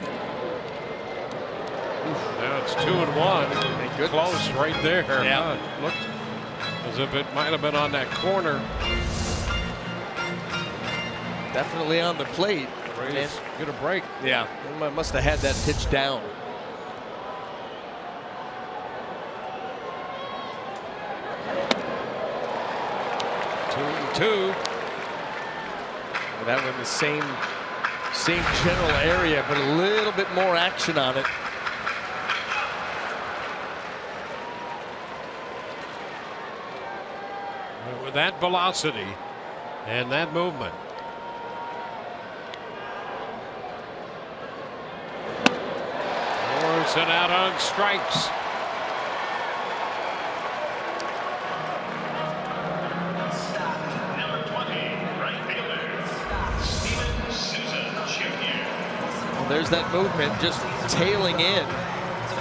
Now it's 2-1. Close right there. Yeah. Looked as if it might have been on that corner. Definitely on the plate. Rays get a break. Yeah, they must have had that pitch down. Two. That one the same general area, but a little bit more action on it. With that velocity and that movement. Morrison out on strikes. Number 20, right fielder, Steven Souza Jr. Well, there's that movement, just tailing in,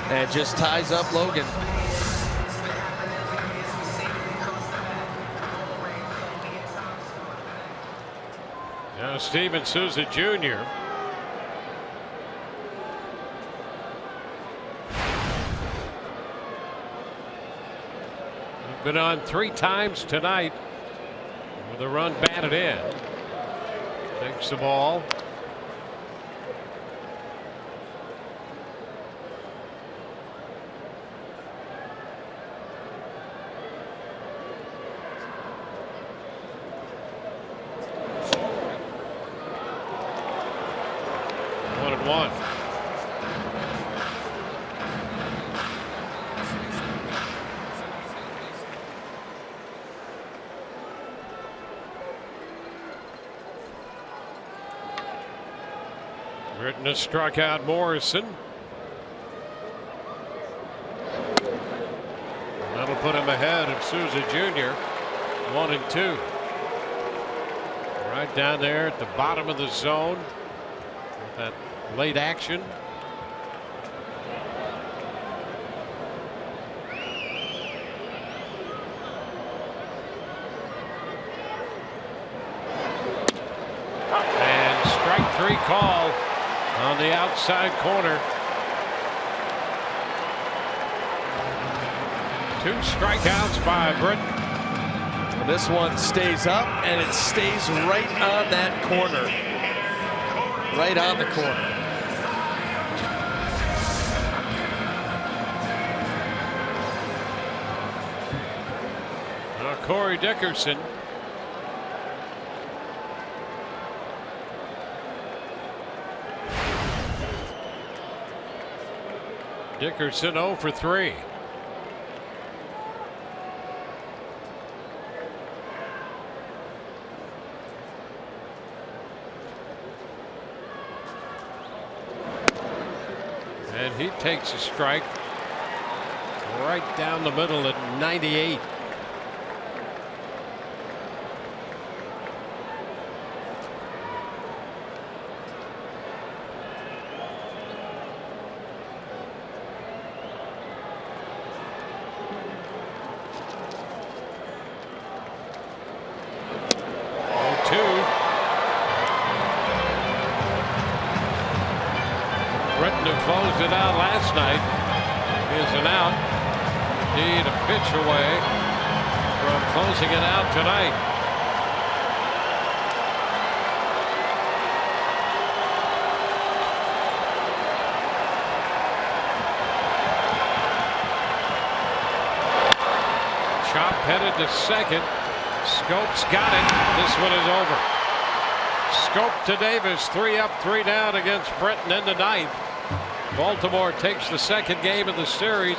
and just ties up Logan. Now Steven Souza Jr. Been on 3 times tonight with a run batted in. Takes the ball. One and one. Britton has struck out Morrison. That'll put him ahead of Souza Jr. 1-2. Right down there at the bottom of the zone with that late action. And strike 3 call on the outside corner. 2 strikeouts by Britton. This one stays up, and it stays right on that corner. Right on the corner. Now Corey Dickerson. Dickerson 0 for 3. And he takes a strike right down the middle at 98. Closed it out last night. Is an out. Indeed, a pitch away from closing it out tonight. headed to second. Scope's got it. This one is over. Scope to Davis, 3 up, 3 down against Britton in the ninth. Baltimore takes the second game of the series.